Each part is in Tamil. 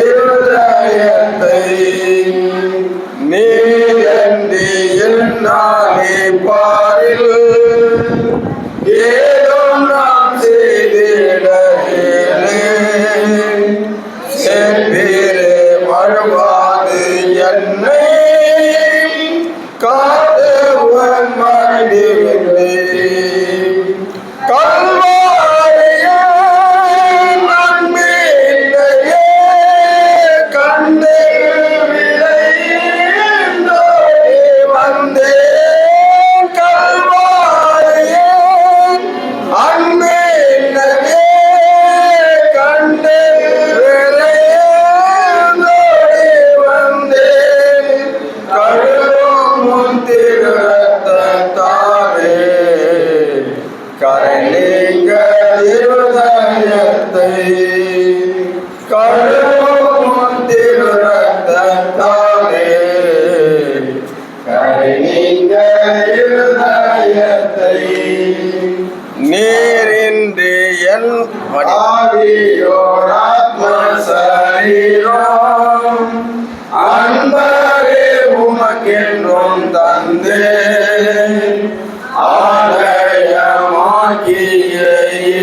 இருதயத்தை நீரன்றி என்னாலே பாரில் ஏதோ நாம் செய்திட சென்றீரே மழுவாது என்னை காத்தவன் மடிவில்லை நீரின்றி என் ஆவியோராத்ம சரீரம் அன்பரே உமக்கென்றும் தந்தே ஆலயமாக்கிய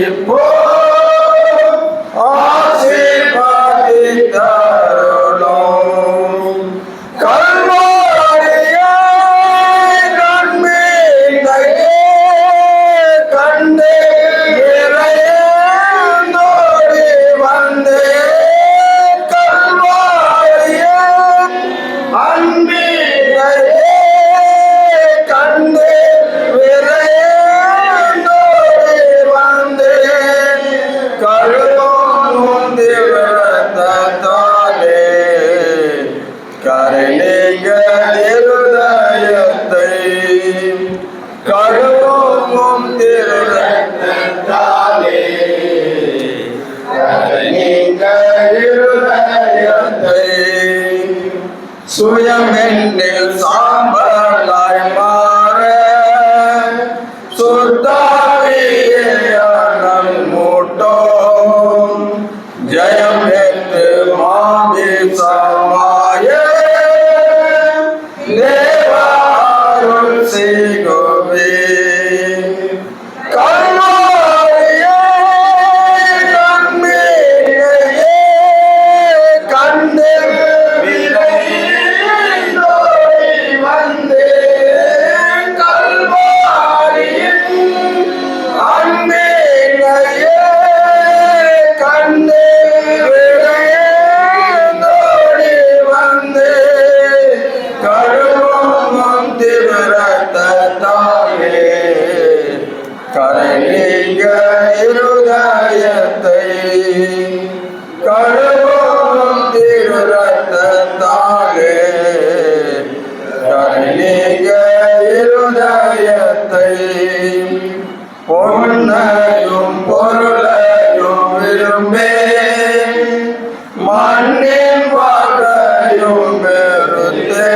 இப்போ ஆசீர்வதித்தருளும் சுயமென்னில் சாம்பலாய் மாற சுத்தாவியம் மூட்டோம் ஜெயம் என்று மாமிசமாய தேவாருள் செய்குவே கரணிக இருதயத்தை கழுவும் திருரத்தத்தாலே கரணிக இருதயத்தை பொன்னையும் பொருளையும் விரும்பே மண்ணின் வாழ்வையும் வெறுத்தே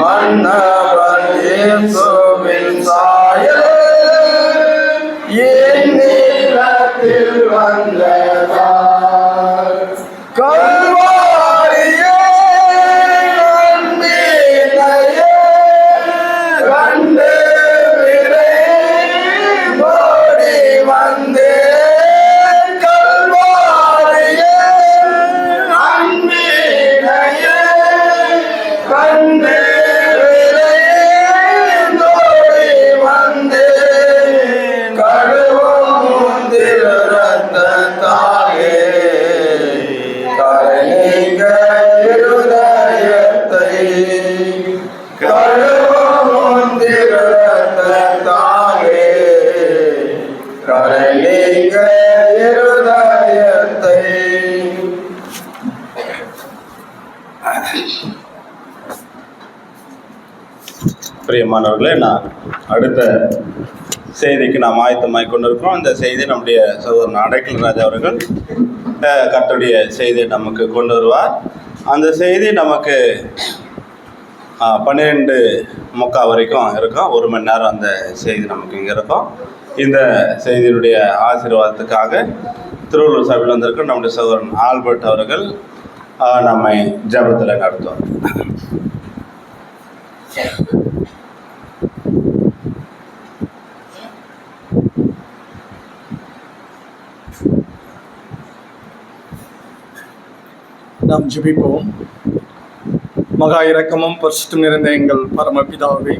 மன்னவன் இயேசுவின் சாயல் என் நீளத்தில் வந்ததால் கல்வாரியே அன்பினையே கண்டு விரைவோடி வந்தேன் கல்வாரியே அன்பினையே கண்டு பிரியமானவர்களே, நான் அடுத்த செய்திக்கு நாம் ஆயத்தமாய் கொண்டிருக்கிறோம். அந்த செய்தி நம்முடைய சகோதரன் அடைக்கல் ராஜா அவர்கள் கர்த்தருடைய செய்தியை நமக்கு கொண்டு வருவார். அந்த செய்தி நமக்கு 12:45 வரைக்கும் இருக்கும். 1 மணி நேரம் அந்த செய்தி நமக்கு இங்கே இருக்கும். இந்த செய்தியினுடைய ஆசீர்வாதத்துக்காக திருவள்ளூர் சபையில் வந்திருக்க நம்முடைய சகோதரன் ஆல்பர்ட் அவர்கள் நம்மை ஜெபத்தில் நடத்துவார். நாம் ஜெபிப்போம். மகா இரக்கமும் பரிசுத்தம் நிறைந்த எங்கள் பரமபிதாவே,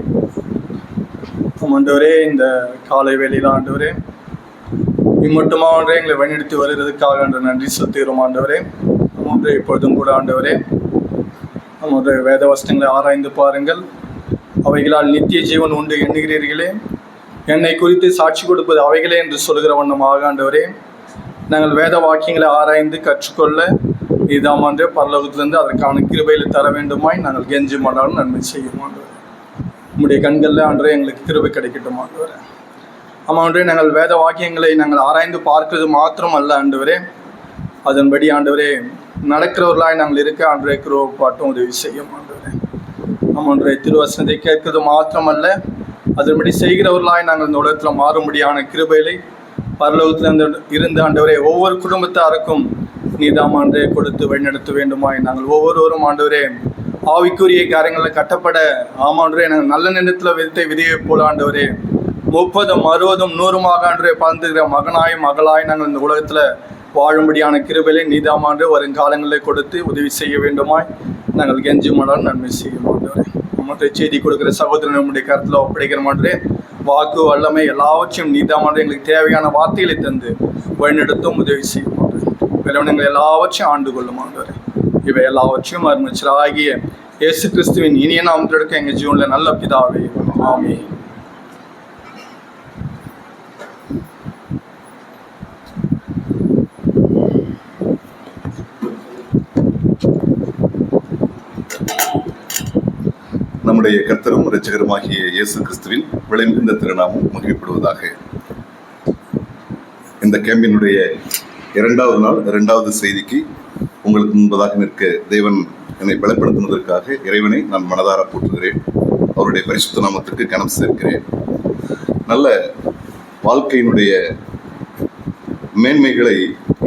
ஆண்டவரே, இந்த காலை வேளையில் ஆண்டவரே இம்மட்டுமா ஆண்டவரே எங்களை வழிநடத்தி வருகிறதுக்காக நன்றி செலுத்துகிறோம். ஆண்டவரே ஆண்டவரே, இப்பொழுதும் கூட ஆண்டவரே நம்முடைய வேத வசனங்களை ஆராய்ந்து பாருங்கள். அவைகளால் நித்திய ஜீவன் உண்டு எண்ணுகிறீர்களே, என்னை குறித்து சாட்சி கொடுப்பது அவைகளே என்று சொல்கிற வண்ணமாக ஆண்டவரே நாங்கள் வேத வாக்கியங்களை ஆராய்ந்து கற்றுக்கொள்ள இதாம் ஆண்டே பரலோகத்திலிருந்து அதற்கான கிருபையில் தர வேண்டுமாய் நாங்கள் கெஞ்சி மாட்டாலும் நன்மை செய்யும். ஆண்டவரே உங்களுடைய கண்களில் ஆண்டவரே எங்களுக்கு கிருபை கிடைக்கட்டும். ஆண்டவரே ஆமாம் ஆண்டவரே, நாங்கள் வேத வாக்கியங்களை நாங்கள் ஆராய்ந்து பார்க்கிறது மாத்திரம் அல்ல ஆண்டவரே, அதன்படி ஆண்டவரே நடக்கிறவர்களாய் நாங்கள் இருக்க ஆண்டவரே கிருபை பாட்டும் உதவி செய்யும். ஆண்டவரே ஆமாம் ஆண்டவரே, திருவசனத்தை கேட்கிறது மாத்திரமல்ல, அதன்படி செய்கிறவர்களாய் நாங்கள் இந்த உலகத்தில் மாறும்படியான கிருபைகளை பரலோகத்தில் இருந்து ஆண்டவரே ஒவ்வொரு குடும்பத்தாருக்கும் நீதாம் ஆண்டவரே கொடுத்து வழிநடத்த வேண்டுமாய் நாங்கள் ஒவ்வொருவரும் ஆண்டவரே ஆவிக்குரிய காரியங்களில் கட்டப்பட ஆமாண்டவரே நாங்கள் நல்ல நேரத்தில் விதைத்த விதையை போல ஆண்டவரே 30, 60, 100 ஆண்டவரே பறந்துகிற மகனாய் மகளாய் நாங்கள் இந்த உலகத்தில் வாழும்படியான கிருபையை நீதாம் ஆண்டு வரும் காலங்களில் கொடுத்து உதவி செய்ய வேண்டுமாய் நாங்கள் கெஞ்சி மாடால் நன்மை செய்ய மாட்டவரே. நம்முடைய செய்தி கொடுக்குற சகோதரன் நம்முடைய கருத்தில் ஒப்படைக்கிற மாட்டே வாக்கு வல்லமை எல்லாவற்றையும் நீதாம் ஆண்டு எங்களுக்கு தேவையான வார்த்தைகளை தந்து வழிநடத்தும் உதவி செய்ய மாட்டேன். வெள்ளவனங்கள் எல்லாவற்றையும் ஆண்டு கொள்ளும் ஆண்டவரே. இவை எல்லாவற்றையும் அருமைச்சராகிய இயேசு கிறிஸ்துவின் இனிய நாமத்திற்கு எங்கள் ஜீவனில் நல்ல பிதாவே, ஆமென். நம்முடைய கர்த்தரும் இரட்சகருமாகிய இயேசு கிறிஸ்துவின் விளைந்த திருநாமம் மகிழ்ப்படுவதாக. இந்த கேம்பினுடைய 2வது நாள் 2வது செய்திக்கு உங்களுக்கு முன்பதாக நிற்க தேவன் என்னை பலப்படுத்துவதற்காக இறைவனை நான் மனதார போற்றுகிறேன். அவருடைய பரிசுத்த நாமத்துக்கு கனம் சேர்க்கிறேன். நல்ல வாழ்க்கையினுடைய மேன்மைகளை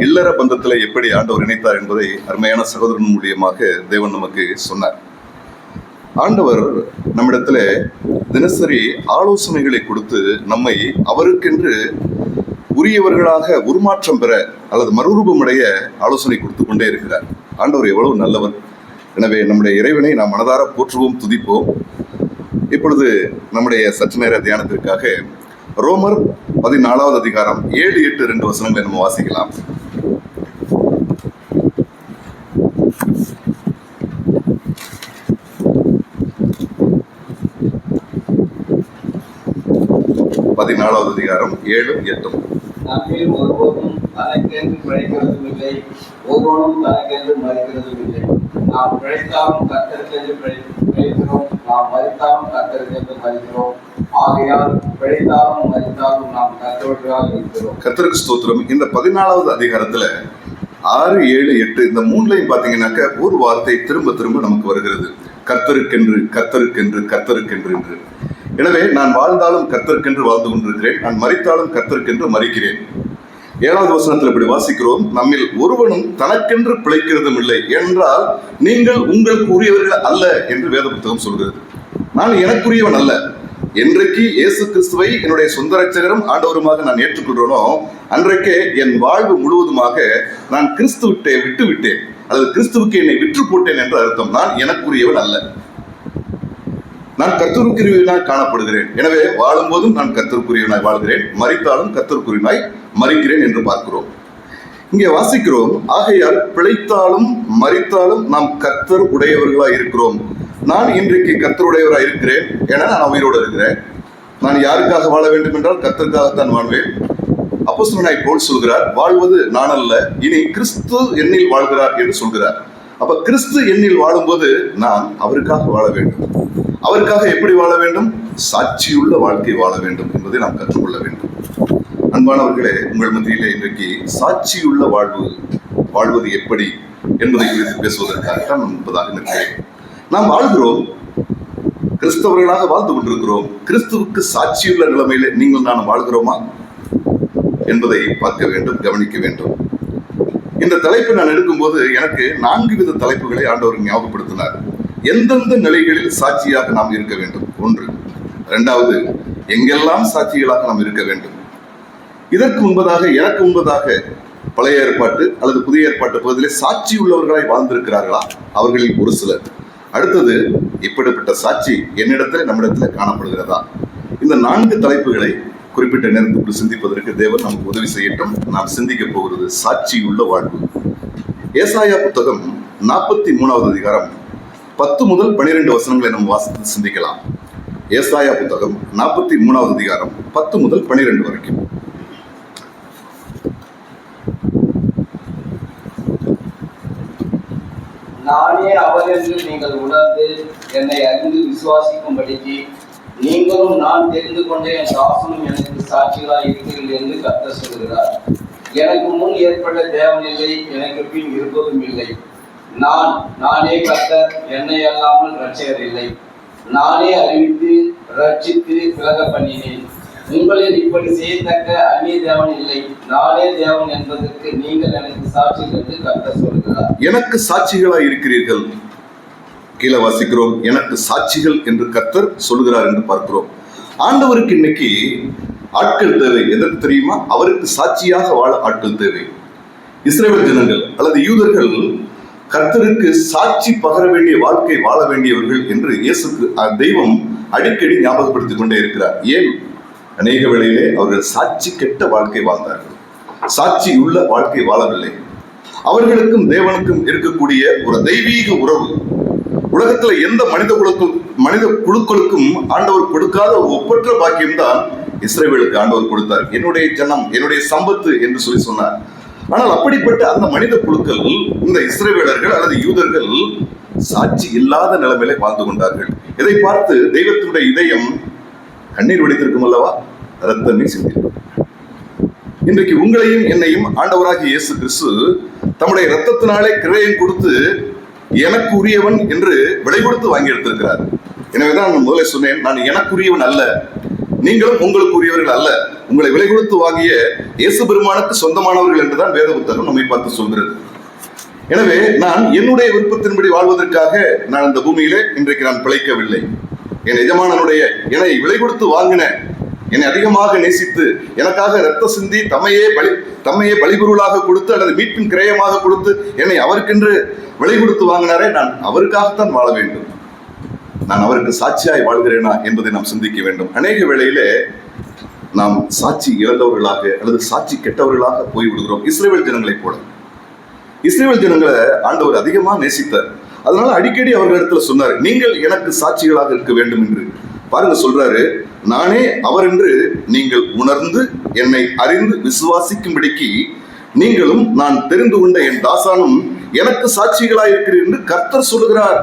இல்லற பந்தத்தில் எப்படி ஆண்டவர் இணைத்தார் என்பதை அருமையான சகோதரன் மூலியமாக தேவன் நமக்கு சொன்னார். ஆண்டவர் நம்மிடத்துல தினசரி ஆலோசனைகளை கொடுத்து நம்மை அவருக்கென்று உரியவர்களாக உருமாற்றம் பெற அல்லது மறுரூபமடைய ஆலோசனை கொடுத்து கொண்டே இருக்கிறார். ஆண்டவர் எவ்வளவு நல்லவர். எனவே நம்முடைய இறைவனை நாம் மனதார போற்றுவோம், துதிப்போம். இப்பொழுது நம்முடைய சற்று நேர தியானத்திற்காக ரோமர் 14வது அதிகாரம் 7, 8, 2 வசனங்களை நம்ம வாசிக்கலாம். பதினாலாவது அதிகாரம் 7, 8. நம்மில் ஒருவரும் தனக்கென்று பிழைக்கிறதும் இல்லை, ஒருவனும் தனக்கென்று மறிக்கிறதும் இல்லை. நாம் பிழைத்தாலும் கர்த்தருக்கென்று பிழைக்கிறோம், நாம் மறித்தாலும் கர்த்தருக்கென்று மறிக்கிறோம். ஆகையால் பிழைத்தாலும் மறித்தாலும் நாம் கர்த்தருக்காக இருக்கிறோம். கர்த்தருக்கு ஸ்தோத்திரம். இந்த 14வது அதிகாரத்துல 6, 7, 8 இந்த 3லையும் பாத்தீங்கன்னாக்க ஒரு வார்த்தை திரும்ப திரும்ப நமக்கு வருகிறது. கர்த்தருக்கென்று, கர்த்தருக்கென்று, கர்த்தருக்கென்று என்று. எனவே நான் வாழ்ந்தாலும் கர்த்தருக்கென்று வாழ்ந்து கொண்டிருக்கிறேன், நான் மரித்தாலும் கர்த்தருக்கென்று மரிக்கிறேன். 7வது வசனத்தில் இப்படி வாசிக்கிறோம், நம்மில் ஒருவனும் தனக்கென்று பிழைக்கிறதும் இல்லை என்றால் நீங்கள் உங்களுக்கு உரியவர்கள் அல்ல என்று வேத புத்தகம் சொல்கிறது. நான் எனக்குரியவன் அல்ல. என்றைக்கு இயேசு கிறிஸ்துவை என்னுடைய சொந்த ரட்சகரும் ஆண்டவருமாக நான் ஏற்றுக்கொள்றேனோ அன்றைக்கே என் வாழ்வு முழுவதுமாக நான் கிறிஸ்துவிட்டே விட்டு விட்டேன் அல்லது கிறிஸ்துவுக்கு என்னை விற்று போட்டேன் என்று அர்த்தம். நான் எனக்குரியவன் அல்ல, நான் கர்த்தருக்குரியவனாய் காணப்படுகிறேன். எனவே வாழும் போதும் நான் கர்த்தருக்குரியவனாய் வாழ்கிறேன், மரித்தாலும் கர்த்தருக்குரியவனாய் மரிக்கிறேன் என்று பார்க்கிறோம். இங்கே வாசிக்கிறோம், ஆகையால் பிழைத்தாலும் மரித்தாலும் நாம் கர்த்தர் உடையவர்களாய் இருக்கிறோம். நான் இன்றைக்கு கர்த்தருடையவராய் இருக்கிறேன் என நான் உயிரோடு இருக்கிறேன். நான் யாருக்காக வாழ வேண்டும் என்றால் கர்த்தருக்காகத்தான் வாழ்வேன். அப்போஸ்தலனாய் பவுல் சொல்கிறார், வாழ்வது நான் அல்ல, இனி கிறிஸ்து என்னில் வாழ்கிறார் என்று சொல்கிறார். அப்ப கிறிஸ்து என்னில் வாழும்போது நான் அவருக்காக வாழ வேண்டும். அவருக்காக எப்படி வாழ வேண்டும்? சாட்சியுள்ள வாழ்க்கை வாழ வேண்டும் என்பதை நாம் கற்றுக்கொள்ள வேண்டும். அன்பானவர்களே, உங்கள் மத்தியிலே இன்றைக்கு சாட்சியுள்ள வாழ்வது எப்படி என்பதை குறித்து பேசுவதற்காகத்தான் நான் முன்பதாக நிற்கிறேன். நாம் வாழ்கிறோம், கிறிஸ்தவர்களாக வாழ்ந்து கொண்டிருக்கிறோம். கிறிஸ்துவுக்கு சாட்சியுள்ள நிலைமையில நீங்கள் நான் வாழ்கிறோமா என்பதை பார்க்க வேண்டும், கவனிக்க வேண்டும். இந்த தலைப்பை நான் எடுக்கும்போது எனக்கு 4 வித தலைப்புகளை ஆண்டவர் ஞாபகப்படுத்தினார். எந்தெந்த நிலைகளில் சாட்சியாக நாம் இருக்க வேண்டும், 1. 2வது, எங்கெல்லாம் சாட்சிகளாக நாம் இருக்க வேண்டும். இதற்கு முன்பதாக, எனக்கு முன்பதாக பழைய ஏற்பாட்டு அல்லது புதிய ஏற்பாட்டு பகுதியிலே சாட்சி உள்ளவர்களாய் வாழ்ந்திருக்கிறார்களா? அவர்களில் ஒரு சிலர். அடுத்தது, இப்படிப்பட்ட சாட்சி என்னிடத்தில் நம்மிடத்தில் காணப்படுகிறதா? இந்த 4 தலைப்புகளை குறிப்பிட்ட நேரத்துக்குள் சிந்திப்பதற்கு தேவன் நமக்கு உதவி செய்யட்டும். நாம் சிந்திக்க போகிறது சாட்சி உள்ள வாழ்வு. ஏசாயா புத்தகம் 43வது அதிகாரம் 10 முதல் 12 வசனங்களை நம்ம வாசித்து சிந்திக்கலாம். ஏசாயா புத்தகம் 43வது அதிகாரம் 10 முதல் 12 வரைக்கும். நானே அவர் என்று நீங்கள் உணர்ந்து என்னை அறிந்து விசுவாசிக்கும்படிக்கு நீங்களும் நான் தெரிந்து கொண்ட என் தாசனும் எனக்கு சாட்சிகளாய் இருக்கிறீர்கள் என்று கர்த்தர் சொல்கிறார். எனக்கு முன் ஏற்பட்ட தேவன் இல்லை, எனக்கு பின் இருப்பதும் இல்லை. நானே கர்த்தர், என்னை அல்லாமல் இரட்சகர் இல்லை. நானே அறிவித்து ரட்சித்து விலக பண்ணினேன். உங்களில் இப்படி செய்யத்தக்க அந்நிய தேவன் இல்லை. நானே தேவன் என்பதற்கு நீங்கள் எனக்கு சாட்சிகள் என்று கர்த்தர் சொல்கிறார். எனக்கு சாட்சிகளாய் இருக்கிறீர்கள். கீழே வாசிக்கிறோம், எனக்கு சாட்சிகள் என்று கர்த்தர் சொல்கிறார் என்று பார்க்கிறோம். ஆண்டவருக்கு இன்னைக்கு ஆட்கள் தேவை. எதற்கு தெரியுமா? அவருக்கு சாட்சியாக வாழ ஆட்கள் தேவை. இஸ்ரவேல் ஜனங்கள் அல்லது யூதர்கள் கர்த்தருக்கு சாட்சி பகர வேண்டிய வாழ்க்கை வாழ வேண்டியவர்கள் என்று இயேசுக்கு தெய்வம் அடிக்கடி ஞாபகப்படுத்திக் கொண்டே இருக்கிறார். ஏன்? அநேக வேளையிலே அவர்கள் சாட்சி கெட்ட வாழ்க்கை வாழ்ந்தார்கள், சாட்சி உள்ள வாழ்க்கை வாழவில்லை. அவர்களுக்கும் தேவனுக்கும் இருக்கக்கூடிய ஒரு தெய்வீக உறவு உலகத்துல எந்த மனித குழுக்களுக்கும் ஆண்டவர் கொடுக்காத ஒரு ஒப்பற்ற பாக்கியம்தான் இஸ்ரவேலுக்கு ஆண்டவர் கொடுத்தார். என்னுடைய ஜனம், என்னுடைய சம்பத்து என்று சொல்லி சொன்னார். ஆனால் அப்படிப்பட்ட அந்த மனித குழுக்கள், இந்த இஸ்ரவேலர்கள் அல்லது யூதர்கள் சாட்சி இல்லாத நிலைமையில வாழ்ந்து கொண்டார்கள். இதை பார்த்து தெய்வத்தினுடைய இதயம் கண்ணீர் வடித்திருக்கும் அல்லவா? ரத்தமே சிந்திருக்கும். இன்றைக்கு உங்களையும் என்னையும் ஆண்டவராகிய இயேசு கிறிஸ்து தம்முடைய ரத்தத்தினாலே கிரயம் கொடுத்து எனக்கு உரியவன் என்று விலை கொடுத்து வாங்கி எடுத்திருக்கிறார். எனவேதான் நான் முதல்ல சொன்னேன், நான் எனக்குரியவன் அல்ல, நீங்களும் உங்களுக்கு உரியவர்கள் அல்ல, உங்களை விலை கொடுத்து வாங்கிய இயேசு பெருமானுக்கு சொந்தமானவர்கள் என்றுதான் வேத புத்தகம் நம்மை பார்த்து சொல்கிறது. எனவே நான் என்னுடைய விருப்பத்தின்படி வாழ்வதற்காக நான் இந்த பூமியிலே இன்றைக்கு நான் பிழைக்கவில்லை. என் எஜமானனுடைய என்னை விலை கொடுத்து வாங்கின, என்னை அதிகமாக நேசித்து எனக்காக ரத்த சிந்தி தம்மையே பலிபொருளாக கொடுத்து அல்லது மீட்பின் கிரயமாக கொடுத்து என்னை அவருக்கென்று விலை கொடுத்து வாங்கினாரே, நான் அவருக்காகத்தான் வாழ வேண்டும். நான் அவருக்கு சாட்சியாய் வாழ்கிறேனா என்பதை நாம் சிந்திக்க வேண்டும். அநேக வேளையிலே நாம் சாட்சி இழந்தவர்களாக அல்லது சாட்சி கெட்டவர்களாக போய்விடுகிறோம். இஸ்ரவேல் ஜனங்களைப் போல. இஸ்ரவேல் ஜனங்களை ஆண்டவர் அதிகமாக நேசித்தார். அதனால அடிக்கடி அவர்களிடத்துல சொன்னார், நீங்கள் எனக்கு சாட்சிகளாக இருக்க வேண்டும் என்று. பாருங்க, சொல்றாரு, நானே அவர் என்று நீங்கள் உணர்ந்து என்னை அறிந்து விசுவாசிக்கும்படிக்கு நீங்களும் நான் தெரிந்து கொண்ட என் தாசானும் எனக்கு சாட்சிகளாய் இருக்கிறீர்கள் என்று கர்த்தர் சொல்லுகிறார்.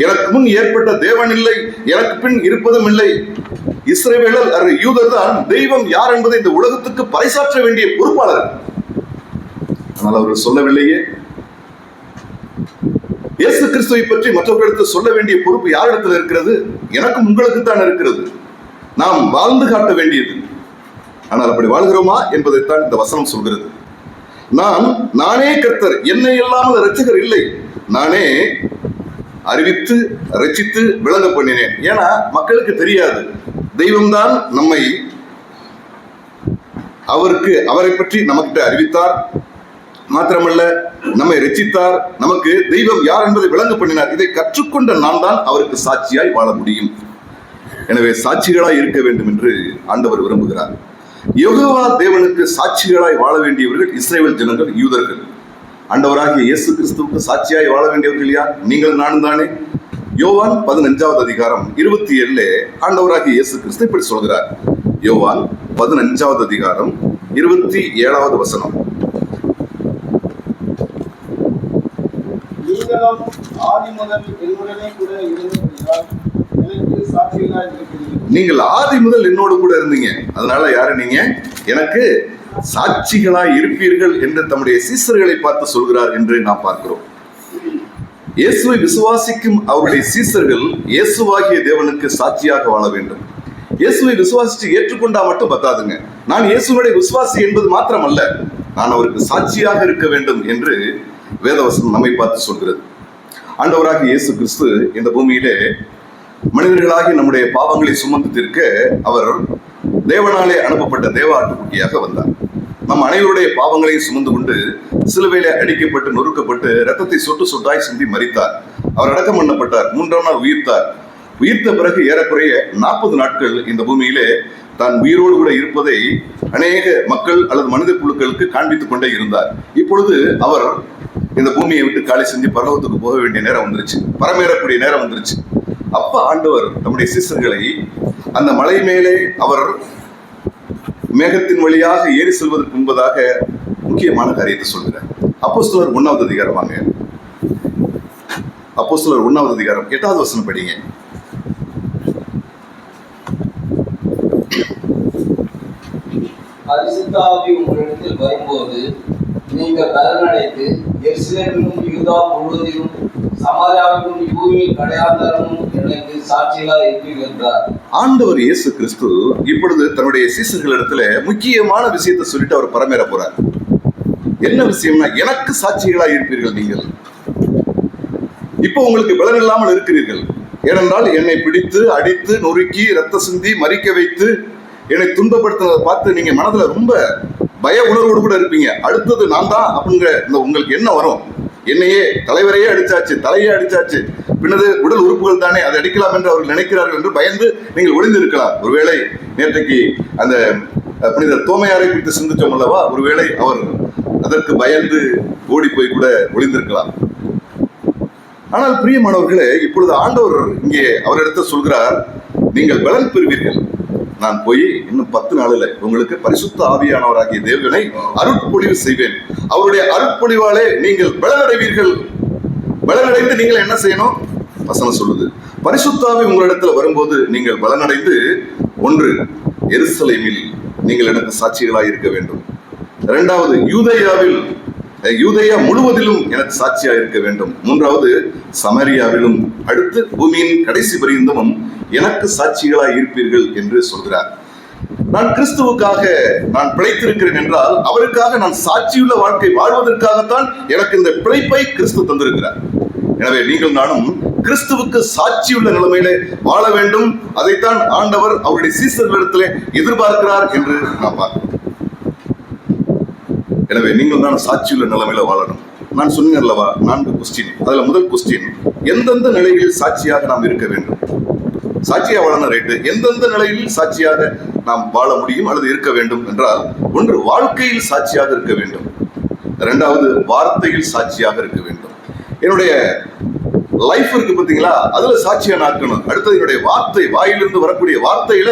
எனக்கு முன் ஏற்பட்ட தேவன் இல்லை, எனக்கு பின் இருப்பதும் இல்லை. இஸ்ரவேலர் யூதர் தான் தெய்வம் யார் என்பதை இந்த உலகத்துக்கு பறைசாற்ற வேண்டிய பொறுப்பாளர். ஆனால் அவர்கள் சொல்லவில்லையே. இயேசு கிறிஸ்துவை பற்றி மற்றவர்களிடத்தில் சொல்ல வேண்டிய பொறுப்பு யாரிடத்தில் இருக்கிறது? எனக்கும் உங்களுக்கு தான் இருக்கிறது. நாம் வாழ்ந்து காட்ட வேண்டியது. ஆனால் அப்படி வாழ்கிறோமா என்பதைத்தான் இந்த வசனம் சொல்கிறது. நானே கர்த்தர், என்னை இல்லாமல் இரட்சகர் இல்லை. நானே அறிவித்து ரட்சித்து விளங்க பண்ணினேன். ஏன்னா மக்களுக்கு தெரியாது, தெய்வம்தான் நம்மை அவரை பற்றி நமக்கிட்ட அறிவித்தார். மாத்திரமல்ல, நம்மை ரட்சித்தார், நமக்கு தெய்வம் யார் என்பதை விளங்க பண்ணினார். இதை கற்றுக்கொண்ட நான் தான் அவருக்கு சாட்சியாய் வாழ முடியும். எனவே சாட்சிகளாய் இருக்க வேண்டும் என்று ஆண்டவர் விரும்புகிறார். யெகோவா தேவனுக்கு சாட்சிகளாய் வாழ வேண்டியவர்கள் இஸ்ரவேல் ஜனங்கள், யூதர்கள். ஆண்டவராகிய இயேசு கிறிஸ்துவுக்கு சாட்சியாய் வாழ வேண்டியவர்கள் யார்? நீங்கள் நானும் தானே. யோவான் 15வது அதிகாரம் 27 ஆண்டவராகிய இயேசு கிறிஸ்து இப்படி சொல்கிறார். யோவான் 15வது அதிகாரம் 27வது வசனம். நீங்களும் ஆதி முதல் என்னுடனே கூட இருந்தீர்கள், எனக்கு சாட்சிகளாய் இருக்கிறீர்கள். நீங்கள் ஆதி முதல் என்னோடு கூட இருந்தீங்க, அதனால யாரு நீங்க? எனக்கு சாட்சிகளாய் இருப்பீர்கள் என்று தம்முடைய சீசர்களை பார்த்து சொல்கிறார் என்று நாம் பார்க்கிறோம். இயேசுவை விசுவாசிக்கும் அவருடைய சீசர்கள் இயேசுவாகிய தேவனுக்கு சாட்சியாக வாழ வேண்டும். இயேசுவை விசுவாசித்து ஏற்றுக்கொண்டா மட்டும் பத்தாதுங்க. நான் இயேசுடைய விசுவாசி என்பது மாத்திரமல்ல, நான் அவருக்கு சாட்சியாக இருக்க வேண்டும் என்று வேதவசனம் நம்மை பார்த்து சொல்கிறது. ஆண்டவராகிய இயேசு கிறிஸ்து இந்த பூமியிலே மனிதர்களாகி நம்முடைய பாவங்களை சுமந்து தீர்க்க அவர் தேவனாலே அனுப்பப்பட்ட தேவ ஆட்டுக்குட்டியாக வந்தார். நம் அனைவருடைய பாவங்களையும் சுமந்து கொண்டு சிலுவையிலே அடிக்கப்பட்டு நொறுக்கப்பட்டு இரத்தத்தை சொட்டு சொட்டாய் சிந்தி மரித்தார். அவர் அடக்கம் பண்ணப்பட்டார். 3ஆம் நாள் உயிர்த்தார். உயிர்த்த பிறகு ஏறக்குறைய 40 நாட்கள் இந்த பூமியிலே தான் உயிரோடு கூட இருப்பதை அநேக மக்கள் அல்லது மனித குழுக்களுக்கு காண்பித்துக் கொண்டே இருந்தார். இப்பொழுது அவர் இந்த பூமியை விட்டு காலி செஞ்சு பரலோகத்துக்கு போக வேண்டிய நேரம் வந்துருச்சு, பரமேறக்கூடிய நேரம் வந்துருச்சு. அப்ப ஆண்டவர் நம்முடைய சீசர்களை அந்த மலை மேலே அவர் மேகத்தின் வழியாக ஏறி செல்வதற்கு முன்பதாக முக்கியமான காரியத்தை சொல்கிறார். அப்போஸ்தலர் 1ஆவது அதிகாரம் வாங்க. அப்போஸ்தலர் 1ஆவது அதிகாரம் 8வது வசனம் படிங்க. பரிசுத்த ஆவி உங்களிடத்தில் வரும்போது நீங்கள் பலனடைந்து எருசலேமிலும் யூதா முழுவதிலும் சமாரியாவிலும் பூமியின் கடையாந்தரமும் எனக்கு சாட்சிகளாக இருப்பீர்கள் என்றார். ஆண்டவர் இயேசு கிறிஸ்து இப்பொழுது தன்னுடைய சீசர்களிடத்துல முக்கியமான விஷயத்தை சொல்லிட்டு அவர் பரமேற போறார். என்ன விஷயம்னா, எனக்கு சாட்சிகளாக இருப்பீர்கள் நீங்கள். இப்போ உங்களுக்கு பலன் இல்லாமல் இருக்கிறீர்கள். ஏனென்றால் என்னை பிடித்து அடித்து நொறுக்கி ரத்த சிந்தி மறிக்க வைத்து என்னை துன்பப்படுத்தினதை பார்த்து நீங்க மனதுல ரொம்ப பய உணர்வோடு கூட இருப்பீங்க. அடுத்தது நான் தான் அப்படிங்கிற இந்த உங்களுக்கு என்ன வரும்? என்னையே தலைவரையே அடிச்சாச்சு, தலையே அடிச்சாச்சு, பின்னது உடல் உறுப்புகள் தானே, அதை அடிக்கலாம் என்று அவர்கள் நினைக்கிறார்கள் என்று பயந்து நீங்கள் ஒளிந்து இருக்கலாம். ஒருவேளை நேற்றைக்கு அந்த புனித தோமையாரை குறித்து சிந்திச்சோம் அல்லவா, ஒருவேளை அவர் அதற்கு பயந்து ஓடி போய் கூட ஒளிந்திருக்கலாம். ஆனால் பிரியமானவர்களே, இப்பொழுது ஆண்டவர் இங்கே அவரிடத்தை சொல்கிறார், நீங்கள் பலன் பெறுவீர்கள். நான் போய் இன்னும் 10 நாளில் உங்களுக்கு பரிசுத்த ஆவியானவராகிய தேவனை அருட்பொழிவு செய்வேன். அவருடைய அருட்பொழிவாலே நீங்கள் பலனடைவீர்கள். பலனடைந்து நீங்கள் என்ன செய்யணும்? வசனம் சொல்லுது, பரிசுத்த ஆவி உங்களிடத்துல வரும்போது நீங்கள் பலனடைந்து 1 எருசலேமில் நீங்கள் எனக்கு சாட்சிகளாக இருக்க வேண்டும். 2வது யூதேயா முழுவதிலும் எனக்கு சாட்சியாக இருக்க வேண்டும். 3வது சமரியாவிலும், அடுத்து பூமியின் கடைசி பரியந்தமும் எனக்கு சாட்சிகளாக இருப்பீர்கள் என்று சொல்கிறார். நான் கிறிஸ்துவுக்காக நான் பிழைத்திருக்கிறேன் என்றால் அவருக்காக நான் சாட்சியுள்ள வாழ்க்கை வாழ்வதற்காகத்தான் எனக்கு இந்த பிழைப்பை கிறிஸ்து தந்திருக்கிறார். எனவே நீங்கள் நானும் கிறிஸ்துவுக்கு சாட்சியுள்ள நிலைமையிலே வாழ வேண்டும். அதைத்தான் ஆண்டவர் அவருடைய சீசர்களிடத்திலே எதிர்பார்க்கிறார் என்று நாம் பார்க்கிறோம். எனவே நீங்கள் தான் சாட்சியுள்ள நிலைமையில வாழணும். நான் சொன்னேன் அல்லவா 4 கொஸ்டின். அதுல முதல் கொஸ்டின், எந்தெந்த நிலையில் சாட்சியாக நாம் இருக்க வேண்டும்? சாட்சியாக வாழணும், ரைட்டு. எந்தெந்த நிலையில் சாட்சியாக நாம் வாழ முடியும் அல்லது இருக்க வேண்டும் என்றால், 1 வாழ்க்கையில் சாட்சியாக இருக்க வேண்டும். 2வது வார்த்தையில் சாட்சியாக இருக்க வேண்டும். என்னுடைய லைஃப் இருக்கு பார்த்தீங்களா, அதுல சாட்சியா நான் இருக்கணும். அடுத்தது என்னுடைய வார்த்தை, வாயிலிருந்து வரக்கூடிய வார்த்தையில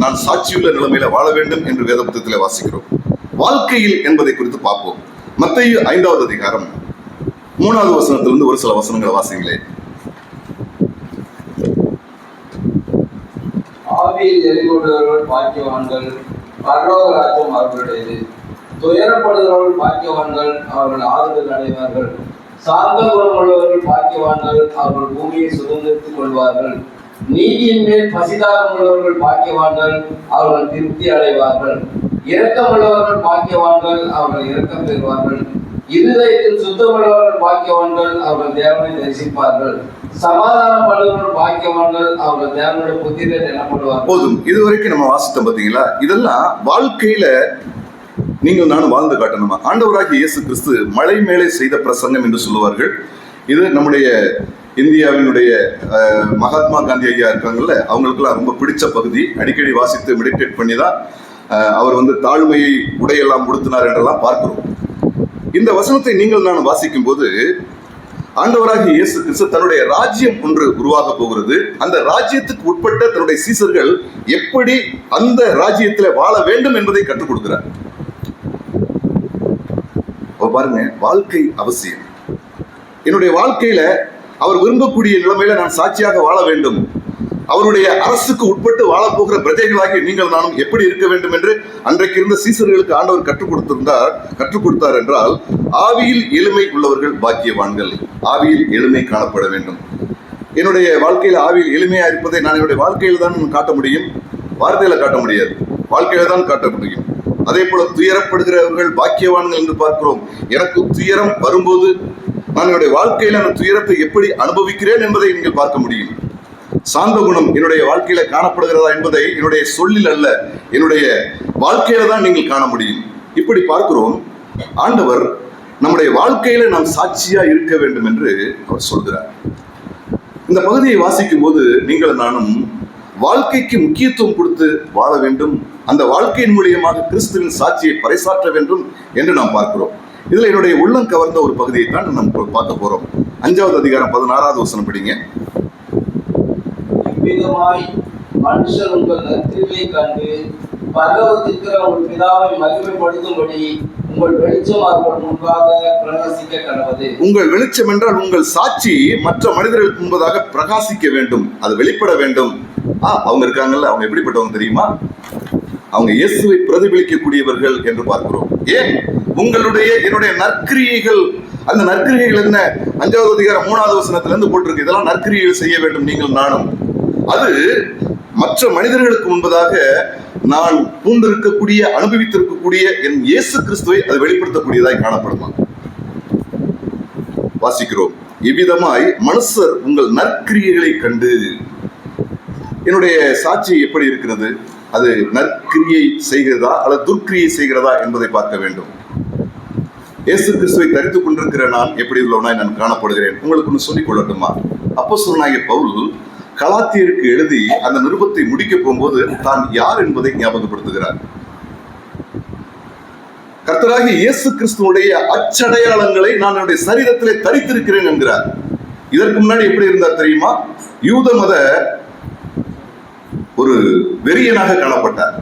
நான் சாட்சியுள்ள நிலைமையில வாழ வேண்டும் என்று வேத புத்தகத்திலே வாசிக்கிறோம். வாழ்க்கையில் என்பதை குறித்து பார்ப்போம். மத்தேயு 5வது அதிகாரம் 3வது வசனத்திலிருந்து ஒரு சில வசனங்களை வாசிங்களே. ஆவியில் எரிகொண்டவர்கள் பாக்கியவான்கள், பரலோக ராஜ்யம் அவர்களுடையது. துயரப்படுகிறவர்கள் பாக்கியவான்கள், அவர்கள் ஆறுதல் அடைவார்கள். சாந்த குணமுள்ளவர்கள் பாக்கியவான்கள், அவர்கள் பூமியை சுதந்திரித்துக் கொள்வார்கள். நீதியின் மேல் பசிதாகம் உள்ளவர்கள் பாக்கியவான்கள், அவர்கள் திருப்தி அடைவார்கள். இரக்கமுள்ளவர்கள் பாக்கியவான்கள், அவர்கள் இரக்கம் பெறுவார்கள். இருதயத்தில் சுத்தமுள்ளவர்கள் பாக்கியவான்கள், அவர்கள் தேவனை தரிசிப்பார்கள். சமாதானம் பண்ணுவவர்கள் பாக்கியவான்கள், அவர்கள் தேவனுடைய புத்திரர் எனப்படுவார்கள். போதும், இதுவரைக்கும் நம்ம வாசித்தோம் பார்த்தீங்களா? இதெல்லாம் வாழ்க்கையில நீங்கள் நானும் வாழ்ந்து காட்டணுமா? ஆண்டவராகிய இயேசு கிறிஸ்து மலை மேலே செய்த பிரசங்கம் என்று சொல்லுவார்கள். இது நம்முடைய இந்தியாவினுடைய மகாத்மா காந்தி ஐயா இருக்காங்கல்ல, அவங்களுக்கெல்லாம் ரொம்ப பிடிச்ச பகுதி. அடிக்கடி வாசித்து மெடிடேட் பண்ணி தான் அவர் தாழ்மையை உடையெல்லாம் உடுத்தினார் என்றெல்லாம் பார்க்கிறோம். இந்த வசனத்தை நீங்கள் நான் வாசிக்கும் போது ஆண்டவராகிய இயேசு கிறிஸ்து தன்னுடைய ராஜ்யம் ஒன்று உருவாக போகிறது. அந்த ராஜ்யத்துக்கு உட்பட்ட தன்னுடைய சீசர்கள் எப்படி அந்த ராஜ்யத்தில் வாழ வேண்டும் என்பதை கற்றுக் கொடுக்கிறார். பாருங்க, வாழ்க்கை அவசியம். என்னுடைய வாழ்க்கையில அவர் விரும்பக்கூடிய நிலைமையில நான் சாட்சியாக வாழ வேண்டும். அவருடைய அரசுக்கு உட்பட்டு வாழப்போகிற பிரஜைகளாகி நீங்கள் நானும் எப்படி இருக்க வேண்டும் என்று அன்றைக்கு இருந்த சீசர்களுக்கு ஆண்டவர் கற்றுக் கொடுத்தார் என்றால், ஆவியில் எளிமை உள்ளவர்கள் பாக்கியவான்கள். ஆவியில் எளிமை காணப்பட வேண்டும். என்னுடைய வாழ்க்கையில் ஆவியில் எளிமையா இருப்பதை நான் என்னுடைய வாழ்க்கையில தான் காட்ட முடியும், வார்த்தையில காட்ட முடியாது. வாழ்க்கையில தான் காட்ட முடியும். அதே போல துயரப்படுகிறவர்கள் பாக்கியவான்கள் என்று பார்க்கிறோம். எனக்கு துயரம் வரும்போது நான் என்னுடைய வாழ்க்கையில அந்த துயரத்தை எப்படி அனுபவிக்கிறேன் என்பதை நீங்கள் பார்க்க முடியும். சாந்த குணம் என்னுடைய வாழ்க்கையில காணப்படுகிறதா என்பதை என்னுடைய சொல்லில் அல்ல, என்னுடைய வாழ்க்கையில தான் நீங்கள் காண முடியும். இப்படி பார்க்கிறோம். ஆண்டவர் நம்முடைய வாழ்க்கையில நாம் சாட்சியா இருக்க வேண்டும் என்று அவர் சொல்கிறார். இந்த பகுதியை வாசிக்கும் போது நீங்கள் நானும் வாழ்க்கைக்கு முக்கியத்துவம் கொடுத்து வாழ வேண்டும், அந்த வாழ்க்கையின் மூலியமாக கிறிஸ்துவின் சாட்சியை பறைசாற்ற வேண்டும் என்று நாம் பார்க்கிறோம். இதுல என்னுடைய உள்ளம் கவர்ந்த ஒரு பகுதியை தான் நம்ம பார்க்க போறோம். 5வது அதிகாரம் 16வது வசனம் படிங்க. இவ்விதமாய் மனுஷர் உங்கள் நற்கிரியை கண்டு பரலோகத்திற்கிற உங்கள் பிதாவை மகிமைப்படுத்தும்படி உங்கள் வெளிச்சம் அவர்கள் முன்பாக பிரகாசிக்க கடவது. உங்கள் வெளிச்சம் என்றால் உங்கள் சாட்சி மற்ற மனிதர்களுக்கு முன்பதாக பிரகாசிக்க வேண்டும், அது வெளிப்பட வேண்டும். அவங்க இருக்காங்கல்ல, அவங்க எப்படிப்பட்டவங்க தெரியுமா? அவங்க இயேசுவை பிரதிபலிக்கக்கூடியவர்கள் என்று பார்க்கிறோம். ஏன்? உங்களுடைய என்னுடைய நற்கிரியைகள், அந்த நற்கிரியைகள் என்ன? 5வது அதிகாரம் 3வது வசனத்திலிருந்து போட்டிருக்கு. இதெல்லாம் நற்கிரியைகள் செய்ய வேண்டும் நீங்கள் நானும். அது மற்ற மனிதர்களுக்கு முன்பதாக நான் பூண்டிருக்கக்கூடிய, அனுபவித்திருக்கக்கூடிய என் இயேசு கிறிஸ்துவை அது வெளிப்படுத்தக்கூடியதாய் காணப்படுமா? வாசிக்கிறோம். இவ்விதமாய் மனுஷர் உங்கள் நற்கிரியைகளை கண்டு. என்னுடைய சாட்சி எப்படி இருக்கிறது? அது நற்கிரியை செய்கிறதா அல்லது துர்க்கிரியை செய்கிறதா என்பதை பார்க்க வேண்டும். இயேசு கிறிஸ்துவை தரித்துக் கொண்டிருக்கிற நான் எப்படி உள்ளவனாய் நான் காணப்படுகிறேன்? உங்களுக்கு ஒன்று சொல்லிக் கொள்ளட்டுமா? அப்போஸ்தலனாகிய பவுல் கலாத்தியருக்கு எழுதி அந்த நிருபத்தை முடிக்க போகும்போது தான் யார் என்பதை ஞாபகப்படுத்துகிறார். கர்த்தராகிய இயேசு கிறிஸ்துவுடைய அச்சடையாளங்களை நான் என்னுடைய சரீரத்திலே தரித்திருக்கிறேன் என்கிறார். இதற்கு முன்னாடி எப்படி இருந்தார் தெரியுமா? யூத மத ஒரு வெறியனாக காணப்பட்டார்.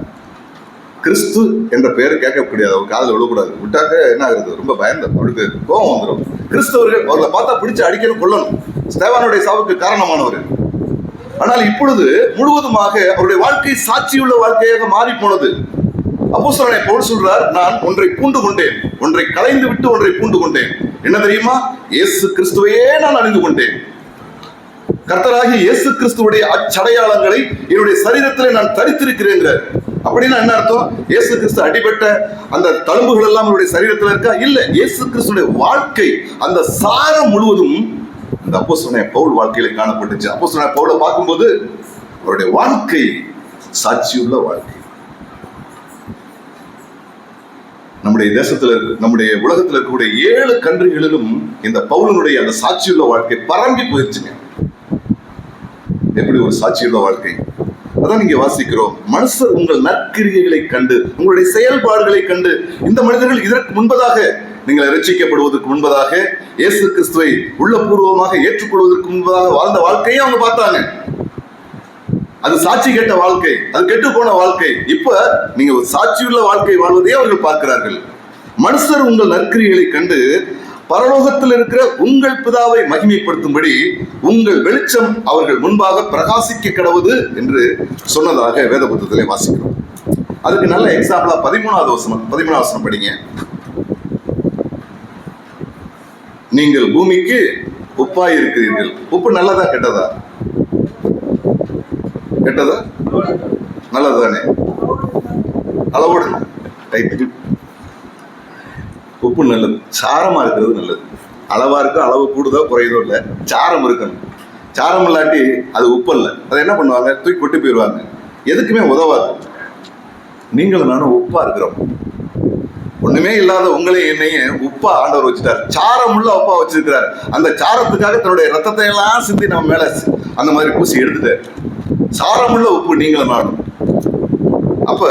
கிறிஸ்து என்ற பெயர் கேட்கக்கூடாது, அவர் காதில் விழக்கூடாது. விட்டாக்க என்ன ஆகுது? ரொம்ப பயந்த, அவருக்கு கோபம் வந்துடும். கிறிஸ்தவர்கள் அவர்களை பார்த்தா பிடிச்சு அடிக்கணும், கொல்லணும். ஸ்தேவானுடைய சாவுக்கு காரணமானவர். ஆனால் இப்பொழுது முழுவதுமாக அவருடைய வாழ்க்கை சாட்சியுள்ள வாழ்க்கையாக மாறி போனது. அப்போஸ்தலனாகிய பவுல் சொல்றார், நான் ஒன்றை பூண்டு கொண்டேன், ஒன்றை களைந்து விட்டு ஒன்றை பூண்டு கொண்டேன். என்ன தெரியுமா? இயேசு கிறிஸ்துவையே நான் அணிந்து கொண்டேன். கர்த்தராகிய இயேசு கிறிஸ்துவுடைய அச்சடையாளங்களை என்னுடைய சரீரத்திலே நான் தரித்திருக்கிறேன். அப்படின்னா என்ன அர்த்தம்? இயேசு கிறிஸ்து அடிபட்ட அந்த தழும்புகள் எல்லாம் அவருடைய சரீரத்தில் இருக்கா? இல்ல. இயேசு கிறிஸ்துடைய வாழ்க்கை, அந்த சாரம் முழுவதும் இந்த அப்போஸ்தலனாகிய பவுல் வாழ்க்கையில காணப்பட்டுச்சு. அப்போஸ்தலனாகிய பவுலை பார்க்கும்போது அவருடைய வாழ்க்கை சாட்சியுள்ள வாழ்க்கை. நம்முடைய தேசத்துல, நம்முடைய உலகத்துல இருக்கக்கூடிய 7 கண்ட்ரிகளிலும் இந்த பவுலனுடைய அந்த சாட்சியுள்ள வாழ்க்கை பரம்பி போயிடுச்சுங்க. எப்படி ஒரு சாட்சியுள்ள வாழ்க்கை! அதான் நீங்க வாசிக்கிறோம். மனுஷர் உங்கள் நற்கிரியைகளை கண்டு, உங்களுடைய செயல்பாடுகளை கண்டு. இந்த மனிதர்கள் இதற்கு முன்பதாக, நீங்கள் ரட்சிக்கப்படுவதற்கு முன்பதாக, இயேசு கிறிஸ்துவை உள்ளபூர்வமாக ஏற்றுக்கொள்வதற்கு முன்பதாக வாழ்ந்த வாழ்க்கையை அவங்க பார்த்தாங்க. அது சாட்சி கேட்ட வாழ்க்கை, அது கெட்டு போன வாழ்க்கை. இப்ப நீங்க ஒரு சாட்சியுள்ள வாழ்க்கை வாழ்வதை அவர்கள் பார்க்கிறார்கள். மனுஷர் உங்கள் நற்கிரியைகளை கண்டு பரலோகத்தில் இருக்கிற உங்கள் பிதாவை மகிமைப்படுத்தும்படி உங்கள் வெளிச்சம் அவர்கள் முன்பாக பிரகாசிக்க கடவுது என்று சொன்னதாக வேத புத்தகத்திலே வாசிக்கிறோம். அதுக்கு நல்ல எக்ஸாம்பிளா 13வது வசனம் படிங்க. நீங்கள் பூமிக்கு உப்பாய் இருக்கிறீர்கள். உப்பு நல்லதா கெட்டதா? கெட்டதா? நல்லதுதானே? அளவோடு. உப்பு நல்லது, சாரமா இருக்கிறது நல்லது. அளவா இருக்க, அளவு கூடுதோ குறையதோ இல்லை, சாரம் இருக்கணும். சாரம் இல்லாட்டி அது உப்பு இல்லை. அதை என்ன பண்ணுவாங்க? தூக்கி கொட்டி போயிடுவாங்க. எதுக்குமே உதவாது. நீங்களும் நானும் உப்பா இருக்கிறோம். ஒண்ணுமே இல்லாத உங்களே என்னையும் உப்பா ஆண்டவர் வச்சுட்டார். சாரம் உள்ள உப்பா வச்சிருக்கிறார். அந்த சாரத்துக்காக தன்னுடைய ரத்தத்தை எல்லாம் சிந்தி நம்ம மேல அந்த மாதிரி பூசி எடுத்துட்டார். சாரமுள்ள உப்பு நீங்களும் நானும். அப்ப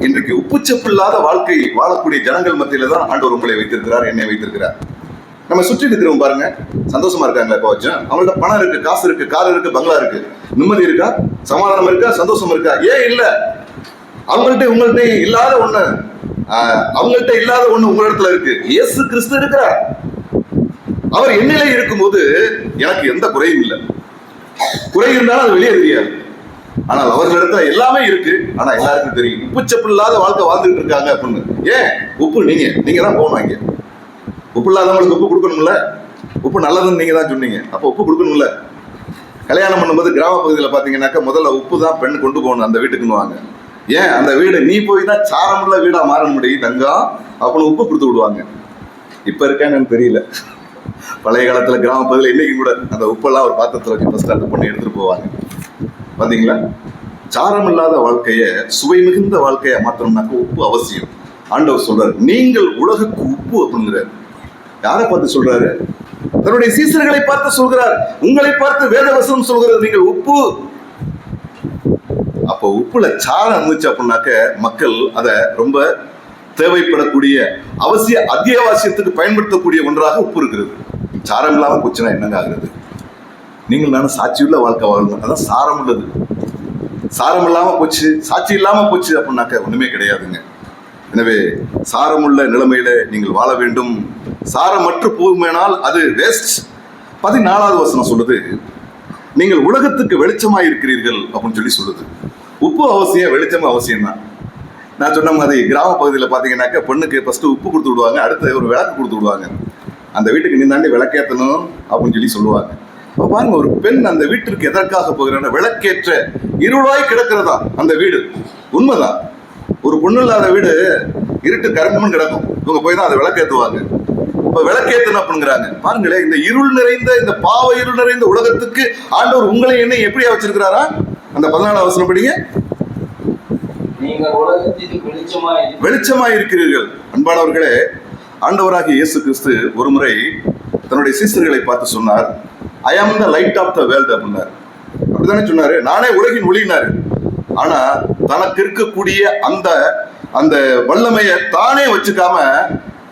இன்றைக்கு உப்புச்சப்பு இல்லாத வாழ்க்கை வாழக்கூடிய ஜனங்கள் மத்தியில தான் ஆண்டவர் உங்களை வைத்திருக்கிறார், என்னை வைத்திருக்கிறார். நம்ம சுற்றி இருக்கிறவங்க பாருங்க, சந்தோஷமா இருக்காங்களா? இப்ப வச்சோம் அவங்கள்ட்ட பணம் இருக்கு, காசு இருக்கு, கார் இருக்கு, பங்களா இருக்கு, நிம்மதி இருக்கா, சமாதானம் இருக்கா, சந்தோஷம் இருக்கா? ஏன் இல்ல? அவங்கள்ட்ட உங்கள்கிட்ட இல்லாத ஒண்ணு, அவங்கள்ட்ட இல்லாத ஒண்ணு உங்களிடத்துல இருக்கு. இயேசு கிறிஸ்து இருக்கிறார். அவர் என்னிலே இருக்கும்போது எனக்கு எந்த குறையும் இல்லை. குறை இருந்தாலும் அது வெளியே தெரியாது. ஆனால் அவர்களிடத்துல எல்லாமே இருக்கு. ஆனா எல்லாருக்கும் தெரியும் உப்புச்சப்பு இல்லாத வாழ்க்கை வாழ்ந்துட்டு இருக்காங்க அப்படின்னு. ஏன்? உப்பு நீங்க தான் போகணும். இங்க உப்பு இல்லாதவங்களுக்கு உப்பு கொடுக்கணும்ல. உப்பு நல்லதுன்னு நீங்க தான் சொன்னீங்க. அப்போ உப்பு கொடுக்கணும்ல. கல்யாணம் பண்ணும்போது கிராம பகுதியில் பார்த்தீங்கன்னாக்கா முதல்ல உப்பு தான் பெண் கொண்டு போகணும் அந்த வீட்டுக்குன்னு வாங்க. ஏன் அந்த வீடு நீ போய் தான் சாரமுள்ள வீடா மாற முடியும் தங்கம் அப்படின்னு உப்பு கொடுத்து விடுவாங்க. இப்ப இருக்கான்னு தெரியல. பழைய காலத்துல கிராம பகுதியில் இன்னைக்கு கூட அந்த உப்பெல்லாம் ஒரு பாத்திரத்துல வச்சு ஃபர்ஸ்ட் அந்த பண்ணி எடுத்துட்டு போவாங்க. பாத்தீங்களா? சாரம் இல்லாத வாழ்க்கைய சுவை மிகுந்த வாழ்க்கைய மாத்தணும்னாக்க உப்பு அவசியம். ஆண்டவர் சொல்றாரு, நீங்கள் உலகுக்கு உப்பு அப்படிங்கிறார். யாரை பார்த்து சொல்றாரு? தன்னுடைய சீசர்களை பார்த்து சொல்கிறார். உங்களை பார்த்து வேதவசனம் சொல்கிறது, நீங்கள் உப்பு. அப்போ உப்புல சாரம் இருந்துச்சு அப்படின்னாக்க மக்கள் அதை ரொம்ப தேவைப்படக்கூடிய அத்தியாவசியத்துக்கு பயன்படுத்தக்கூடிய ஒன்றாக உப்பு இருக்கிறது. சாரம் இல்லாம போச்சுன்னா என்னங்க ஆகுறது? நீங்கள் நானும் சாட்சியுள்ள வாழ்க்கை வாழணும். அதான் சாரம் உள்ளது. சாரம் இல்லாம போச்சு, சாட்சி இல்லாம போச்சு அப்படின்னாக்க ஒண்ணுமே கிடையாதுங்க. எனவே சாரமுள்ள நிலைமையில நீங்கள் வாழ வேண்டும். சாரமற்று போகுமேனால் அது வேஸ்ட். 14வது வசனம் சொல்லுது, நீங்கள் உலகத்துக்கு வெளிச்சமாய் இருக்கிறீர்கள் அப்படின்னு சொல்லுது. உப்பு அவசியம், வெளிச்சமும் அவசியம் தான். நான் சொன்ன மாதிரி கிராம பகுதியில் பார்த்தீங்கன்னாக்கா பொண்ணுக்கு ஃபர்ஸ்ட் உப்பு கொடுத்து விடுவாங்க, அடுத்து ஒரு விளக்கு கொடுத்து விடுவாங்க. அந்த வீட்டுக்கு நீ தாண்டி விளக்கேற்றணும் அப்படின்னு சொல்லுவாங்க. அப்போ பாருங்க, ஒரு பெண் அந்த வீட்டிற்கு எதற்காக போகிறாங்க? விளக்கேற்ற இருளாய் கிடக்கிறதா அந்த வீடு. உண்மைதான். ஒரு பொண்ணு இல்லாத வீடு இருட்டு கரண்டமும் கிடக்கும். இவங்க போய் தான் அதை விளக்கேற்றுவாங்க. இப்ப விளக்கேற்றணும் அப்படிங்கிறாங்க. பாருங்களேன், இந்த இருள் நிறைந்த, இந்த பாவ இருள் நிறைந்த உலகத்துக்கு ஆண்டவர் உங்களை என்ன எப்படியா வச்சிருக்கிறாரா? அந்த 14வது வசனம் படிங்க. நீங்கள் உலகத்துக்கு வெளிச்சமாய் இருக்கிறீர்கள். அன்பானவர்களே, ஆண்டவராகிய இயேசு கிறிஸ்து ஒரு முறை தன்னுடைய சீசர்களை பார்த்து சொன்னார், I am the light of the world அப்படின்னாரு. அப்படித்தானே சொன்னாரு. நானே உலகின் ஒளினாரு. ஆனா தனக்கு இருக்கக்கூடிய அந்த அந்த வல்லமையை தானே வச்சுக்காம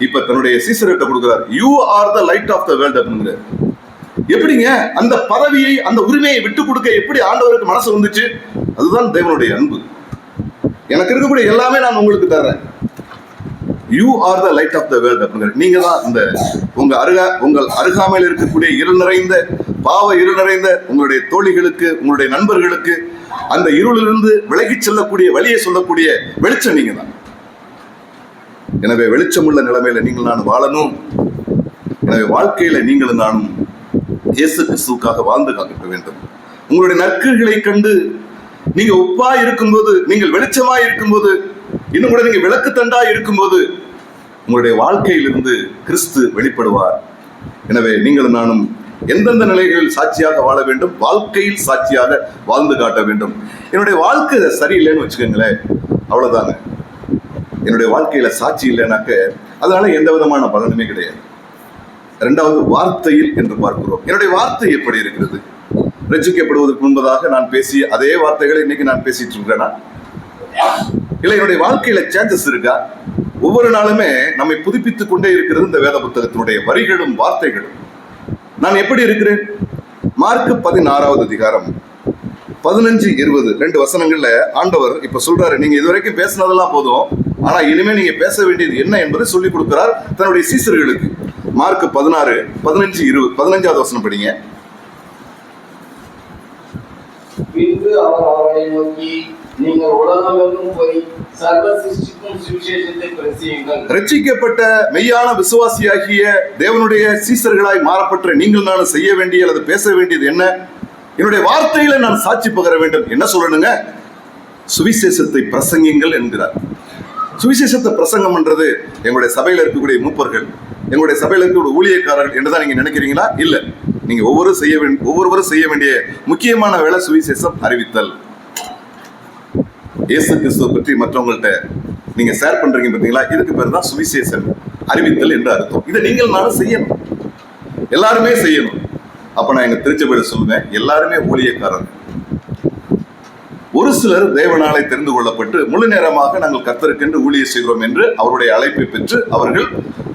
இப்ப தன்னுடைய சீசர்கிட்ட கொடுக்கிறார். You are the light of the world அப்படிங்கிற. எப்படிங்க அந்த பதவியை, அந்த உரிமையை விட்டு கொடுக்க எப்படி ஆண்டவருக்கு மனசு வந்துச்சு? அதுதான் தேவனுடைய அன்பு. எனக்கு இருக்கக்கூடிய எல்லாமே நான் உங்களுக்கு தர்றேன். You are the light of the world அப்படிங்கிற. நீங்க தான் இந்த உங்கள் அருகாமையில் இருக்கக்கூடிய இருள் நிறைந்த, பாவ இருள் நிறைந்த உங்களுடைய தோழிகளுக்கு, உங்களுடைய நண்பர்களுக்கு அந்த இருளிலிருந்து விலகி செல்லக்கூடிய வழியை சொல்லக்கூடிய வெளிச்சம் நீங்க தான். எனவே வெளிச்சமுள்ள நிலைமையில நீங்கள் நானும் வாழணும். எனவே வாழ்க்கையில நீங்களும் நானும் இயேசு கிறிஸ்துவுக்காக வாழ்ந்து காக்க வேண்டும். உங்களுடைய நற்கிரிகளை கண்டு நீங்க உப்பா இருக்கும்போது, நீங்கள் வெளிச்சமா இருக்கும்போது, இன்னும் கூட நீங்க விளக்கு தண்டா இருக்கும்போது உங்களுடைய வாழ்க்கையிலிருந்து கிறிஸ்து வெளிப்படுவார். எனவே நீங்களும் நானும் எந்தெந்த நிலைகளில் சாட்சியாக வாழ வேண்டும்? வாழ்க்கையில் சாட்சியாக வாழ்ந்து காட்ட வேண்டும். என்னுடைய வாழ்க்கை சரியில்லைன்னு வச்சுக்கோங்களேன், அவ்வளவுதாங்க. என்னுடைய வாழ்க்கையில சாட்சி இல்லைனாக்க அதனால எந்த விதமான பலனுமே கிடையாது. 2வது வார்த்தையில் என்று பார்க்கிறோம். என்னுடைய வார்த்தை எப்படி இருக்கிறது? ரட்சிக்கப்படுவதற்கு முன்பதாக நான் பேசிய அதே வார்த்தைகளை இன்னைக்கு நான் பேசிட்டு இருக்கிறேனா? இல்லை, என்னுடைய வாழ்க்கையில சேஞ்சஸ் இருக்கா? ஒவ்வொரு நாளுமே நம்மை புதுப்பித்துக் கொண்டே இருக்கிறது இந்த வேத புத்தகத்தினுடைய வரிகளும் வார்த்தைகளும். நான் எப்படி இருக்கிறேன்? மார்க் 16வது அதிகாரம் 15-20 2 வசனங்கள்ல ஆண்டவர் இப்ப சொல்றாரு, நீங்க இதுவரைக்கும் பேசினதெல்லாம் போதும், ஆனா இனிமே நீங்க பேச வேண்டியது என்ன என்பதை சொல்லிக் கொடுக்கிறார் தன்னுடைய சீசர்களுக்கு. மார்க் 16:15-20 15வது வசனம் படிங்க. பின்பு அவர் அவர்களை நோக்கி, நீங்கள் உலகமெங்கும் போய் சர்வ சிருஷ்டிக்கும் சுவிசேஷத்தை பிரசங்கியுங்கள். ரட்சிக்கப்பட்ட மெய்யான விசுவாசியாகிய தேவனுடைய சீசர்களாய் மாறப்பட்ட நீங்கள் நானும் செய்ய வேண்டிய அல்லது பேச வேண்டியது என்ன? என்னுடைய வார்த்தையில நான் சாட்சி பகர வேண்டும். என்ன சொல்லணுங்க? சுவிசேஷத்தை பிரசங்கிங்கள் என்கிறார். சுவிசேஷத்தை பிரசங்கம் பண்றது எங்களுடைய சபையில இருக்கக்கூடிய மூப்பர்கள், எங்களுடைய சபையில இருக்கக்கூடிய ஊழியக்காரர்கள் என்றுதான் நீங்க நினைக்கிறீங்களா? இல்ல. நீங்க ஒவ்வொருவரும் செய்ய வேண்டிய முக்கியமான வேலை சுவிசேஷம் அறிவித்தல். இயேசு கிறிஸ்துவை பற்றி மற்றவங்கள்ட்ட நீங்க ஷேர் பண்றீங்க பார்த்தீங்களா? இதுக்கு பேர் தான் சுவிசேஷம் அறிவித்தல் என்று அர்த்தம். இதை நீங்கள் நானும் செய்யணும், எல்லாருமே செய்யணும். அப்ப நான் எங்க திருச்சபையில சொல்லுவேன், எல்லாருமே ஊழியக்காரர்கள். ஒரு சிலர் தேவனாலே தெரிந்து கொள்ளப்பட்டு முழு நேரமாக நாங்கள் கர்த்தருக்கென்று ஊழியர் செய்கிறோம் என்று அவருடைய அழைப்பை பெற்று அவர்கள்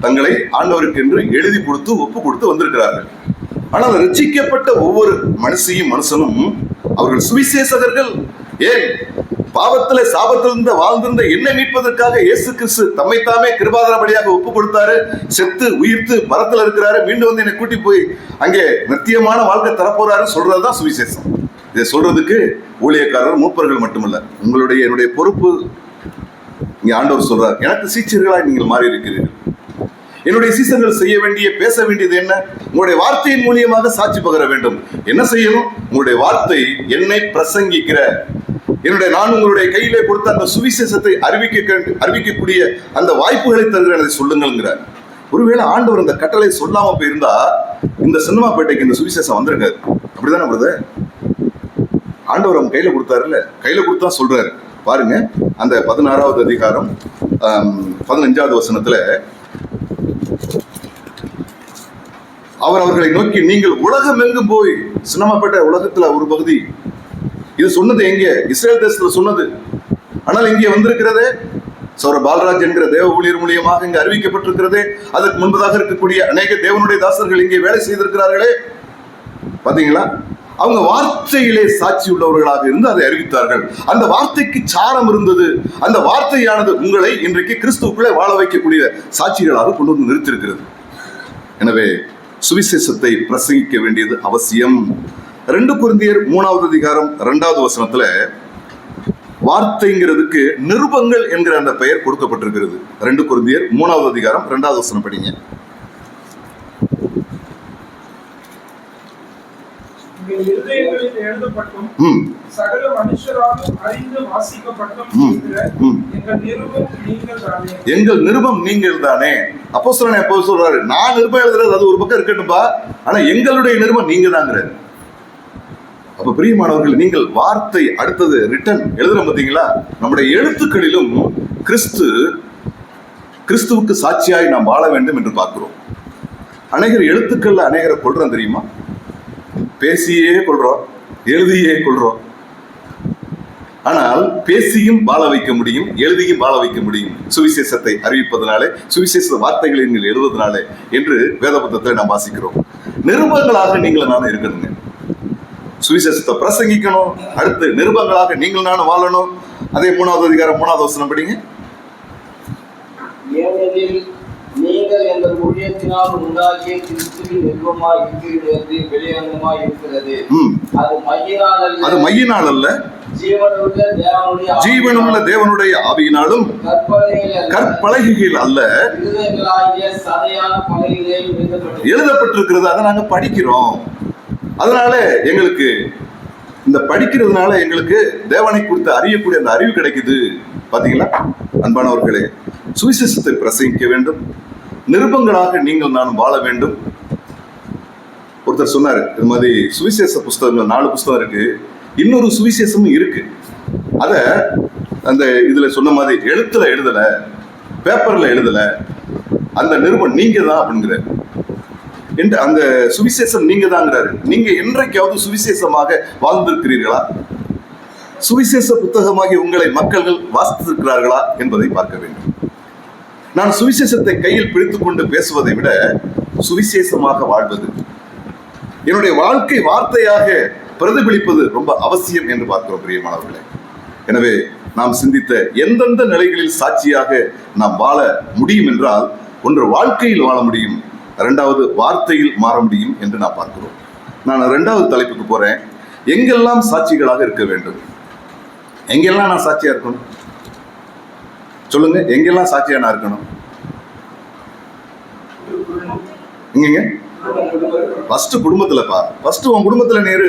தங்களை ஆண்டவருக்கென்று எழுதி கொடுத்து ஒப்பு கொடுத்து வந்திருக்கிறார்கள். ஆனால் ரட்சிக்கப்பட்ட ஒவ்வொரு மனுஷனும் அவர்கள் சுவிசேஷகர்கள். ஏன்? பாவத்திலே சாபத்திலிருந்து வாழ்ந்திருந்த என்னை மீட்பதற்காக இயேசு கிறிஸ்து தம்மைத்தாமே கிருபாதாரபடியாக ஒப்பு கொடுத்தாரு. செத்து உயிர்த்து மரத்துல இருக்கிறாரு, மீண்டும் வந்து என்னை கூட்டி போய் அங்கே நித்தியமான வாழ்க்கை தரப்போறாரு சொல்றதுதான் சுவிசேஷம். இதை சொல்றதுக்கு ஊழியக்காரர் மூப்பர்கள் மட்டுமல்ல, என்னுடைய பொறுப்பு. இங்க ஆண்டவர் சொல்றார், எனக்கு சீச்சர்களாய் நீங்கள் மாறி இருக்கிறீர்கள். என்னுடைய சீசர்கள் செய்ய வேண்டிய, பேச வேண்டியது என்ன? உங்களுடைய வார்த்தையின் மூலியமாக சாட்சி பகர வேண்டும். என்ன செய்யணும்? உங்களுடைய வார்த்தை என்னை பிரசங்கிக்கிற நான் உங்களுடைய கையிலே கொடுத்த அந்த சுவிசேஷத்தை அறிவிக்கக்கூடிய அந்த வாய்ப்புகளை தருகிறேன், அதை சொல்லுங்கிறார். ஒருவேளை ஆண்டவர் அந்த கட்டளை சொல்லாம போயிருந்தா இந்த சின்னமாப்பேட்டைக்கு இந்த சுவிசேஷம் வந்திருக்காது. அப்படிதானே பிரதர்? ஆண்டவர் அவன் கையில கொடுத்தாருல்ல, கையில கொடுத்தா சொல்றாரு பாருங்க. அந்த 16வது அதிகாரம் 15வது வசனத்துல அவர் அவர்களை நோக்கி, நீங்கள் உலகம் எங்கும் போய், சின்னமாப்பேட்டை உலகத்துல ஒரு பகுதி, இது சொன்னது எங்கே? இஸ்ரேல் தேசத்துல சொன்னது. ஆனால் இங்கே வந்திருக்கிறதே சௌர பாலராஜ் என்கிற தேவ ஊழியர் மூலியமாக இங்கு அறிவிக்கப்பட்டிருக்கிறதே. அதற்கு முன்பதாக இருக்கக்கூடிய அநேக தேவனுடைய தாசர்கள் இங்கே வேலை செய்திருக்கிறார்களே. பாத்தீங்களா? அவங்க வார்த்தையிலே சாட்சி உள்ளவர்களாக இருந்து அதை அறிவித்தார்கள். அந்த வார்த்தைக்கு சாரம் இருந்தது. அந்த வார்த்தையானது உங்களை இன்றைக்கு கிறிஸ்துவுக்குள்ளே வாழ வைக்கக்கூடிய சாட்சிகளாக கொண்டு வந்து நிறுத்திருக்கிறது. எனவே சுவிசேஷத்தை பிரசங்கிக்க வேண்டியது அவசியம். 2 கொரிந்தியர் 3வது அதிகாரம் 2வது வசனத்துல வார்த்தைங்கிறதுக்கு நிருபங்கள் என்கிற அந்த பெயர் கொடுக்கப்பட்டிருக்கிறது. 2 கொரிந்தியர் 3வது அதிகாரம் 2வது வசனம் படிங்க. எழுதப்பட்டும் சகல மனுஷராலும் அறிந்து வாசிக்கப்பட்டும் எங்கள் நிருபம் நீங்கள் தானே. அப்போஸ்தலன் எப்போ சொல்றாரு, நான் நிருபம் எழுதுறது அது ஒரு பக்கம் இருக்கட்டும்பா, ஆனா எங்களுடைய நிருபம் நீங்க தாங்கிறாரு. அப்ப பிரியமானவர்கள், நீங்கள் வார்த்தை அடுத்தது ரிட்டன் எழுதுறோம் பார்த்தீங்களா? நம்முடைய எழுத்துக்களிலும் கிறிஸ்துவுக்கு சாட்சியாய் நாம் வாழ வேண்டும் என்று பார்க்கிறோம். அநேகர் எழுத்துக்கள்ல அநேகரை கொள்றோம் தெரியுமா? பேசியே கொள்றோம், எழுதியே கொள்றோம். ஆனால் பேசியும் வாழ வைக்க முடியும், எழுதியும் வாழ வைக்க முடியும். சுவிசேஷத்தை அறிவிப்பதனாலே, சுவிசேஷ வார்த்தைகளை நீங்கள் எழுதுவதனாலே என்று வேத புத்தகத்தில் நாம் வாசிக்கிறோம். நிருபங்களாக நீங்கள் நானும் இருக்கணுங்க. சுவிசேஷத்தை பிரசங்கிக்கணும், அடுத்து நிருபங்களாக நீங்கள் நானும் வாழணும். அதே 3வது அதிகாரம் 3வது வசனம் படிங்க. ஏனெனில் நீங்கள் எங்கள் ஊழியத்தினால் உண்டாகிய கிறிஸ்துவின் நிருபமாய் இருக்கிறது வெளியங்கமாய் இருக்கிறது. அது மையினால் அல்ல, ஜீவனுள்ள தேவனுடைய ஆவியினாலும் கற்பலகைகள் அல்ல எழுதப்பட்டிருக்கிறது. அதை நாங்க படிக்கிறோம். அதனால எங்களுக்கு இந்த படிக்கிறதுனால எங்களுக்கு தேவனை குறித்து அறியக்கூடிய அந்த அறிவு கிடைக்குது. பாத்தீங்களா அன்பானவர்களே, சுவிசேஷத்தை பிரசங்கிக்க வேண்டும், நிருபங்களாக நீங்கள் நான் வாழ வேண்டும். ஒருத்தர் சொன்னாரு, இது மாதிரி சுவிசேஷ புஸ்தகங்கள் 4 புஸ்தகம் இருக்கு, இன்னொரு சுவிசேஷமும் இருக்கு. அத அந்த இதுல சொன்ன மாதிரி எழுத்துல எழுதல, பேப்பர்ல எழுதல, அந்த நிருபம் நீங்க தான் அப்படிங்கிற என்று அந்த சுவிசேஷம் நீங்க தாங்கிறாரு. நீங்க என்றைக்காவது சுவிசேஷமாக வாழ்ந்திருக்கிறீர்களா? சுவிசேஷ புத்தகமாகி உங்களை மக்கள்கள் வாசித்திருக்கிறார்களா என்பதை பார்க்க வேண்டும். நான் சுவிசேஷத்தை கையில் பிடித்துக் கொண்டு பேசுவதை விட சுவிசேஷமாக வாழ்வது, என்னுடைய வாழ்க்கை வார்த்தையாக பிரதிபலிப்பது ரொம்ப அவசியம் என்று பார்க்கிறோம் பிரியமானவர்களே. எனவே நாம் சிந்தித்த எந்தெந்த நிலைகளில் சாட்சியாக நாம் வாழ முடியும் என்றால், ஒன்று வாழ்க்கையில் வாழ முடியும், 2வது வார்த்தையில் மாற முடியும் என்று நாம் பார்க்கிறோம். நான் 2வது தலைப்புக்கு போறேன். எங்கெல்லாம் சாட்சிகளாக இருக்க வேண்டும்? எங்கெல்லாம் நான் சாட்சியா இருக்கணும்? சொல்லுங்க, எங்கெல்லாம் சாட்சியா நான் இருக்கணும்? எங்க? ஃபர்ஸ்ட் குடும்பத்துலப்பா. ஃபர்ஸ்ட் உன் குடும்பத்துல நேரு.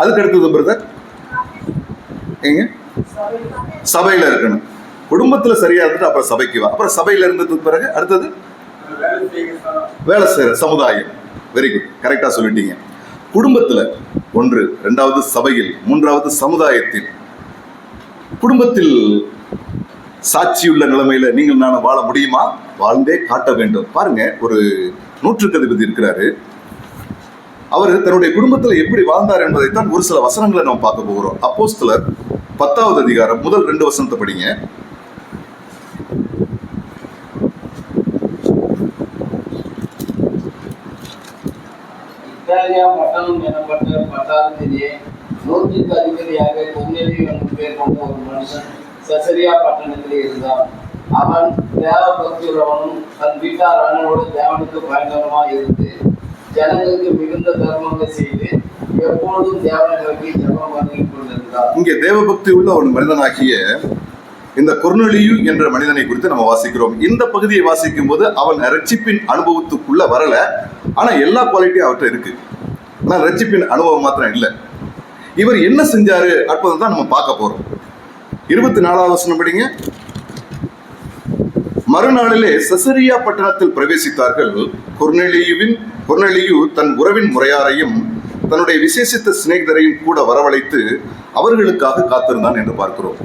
அதுக்கு அடுத்தது பிரதர் எங்க? சபையில இருக்கணும். குடும்பத்துல சரியா இருந்துட்டு அப்புறம் சபைக்கு வா. அப்புறம் சபையில இருந்ததுக்கு பிறகு அடுத்தது வேலை செய்யற சமுதாயம். வெரி குட், கரெக்டா சொல்லிட்டீங்க. குடும்பத்துல 1, 2வது சபையில், 3வது சமுதாயத்தில். குடும்பத்தில் சாட்சியுள்ள நிலைமையில நீங்கள் நானும் வாழ முடியுமா? வாழ்ந்தே காட்ட வேண்டும். பாருங்க, ஒரு நூற்றுக்கதிபதி இருக்கிறாரு. அவர் தன்னுடைய குடும்பத்தில் எப்படி வாழ்ந்தார் என்பதைத்தான் ஒரு சில வசனங்களை நாம் பார்க்க போகிறோம். அப்போஸ்தலர் 10வது அதிகாரம் முதல் 2 வசனத்தை படிங்க. பட்டணம் எனப்பட்ட பட்டாளத்திலே 100க்கு அதிபதியாக கொர்நேலியு என்னும் பேர் கொண்ட ஒரு மனுஷன் செசரியா பட்டணத்திலே இருந்தான். அவன் தேவ பக்தியுள்ளவனும் தன் வீட்டார் அண்ணனோடு தேவனுக்கு பயங்கரமாக இருந்து ஜனங்களுக்கு மிகுந்த தர்மங்களை செய்து எப்பொழுதும் தேவனை நோக்கி ஜெபம் பண்ணி கொண்டிருந்தார். இங்கே தேவபக்தி உள்ள ஒரு மனிதனாகிய இந்த கொர்நேலியு என்ற மனிதனை குறித்து நம்ம வாசிக்கிறோம். இந்த பகுதியை வாசிக்கும் போது அவன் ரட்சிப்பின் அனுபவத்துக்குள்ள வரல, ஆனா எல்லா குவாலிட்டியும் அவர்கிட்ட இருக்கு. ஆனா ரட்சிப்பின் அனுபவம் மாத்திரம் இல்லை. இவர் என்ன செஞ்சாரு அற்புதம் தான் நம்ம பார்க்க போறோம். 24வது வசனம் படிங்க. மறுநாளிலே செசரியா பட்டணத்தில் பிரவேசித்தார்கள். கொர்நேலியு தன் உறவின் முறையாரையும் தன்னுடைய விசேஷித்த சிநேகிதரையும் கூட வரவழைத்து அவர்களுக்காக காத்திருந்தான் என்று பார்க்கிறோம்.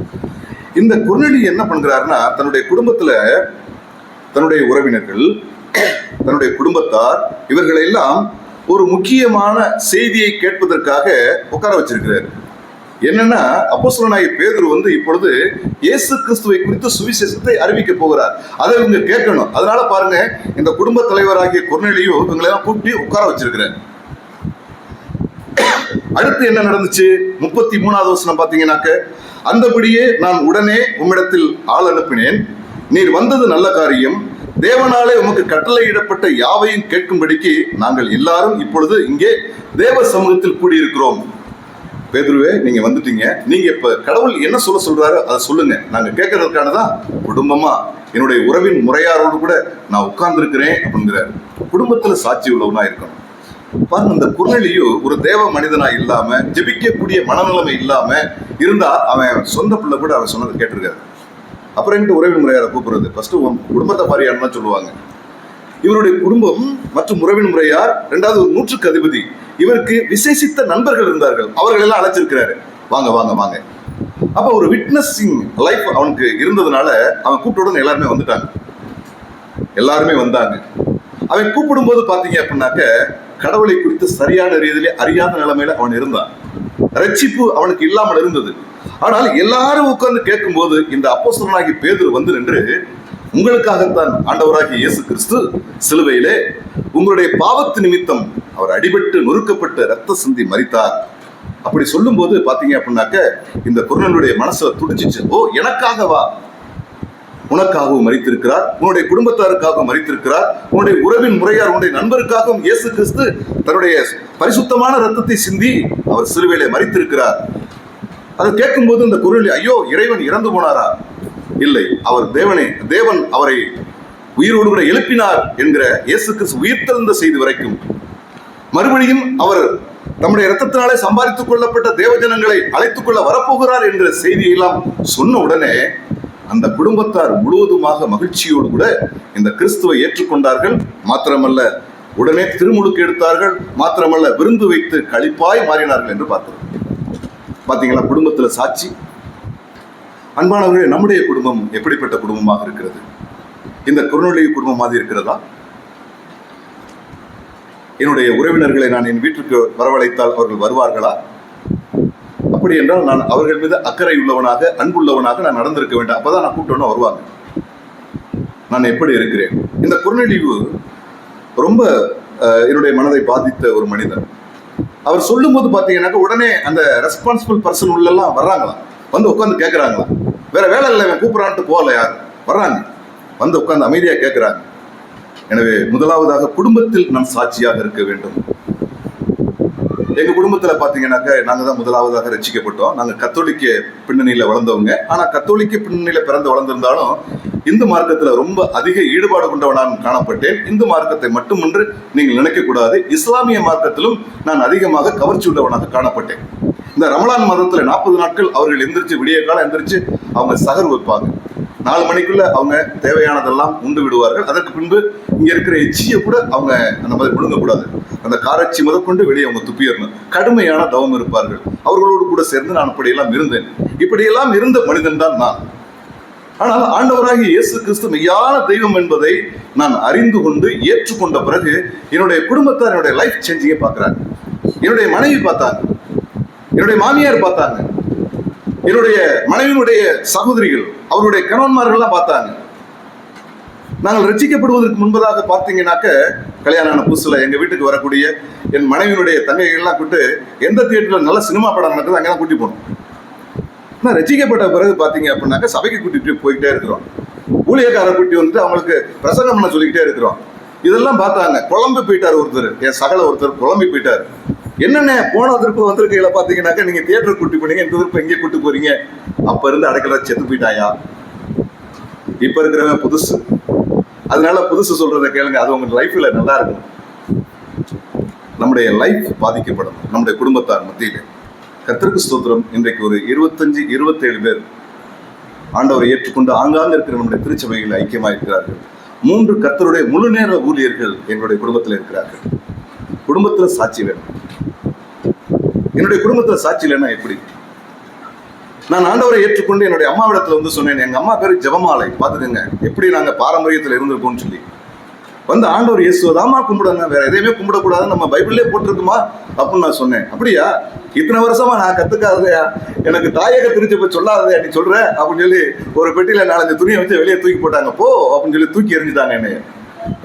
இந்த கொர்நேலியு என்ன பண்கிறாருன்னா, தன்னுடைய குடும்பத்துல தன்னுடைய உறவினர்கள், தன்னுடைய குடும்பத்தார், இவர்களை எல்லாம் ஒரு முக்கியமான செய்தியை கேட்பதற்காக உட்கார வச்சிருக்கிறார். என்னன்னா, அப்போஸ்தலனாகிய பேதுரு இப்பொழுது இயேசு கிறிஸ்துவை குறித்து சுவிசேஷத்தை அறிவிக்க போகிறார். அதை இவங்க கேட்கணும். அதனால பாருங்க, இந்த குடும்ப தலைவராகிய கொர்நேலியு இவங்களெல்லாம் கூட்டி உட்கார வச்சிருக்கிறார். அடுத்து என்ன நடந்துச்சு? 33வது வசனம் பாத்தீங்கன்னாக்க, அந்தபடியே நான் உடனே உம்மிடத்தில் ஆள் அனுப்பினேன். நீர் வந்தது நல்ல காரியம். தேவனாலே உமக்கு கட்டளையிடப்பட்ட யாவையும் கேட்கும்படிக்கு நாங்கள் எல்லாரும் இப்பொழுது இங்கே தேவ சமூகத்தில் கூடியிருக்கிறோம். பேதுருவே, நீங்க வந்துட்டீங்க. நீங்க இப்ப கடவுள் என்ன சொல்றாரு அதை சொல்லுங்க. நாங்க கேட்கறதுக்கானதான் குடும்பமா என்னுடைய உறவின் முறையாரோடு கூட நான் உட்கார்ந்து இருக்கிறேன் அப்படிங்கிறார். குடும்பத்துல சாட்சி உள்ளவனா இருக்கணும். பாருங்க, இந்த கொர்நேலியு ஒரு தேவ மனிதனா இல்லாம, ஜெபிக்கக்கூடிய மனநிலைமை இல்லாம இருந்தா அவன் சொந்த பிள்ளை கூட அவன் சொன்னதை கேட்டிருக்காரு. அப்புறம் என்கிட்ட உறவின் முறையாரை கூப்பிடுறது, ஃபர்ஸ்ட் குடும்பத்தை பாரியான்னு தான் சொல்லுவாங்க. இவருடைய குடும்பம் மற்றும் உறவின் முறையார், ரெண்டாவது ஒரு 100க்கு அதிபதி, இவருக்கு விசேஷித்த நண்பர்கள் இருந்தார்கள். அவர்கள் எல்லாம் அழைச்சிருக்கிறாரு, வாங்க வாங்க வாங்க. அப்ப ஒரு விட்னஸிங் லைஃப் அவனுக்கு இருந்ததுனால அவன் கூப்பிட்ட எல்லாருமே வந்துட்டாங்க. எல்லாருமே வந்தாங்க. அவன் கூப்பிடும் போது பாத்தீங்க அப்படின்னாக்க, கடவுளை குறித்து சரியான ரீதியிலே அறியாத நிலைமையில அவன் இருந்தான். ரட்சிப்பு அவனுக்கு இல்லாமல் இருந்தது. ஆனால் எல்லாரும் உட்கார்ந்து கேட்கும் போது இந்த அப்போஸ்தலனாகிய பேதுரு வந்து நின்று, உங்களுக்காகத்தான் ஆண்டவராகிய இயேசு கிறிஸ்து சிலுவையிலே உங்களுடைய பாவத்து நிமித்தம் அவர் அடிபட்டு நொறுக்கப்பட்டு ரத்த சிந்தி மரித்தார். அப்படி சொல்லும் போது பாத்தீங்க அப்படின்னாக்க, இந்த கொர்நேலியுடைய மனசுல துடிச்சிச்சு. ஓ, எனக்காகவா? உனக்காகவும் மரித்திருக்கிறார், உன்னுடைய குடும்பத்தாருக்காகவும் மரித்திருக்கிறார், உன்னுடைய உறவின் முறையார், உன்னுடைய நண்பருக்காகவும் இயேசு கிறிஸ்து தன்னுடைய பரிசுத்தமான ரத்தத்தை சிந்தி அவர் சிலுவையிலே மரித்திருக்கிறார். அதை கேட்கும் போது இந்த கொர்நேலியு, ஐயோ, இறைவன் இறந்து போனாரா? இல்லை, அவர் தேவன் அவரை உயிரோடு கூட எழுப்பினார் என்கிற இயேசு கிறிஸ்து உயிர்த்தெழுந்த செய்தி வரைக்கும், மறுபடியும் அவர் தம்முடைய இரத்தத்தினாலே சம்பாதித்துக் கொள்ளப்பட்ட தேவஜனங்களை அழைத்துக் கொள்ள வரப்போகிறார் என்கிற செய்தியெல்லாம் சொன்ன உடனே அந்த குடும்பத்தார் முழுவதுமாக மகிழ்ச்சியோடு கூட இந்த கிறிஸ்துவை ஏற்றுக்கொண்டார்கள். மாத்திரமல்ல, உடனே திருமுழுக்கு எடுத்தார்கள். மாத்திரமல்ல, விருந்து வைத்து களிப்பாய் மாறினார்கள் என்று பார்த்தோம். பாத்தீங்களா, குடும்பத்துல சாட்சி. அன்பானவர்களே, நம்முடைய குடும்பம் எப்படிப்பட்ட குடும்பமாக இருக்கிறது? இந்த கொர்நேலியு குடும்பம் மாதிரி இருக்கிறதா? என்னுடைய உறவினர்களை நான் என் வீட்டுக்கு வரவழைத்தால் அவர்கள் வருவார்களா? அப்படி என்றால் நான் அவர்கள் மீது அக்கறை உள்ளவனாக, அன்புள்ளவனாக நான் நடந்திருக்க வேண்டும். அப்பதான் நான் கூப்பிட்டோன்னு வருவாங்க. நான் எப்படி இருக்கிறேன்? இந்த கொர்நேலியு ரொம்ப என்னுடைய மனதை பாதித்த ஒரு மனிதன். அவர் சொல்லும் போது பாத்தீங்கன்னாக்க, உடனே அந்த ரெஸ்பான்சிபிள் பர்சன் உள்ளெல்லாம் வர்றாங்களாம், வந்து உட்காந்து கேட்கறாங்களாம். வேற வேலை இல்லை, கூப்பிடறான்ட்டு போகல, யார் வர்றாங்க, வந்து உட்காந்து அமைதியா கேட்கிறாங்க. எனவே முதலாவதாக குடும்பத்தில் நாம் சாட்சியாக இருக்க வேண்டும். எங்க குடும்பத்துல பாத்தீங்கன்னாக்க, நாங்க தான் முதலாவதாக ரட்சிக்கப்பட்டோம். நாங்க கத்தோலிக்க பின்னணியில வளர்ந்தவங்க. ஆனா கத்தோலிக்க பின்னணியில பிறந்து வளர்ந்திருந்தாலும் இந்து மார்க்கத்துல ரொம்ப அதிக ஈடுபாடு கொண்டவனாக காணப்பட்டேன். இந்து மார்க்கத்தை மட்டுமன்று நீங்கள் நினைக்க கூடாது, இஸ்லாமிய மார்க்கத்திலும் நான் அதிகமாக கவர்ச்சி உள்ளவனாக காணப்பட்டேன். இந்த ரமலான் மாதத்துல 40 நாட்கள் அவர்கள் எந்திரிச்சு, விடிய காலம் எந்திரிச்சு அவங்க சகர் வைப்பாங்க. 4 மணிக்குள்ள அவங்க தேவையானதெல்லாம் உண்டு விடுவார்கள். அதற்கு பின்பு இங்க இருக்கிற எச்சியை கூட அவங்க அந்த மாதிரி விழுங்கக்கூடாது. அந்த காரச்சி முதற்கொண்டு வெளியே அவங்க துப்பிடணும். கடுமையான தவம் இருப்பார்கள். அவர்களோடு கூட சேர்ந்து நான் இப்படியெல்லாம் இருந்தேன். இப்படியெல்லாம் இருந்த மனிதன் தான் நான். ஆனால் ஆண்டவராகிய இயேசு கிறிஸ்து மெய்யான தெய்வம் என்பதை நான் அறிந்து கொண்டு ஏற்றுக்கொண்ட பிறகு என்னுடைய குடும்பத்தார் என்னுடைய லைஃப் சேஞ்சிங்கை பார்க்கிறாங்க. என்னுடைய மனைவி பார்த்தாங்க, என்னுடைய மாமியார் பார்த்தாங்க, என்னுடைய மனைவியினுடைய சகோதரிகள், அவருடைய கணவன்மார்கள்லாம் பார்த்தாங்க. நாங்கள் ரட்சிக்கப்படுவதற்கு முன்பதாக பார்த்தீங்கன்னாக்க, கல்யாணமான புதுசுல எங்க வீட்டுக்கு வரக்கூடிய என் மனைவியினுடைய தங்கைகள்லாம் கூப்பிட்டு எந்த தியேட்டர்ல நல்ல சினிமா படம் நடக்குது அங்கெல்லாம் கூட்டி போகணும். ஆனால் ரட்சிக்கப்பட்ட பிறகு பார்த்தீங்க அப்படின்னாக்க, சபைக்கு கூட்டிட்டு போய்கிட்டே இருக்கிறோம். ஊழியக்காரர் கூட்டி வந்துட்டு அவங்களுக்கு பிரசங்கம் பண்ண சொல்லிக்கிட்டே இருக்கிறோம். இதெல்லாம் பார்த்தாங்க. குழம்பு போயிட்டார் ஒருத்தர், என் சகல ஒருத்தர் குழம்பி போயிட்டார். என்னென்ன போன திருப்பு வந்திருக்கையில பார்த்தீங்கன்னாக்க, நீங்க தியேட்டர் கூட்டி போனீங்க, இந்த திருப்பு எங்கே கூட்டு போறீங்க? அப்ப இருந்து அடைக்கல செத்து போயிட்டாயா? இப்ப இருக்கிறவன் புதுசு, அதனால புதுசு சொல்றதை கேளுங்க, அது உங்க லைஃப்ல நல்லா இருக்கும். நம்முடைய லைஃப் பாதிக்கப்படும் நம்முடைய குடும்பத்தார் மத்தியில. கர்த்தருக்கு ஸ்தோத்திரம். இன்றைக்கு ஒரு 25-27 பேர் ஆண்டவரை ஏற்றுக்கொண்டு ஆங்காங்க இருக்கிற நம்முடைய திருச்சபையில் ஐக்கியமாக இருக்கிறார்கள். 3 கர்த்தருடைய முழு நேர ஊழியர்கள் என்னுடைய குடும்பத்தில் இருக்கிறார்கள். குடும்பத்தில் சாட்சி வேணும். என்னுடைய குடும்பத்தில் சாட்சி இல்லைன்னா எப்படி? நான் ஆண்டவரை ஏற்றுக்கொண்டு என்னுடைய அம்மாவிடத்துல வந்து சொன்னேன், எங்க அம்மா பேரு ஜெபமாலை, பாத்துக்கோங்க எப்படி நாங்க பாரம்பரியத்தில் இருந்திருக்கோம்னு சொல்லி. வந்து ஆண்டவர் இயேசுவதாமா கும்பிடுங்க, வேற எதையுமே கும்பிடக்கூடாது, நம்ம பைபிள்லேயே போட்டிருக்குமா அப்படின்னு நான் சொன்னேன். அப்படியா, இத்தனை வருஷமா நான் கத்துக்காததையா, எனக்கு தாயக திருச்சபை சொல்லாததையா நீ சொல்ற அப்படின்னு சொல்லி ஒரு பெட்டியில 4-5 துணியை வச்சு வெளியே தூக்கி போட்டாங்க. போ அப்படின்னு சொல்லி தூக்கி எறிஞ்சிட்டாங்க என்னைய.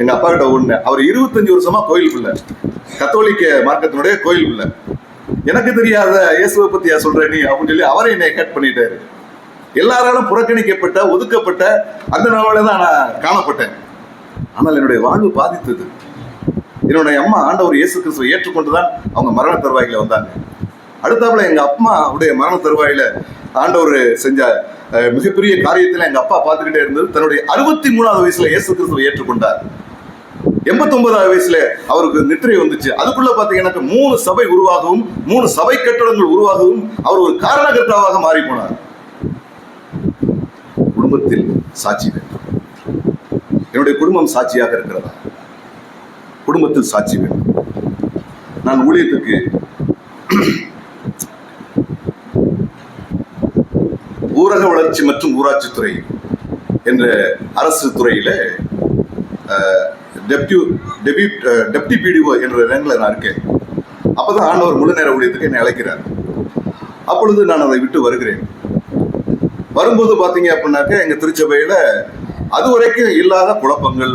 எங்க அப்பா கிட்ட ஒண்ணு, அவர் 25 வருஷமா கோயில் பிள்ளை, கத்தோலிக்க மார்க்கத்தினுடைய கோயில் பிள்ளை. எனக்கு தெரியாத இயேசுவை பத்தியா சொல்ற நீ அப்படின்னு சொல்லி அவரை என்னை கட் பண்ணிட்டாரு. எல்லாராலும் புறக்கணிக்கப்பட்ட ஒதுக்கப்பட்ட அந்த நாளில தான் நான் காணப்பட்டேன். ஆனால் என்னுடைய வாழ்வு பாதித்தது. என்னுடைய அம்மா ஆண்டவர் இயேசு கிறிஸ்துவை ஏற்றுக்கொண்டுதான் அவங்க மரண தருவாயில வந்தாங்க. அடுத்தாப்புல எங்க அம்மாவுடைய மரண தருவாயில ஆண்டவர் செஞ்ச மிகப்பெரிய காரியத்துல எங்க அப்பா பார்த்துக்கிட்டே இருந்தது. தன்னுடைய 63வது வயசுல இயேசு கிறிஸ்துவை ஏற்றுக்கொண்டார். 89வது வயசுல அவருக்கு நித்திரை வந்துச்சு. அதுக்குள்ள பாத்தீங்கன்னா 3 சபை உருவாகவும் 3 சபை கட்டடங்கள் உருவாகவும் அவர் ஒரு காரணகர்த்தாவாக மாறி போனார். குடும்பத்தில் சாட்சி வேண்டும். என்னுடைய குடும்பம் சாட்சியாக இருக்கிறதா? குடும்பத்தில் சாட்சி வேண்டும். நான் ஊழியத்துக்கு ஊரக வளர்ச்சி மற்றும் ஊராட்சித்துறை என்ற அரசு துறையில டெப்டி பிடிஓ என்ற ரேங்கில் நான் இருக்கேன். அப்பதான் ஆண்டவர் முழு நேர ஊழியத்துக்கு என்னை அழைக்கிறார். அப்பொழுது நான் அதை விட்டு வருகிறேன். வரும்போது பாத்தீங்க அப்படின்னாக்க எங்க திருச்சபையில அது வரைக்கும் இல்லாத குழப்பங்கள்,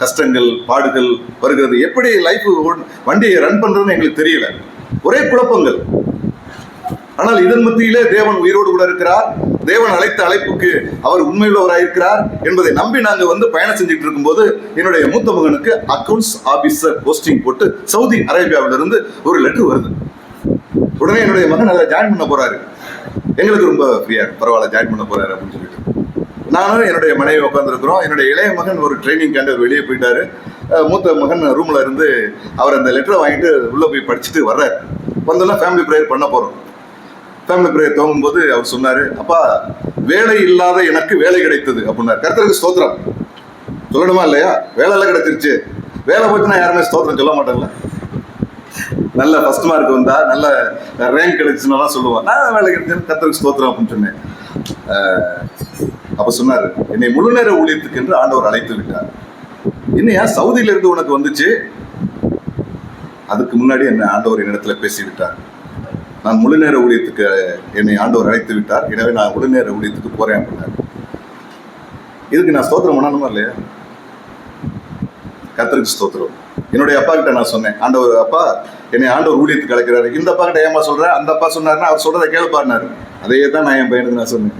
கஷ்டங்கள், பாடுகள் வருகிறது. எப்படி லைஃப் வண்டியை ரன் பண்றதுன்னு எங்களுக்கு தெரியல, ஒரே குழப்பங்கள். ஆனால் இதன் மத்தியிலே தேவன் உயிரோடு கூட இருக்கிறார். தேவன் அழைத்த அழைப்புக்கு அவர் உண்மையுள்ளவராக இருக்கிறார் என்பதை நம்பி நாங்க வந்து பயணம் செஞ்சுட்டு இருக்கும்போது என்னுடைய மூத்த மகனுக்கு அக்கவுண்ட்ஸ் ஆபீசர் போஸ்டிங் போட்டு சவுதி அரேபியாவில இருந்து ஒரு லெட்டர் வருது. உடனே என்னுடைய மகன் அதில் ஜாயின் பண்ண போறாரு. எங்களுக்கு ரொம்ப ஃப்ரீயா, பரவாயில்ல ஜாயின் பண்ண போறாரு அப்படின்னு சொல்லிட்டு நானும் என்னுடைய மனைவி உட்காந்துருக்கிறோம். என்னுடைய இளைய மகன் ஒரு ட்ரைனிங் காண்டி வெளியே போயிட்டாரு. மூத்த மகன் ரூம்ல இருந்து அவர் அந்த லெட்டரை வாங்கிட்டு உள்ள போய் படிச்சுட்டு வர்றாரு. வந்தோன்னா ஃபேமிலி ப்ரேயர் பண்ண போறோம். ஃபேமிலி ப்ரேயர் துவங்கும் போது அவர் சொன்னாரு, அப்பா வேலை இல்லாத எனக்கு வேலை கிடைத்தது அப்படின்னாரு. கர்த்தருக்கு ஸ்தோத்திரம் சொல்லணுமா இல்லையா? வேலை எல்லாம் கிடைச்சிருச்சு. வேலை போச்சுன்னா யாருமே ஸ்தோத்திரம் சொல்ல மாட்டாங்களா? நல்ல ஃபர்ஸ்ட் மார்க் வந்தா, நல்ல ரேங்க் கிடைச்சுன்னா சொல்லுவான், நான் வேலை கிடைச்சேன்னு கர்த்தருக்கு ஸ்தோத்திரம் அப்படின்னு சொன்னேன். அப்ப சொன்னாரு, என்னை முழு நேர ஊழியத்துக்கு என்று ஆண்டவர் அழைத்து விட்டார். என்னையா சவுதியில இருந்து உனக்கு வந்துச்சு? அதுக்கு முன்னாடி என்ன ஆண்டவர் என்னிடத்துல பேசி விட்டார். நான் முழு நேர ஊழியத்துக்கு என்னை ஆண்டவர் அழைத்து விட்டார், எனவே நான் முழு நேர ஊழியத்துக்கு போறேன் அப்படின்னாரு. இதுக்கு நான் ஸ்தோத்திரம் பண்ணணுமா இல்லையா? கர்த்தருக்கு ஸ்தோத்திரம். என்னுடைய அப்பா கிட்ட நான் சொன்னேன், ஆண்டவர் அப்பா என்னை ஆண்டவர் ஊழியத்துக்கு அழைக்கிறாரு. இந்த அப்பா கிட்ட ஏமா சொல்றேன், அந்த அப்பா சொன்னாருன்னா அவர் சொல்றதை கேளுப்பாருனாரு. அதே தான் நான் என் பையனுக்கு நான் சொன்னேன்.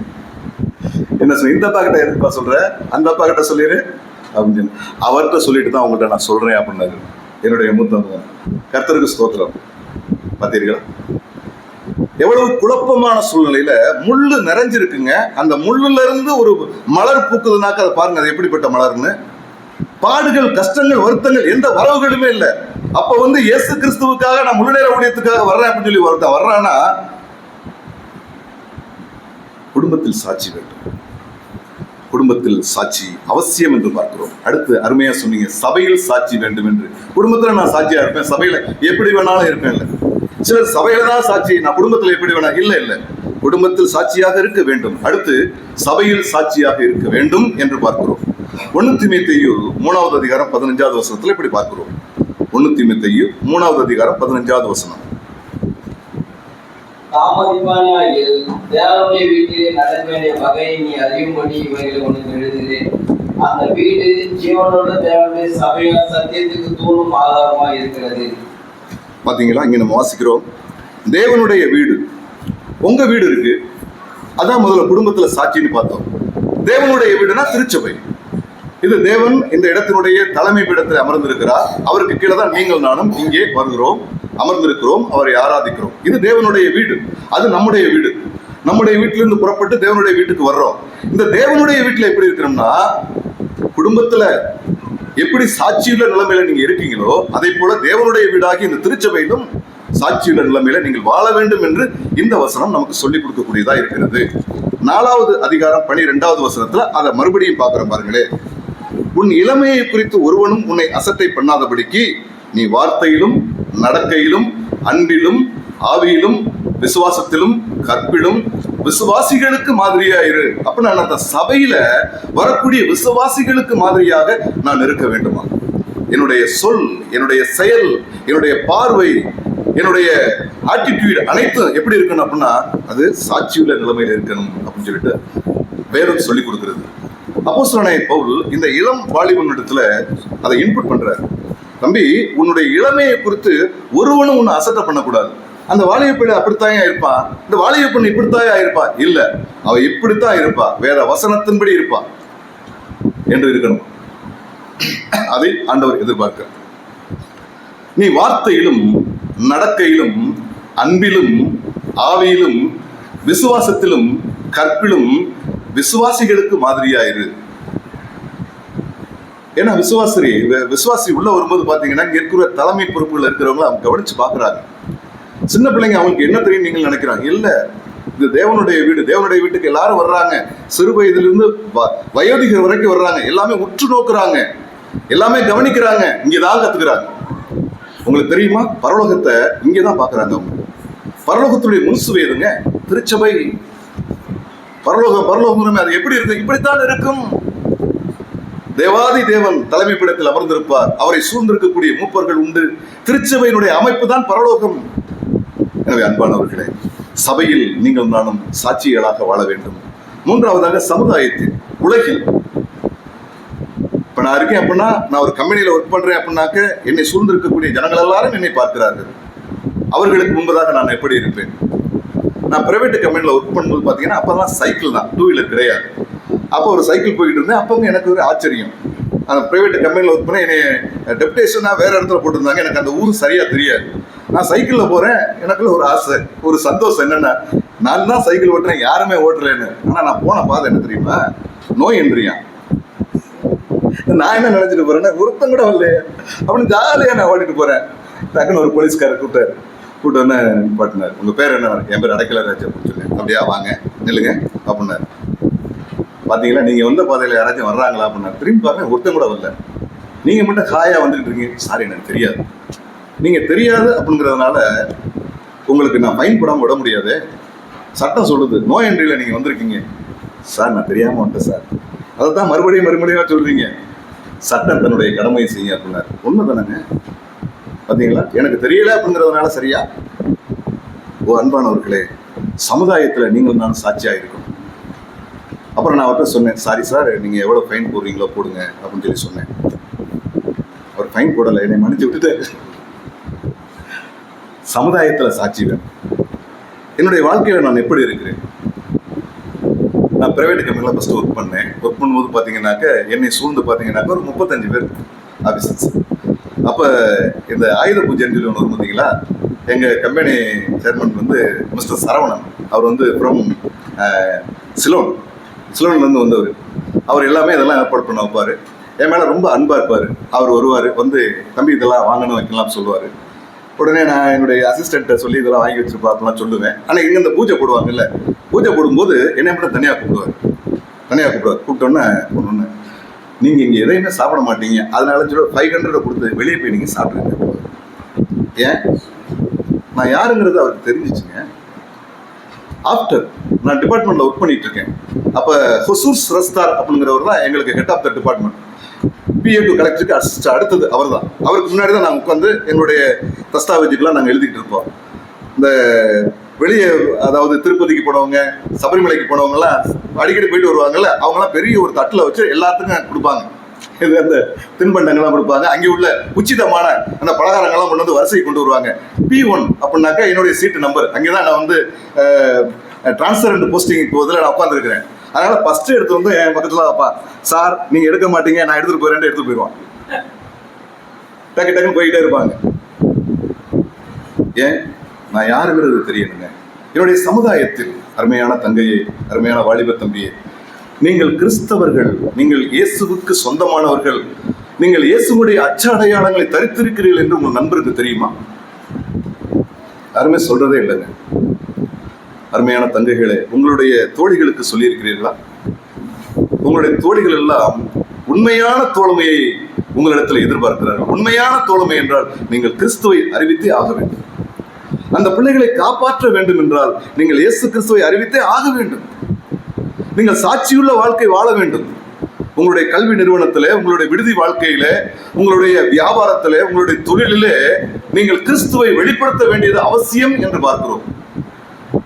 என்ன சொன்ன, இந்த அப்பா கிட்ட எதுப்பா சொல்ற, அந்த அப்பா கிட்ட சொல்லிடு அப்படின்னு அவர்கிட்ட சொல்லிட்டு தான் உங்கள்கிட்ட நான் சொல்றேன் அப்படின்னாரு என்னுடைய மூத்தவங்க. கர்த்தருக்கு ஸ்தோத்திரம். பார்த்தீர்களா எவ்வளவு குழப்பமான சூழ்நிலையில முள்ளு நிறைஞ்சிருக்குங்க. அந்த முள்ளுல இருந்து ஒரு மலர் பூக்குதுனாக்க அதை பாருங்க, அது எப்படிப்பட்ட மலர்னு. பாடுகள், கஷ்டங்கள், வருத்தங்கள், எந்த வரவுகளுமே இல்லை. அப்ப வந்து இயேசு கிறிஸ்துவுக்காக நான் முழு நேர ஊழியத்துக்காக வர்றேன் அப்படின்னு சொல்லி ஒருத்தன் வர்றான்னா குடும்பத்தில் சாட்சி வேண்டும். குடும்பத்தில் சாட்சி அவசியம் என்று பார்க்கிறோம். அடுத்து அருமையா சொன்னீங்க, சபையில் சாட்சி வேண்டும் என்று. குடும்பத்துல நான் சாட்சியா இருப்பேன், சபையில எப்படி வேணாலும் இருப்பேன். இல்லை சிலர் சபையில தான் சாட்சி, நான் குடும்பத்துல எப்படி வேணா. இல்லை குடும்பத்தில் சாட்சியாக இருக்க வேண்டும். அடுத்து சபையில் சாட்சியாக இருக்க வேண்டும் என்று பார்க்கிறோம். 1 தீமோத்தேயு 3வது அதிகாரம் 15வது வசனத்துல இப்படி பார்க்கிறோம். 1 தீமோத்தேயு 3வது அதிகாரம் 15வது வசனம். தாமதிப்பானாகில் தேவனுடைய வீட்டிலே நடக்க வேண்டிய வகையை நீ அறியும்படி இவைகளை உனக்கு எழுதுகிறேன். அந்த வீடு ஜீவனோட தேவனுடைய சபையால் சத்தியத்துக்கு தூணும் ஆதாரமாக இருக்கிறது. பாத்தீங்களா, இங்க நம்ம வாசிக்கிறோம், தேவனுடைய வீடு, உங்க வீடு இருக்கு. அதான் முதல்ல குடும்பத்துல சாட்சின்னு பார்த்தோம். தேவனுடைய வீடுனா திருச்சபை. இது தேவன் இந்த இடத்தினுடைய தலைமை பீடத்தில் அமர்ந்திருக்கிறார். அவருக்கு கீழே தான் நீங்கள் நானும் இங்கே வருகிறோம், அமர்ந்திருக்கிறோம், அவரை ஆராதிக்கிறோம். இது தேவனுடைய வீடு, அது நம்முடைய வீடு. நம்முடைய வீட்டிலிருந்து புறப்பட்டு தேவனுடைய வீட்டுக்கு வர்றோம். இந்த தேவனுடைய வீட்டுல எப்படி இருக்கிறோம்னா, குடும்பத்துல எப்படி சாட்சியுள்ள நிலைமையில நீங்க இருக்கீங்களோ அதே போல தேவனுடைய வீடாகி இந்த திருச்சபையிலும் சாட்சியுள்ள நிலைமையில நீங்கள் வாழ வேண்டும் என்று இந்த வசனம் நமக்கு சொல்லிக் கொடுக்கக்கூடியதா இருக்கிறது. 4வது அதிகாரம் 12வது வசனத்துல அதை மறுபடியும் பார்க்கிறோம் பாருங்களே. உன் இளமையை குறித்து ஒருவனும் உன்னை அசட்டை பண்ணாதபடிக்கு நீ வார்த்தையிலும் நடக்கையிலும் அன்பிலும் ஆவியிலும் விசுவாசத்திலும் கற்பிலும் விசுவாசிகளுக்கு மாதிரியா இரு. அப்ப நான் அந்த சபையில வரக்கூடிய விசுவாசிகளுக்கு மாதிரியாக நான் இருக்க வேண்டுமா? என்னுடைய சொல், என்னுடைய செயல், என்னுடைய பார்வை, என்னுடைய ஆட்டிடியூட் அனைத்தும் எப்படி இருக்கணும் அப்படின்னா அது சாட்சியுள்ள நிலைமையில இருக்கணும் அப்படின்னு சொல்லிட்டு வேதம் சொல்லி கொடுக்கிறது. அப்போஸ்தலனாகிய பவுல் இந்த இளம் வாலிபனிடத்துல அதை இன்புட் பண்றாரு. தம்பி, உன்னுடைய இளமையை குறித்து ஒருவனும் உன்னை அசட்டை பண்ணக்கூடாது. அந்த வாலிப பிள்ளை அப்படித்தாயா இருப்பான், இந்த வாலிப பெண் இப்படித்தாயா இருப்பா, இல்ல அவ இப்படித்தான் இருப்பா, வேத வசனத்தின்படி இருப்பா என்று இருக்கணும். அதை ஆண்டவர் எதிர்பார்க்க. நீ வார்த்தையிலும் நடக்கையிலும் அன்பிலும் ஆவியிலும் விசுவாசத்திலும் கற்பிலும் விசுவாசிகளுக்கு மாதிரியாயிரு. ஏன்னா விசுவாசி உள்ள வரும்போது பாத்தீங்கன்னா இங்க இருக்கிற தலைமை பொறுப்புகள் இருக்கிறவங்க அவங்க கவனிச்சு பாக்குறாங்க. சின்ன பிள்ளைங்க அவங்களுக்கு என்ன தெரியும் நீங்கள் நினைக்கிறாங்க? இல்ல, இது தேவனுடைய வீடு, தேவனுடைய வீட்டுக்கு எல்லாரும் வர்றாங்க, சிறு வயதிலிருந்து வயோதிகர் வரைக்கும் வர்றாங்க, எல்லாமே உற்று நோக்குறாங்க, எல்லாமே கவனிக்கிறாங்க, இங்கதான் கத்துக்கிறாங்க. உங்களுக்கு தெரியுமா, பரலோகத்தை இங்கதான் பாக்குறாங்க அவங்க. பரலோகத்துடைய முன்சுவை எதுங்க? திருச்சபை. பரலோகம் அது எப்படி இருக்கு? இப்படித்தான் இருக்கும். தேவாதி தேவன் தலைமை பீடத்தில் அமர்ந்திருப்பார், அவரை சூழ்ந்திருக்கக்கூடிய மூப்பர்கள் உண்டு. திருச்சபையினுடைய அமைப்பு தான் பரலோகம். எனவே அன்பானவர்களே, சபையில் நீங்கள் நானும் சாட்சிகளாக வாழ வேண்டும். 3வதாக சமுதாயத்தில், உலகில். இப்ப நான் இருக்கேன் அப்படின்னா, நான் ஒரு கம்பெனியில ஒர்க் பண்றேன் அப்படின்னாக்க என்னை சூழ்ந்திருக்கக்கூடிய ஜனங்கள் எல்லாரும் என்னை பார்க்கிறார்கள். அவர்களுக்கு முன்பதாக நான் எப்படி இருப்பேன்? நான் பிரைவேட் கம்பெனியில் ஒர்க் பண்ணும்போது பார்த்தீங்கன்னா அப்போதான் சைக்கிள் தான், 2 வீலர் கிடையாது. அப்போ ஒரு சைக்கிள் போயிட்டு இருந்தேன். அப்போ எனக்கு ஒரு ஆச்சரியம், அந்த பிரைவேட் கம்பெனியில் ஒர்க் பண்ண என்னை டெப்டேஷனாக வேற இடத்துல போட்டிருந்தாங்க. எனக்கு அந்த ஊர் சரியா தெரியாது. நான் சைக்கிளில் போகிறேன், எனக்குள்ள ஒரு ஆசை, ஒரு சந்தோஷம். என்னென்னா, நான் தான் சைக்கிள் ஓட்டுறேன், யாருமே ஓட்டுறேன்னு. ஆனால் நான் போன பாதை என்ன தெரியுமா? நோய் என்றியான். நான் என்ன நினைச்சிட்டு போறேன்னா, ஒருத்தம் கூட வரலையே அப்படின்னு ஜாலியாக நான் ஓட்டிட்டு போறேன். டக்குன்னு ஒரு போலீஸ்காரர் கூப்பிட்டு வந்து பாட்டினார், உங்க பேர் என்ன? என் பேர் அடைக்கலராஜ் அப்படின்னு சொல்லி. அப்படியா, வாங்க நில்லுங்க அப்படின்னாரு. பாத்தீங்களா, நீங்க வந்த பாதையில யாராச்சும் வர்றாங்களா அப்படின்னாரு. திரும்பி பாருங்க, ஒருத்தம் கூட வரல. நீங்க மட்டும் ஹாயா வந்துட்டு இருக்கீங்க. சாரி, எனக்கு தெரியாது. நீங்க தெரியாது அப்படிங்கிறதுனால உங்களுக்கு நான் ஃபைன் போடாம விட முடியாது. சட்டம் சொல்லுது, நோ என்ட்ரியில நீங்க வந்திருக்கீங்க. சார், நான் தெரியாம வந்துட்டேன் சார். அதை தான் மறுபடியும் சொல்றீங்க. சட்டம் தன்னுடைய கடமையை செய்ய அப்படின்னாரு. உண்மை தானேங்க? பார்த்தீங்களா, எனக்கு தெரியல அப்படிங்கிறதுனால சரியா? ஓ அன்பானவர்களே, சமுதாயத்தில் நீங்கள் நான் சாட்சியாக இருக்கணும். அப்புறம் நான் அவர்கிட்ட சொன்னேன், சாரி சார், நீங்கள் எவ்வளோ ஃபைன் போடுறீங்களோ போடுங்க அப்படின்னு சொல்லி சொன்னேன். அவர் ஃபைன் போடலை, என்னை மன்னிச்சு விட்டுட்டாரு. சமுதாயத்தில் சாட்சி வேணும். என்னுடைய வாழ்க்கையில் நான் எப்படி இருக்கிறேன்? நான் பிரைவேட் கம்பெனியில் ஃபஸ்ட்டு ஒர்க் பண்ணும்போது பார்த்தீங்கன்னாக்க என்னை சூழ்ந்து பார்த்தீங்கன்னாக்க ஒரு 35 பேர் ஆஃபீஸர்ஸ். அப்போ இந்த ஆயுத பூஜைன்னு சொல்லி ஒன்று வரும் பார்த்தீங்களா, எங்கள் கம்பெனி சேர்மன் வந்து மிஸ்டர் சரவணன். அவர் வந்து ஃப்ரம் சிலோன்லேருந்து வந்தவர். அவர் எல்லாமே இதெல்லாம் ஏற்பாடு பண்ண வைப்பார். என் மேலே ரொம்ப அன்பாக இருப்பார். அவர் வருவார், வந்து தம்பி இதெல்லாம் வாங்கணும் வைக்கலாம் சொல்லுவார். உடனே நான் என்னுடைய அசிஸ்டண்ட்டை சொல்லி இதெல்லாம் வாங்கி வச்சுருப்பா அப்படிலாம் சொல்லுவேன். ஆனால் இங்கே இந்த பூஜை போடுவாங்கல்ல, பூஜை போடும்போது என்னை மட்டும் தனியாக கூப்பிடுவார். கூப்பிட்டோன்னே ஒன்று, நீங்கள் இங்கே எதையுமே சாப்பிட மாட்டீங்க, அதனால சொல்லி 500 கொடுத்து வெளியே போய் நீங்கள் சாப்பிடுங்க. ஏன்? நான் யாருங்கிறது அவருக்கு தெரிஞ்சிச்சுங்க. ஆஃப்டர் நான் டிபார்ட்மெண்ட்டில் ஒர்க் பண்ணிட்டு இருக்கேன். அப்போ ஹொசூர் ரஸ்தார் அப்படிங்கிறவர் தான் எங்களுக்கு head of the department. PA to கலெக்டருக்கு அசிஸ்ட் அடுத்தது அவர் தான். அவருக்கு முன்னாடி தான் நாங்கள் உட்காந்து என்னுடைய தஸ்தாவேஜுக்கெல்லாம் நாங்கள் எழுதிக்கிட்டு இருப்போம். இந்த வெளியே, அதாவது திருப்பதிக்கு போனவங்க, சபரிமலைக்கு போனவங்கலாம் அடிக்கடி போயிட்டு வருவாங்கல்ல, அவங்களாம் பெரிய ஒரு தட்டில் வச்சு எல்லாத்துக்கும் கொடுப்பாங்க. இது அந்த தின்பண்டங்கள்லாம் கொடுப்பாங்க. அங்கே உள்ள உச்சிதமான அந்த பலகாரங்கள்லாம் கொண்டு வந்து வரிசைக்கு கொண்டு வருவாங்க. P1 அப்படின்னாக்கா என்னுடைய சீட்டு நம்பர். அங்கே தான் நான் வந்து டிரான்ஸ்ஃபர் அண்ட் போஸ்டிங் போதில் நான் உட்காந்துருக்கிறேன். அதனால ஃபர்ஸ்ட் எடுத்து வந்து என் பக்கத்துல வைப்பான். சார், நீங்க எடுக்க மாட்டீங்க, நான் எடுத்துட்டு போறேன், எடுத்துட்டு போயிடுவான். டக்குன்னு போயிட்டே இருப்பாங்க. ஏன்? நான் யாருங்கிறது தெரியணுங்க. என்னுடைய சமுதாயத்தில் அருமையான தங்கையே, அருமையான வாலிப தம்பியே, நீங்கள் கிறிஸ்தவர்கள், நீங்கள் இயேசுவுக்கு சொந்தமானவர்கள், நீங்கள் இயேசுவுடைய அச்ச அடையாளங்களை தரித்திருக்கிறீர்கள் என்று உங்கள் நண்பருக்கு தெரியுமா? யாருமே சொல்றதே இல்லைங்க. அருமையான தங்கைகளே, உங்களுடைய தோழிகளுக்கு சொல்லியிருக்கிறீர்களா? உங்களுடைய தோழிகள் எல்லாம் உண்மையான தோழமையை உங்களிடத்தில் எதிர்பார்க்கிறார்கள். உண்மையான தோழமை என்றால் நீங்கள் கிறிஸ்துவை அறிவித்தே ஆக வேண்டும். அந்த பிள்ளைகளை காப்பாற்ற வேண்டும் என்றால் நீங்கள் இயேசு கிறிஸ்துவை அறிவித்தே ஆக வேண்டும். நீங்கள் சாட்சியுள்ள வாழ்க்கை வாழ வேண்டும். உங்களுடைய கல்வி நிறுவனத்திலே, உங்களுடைய விடுதி வாழ்க்கையிலே, உங்களுடைய வியாபாரத்திலே, உங்களுடைய தொழிலிலே நீங்கள் கிறிஸ்துவை வெளிப்படுத்த வேண்டியது அவசியம் என்று பார்க்கிறோம்.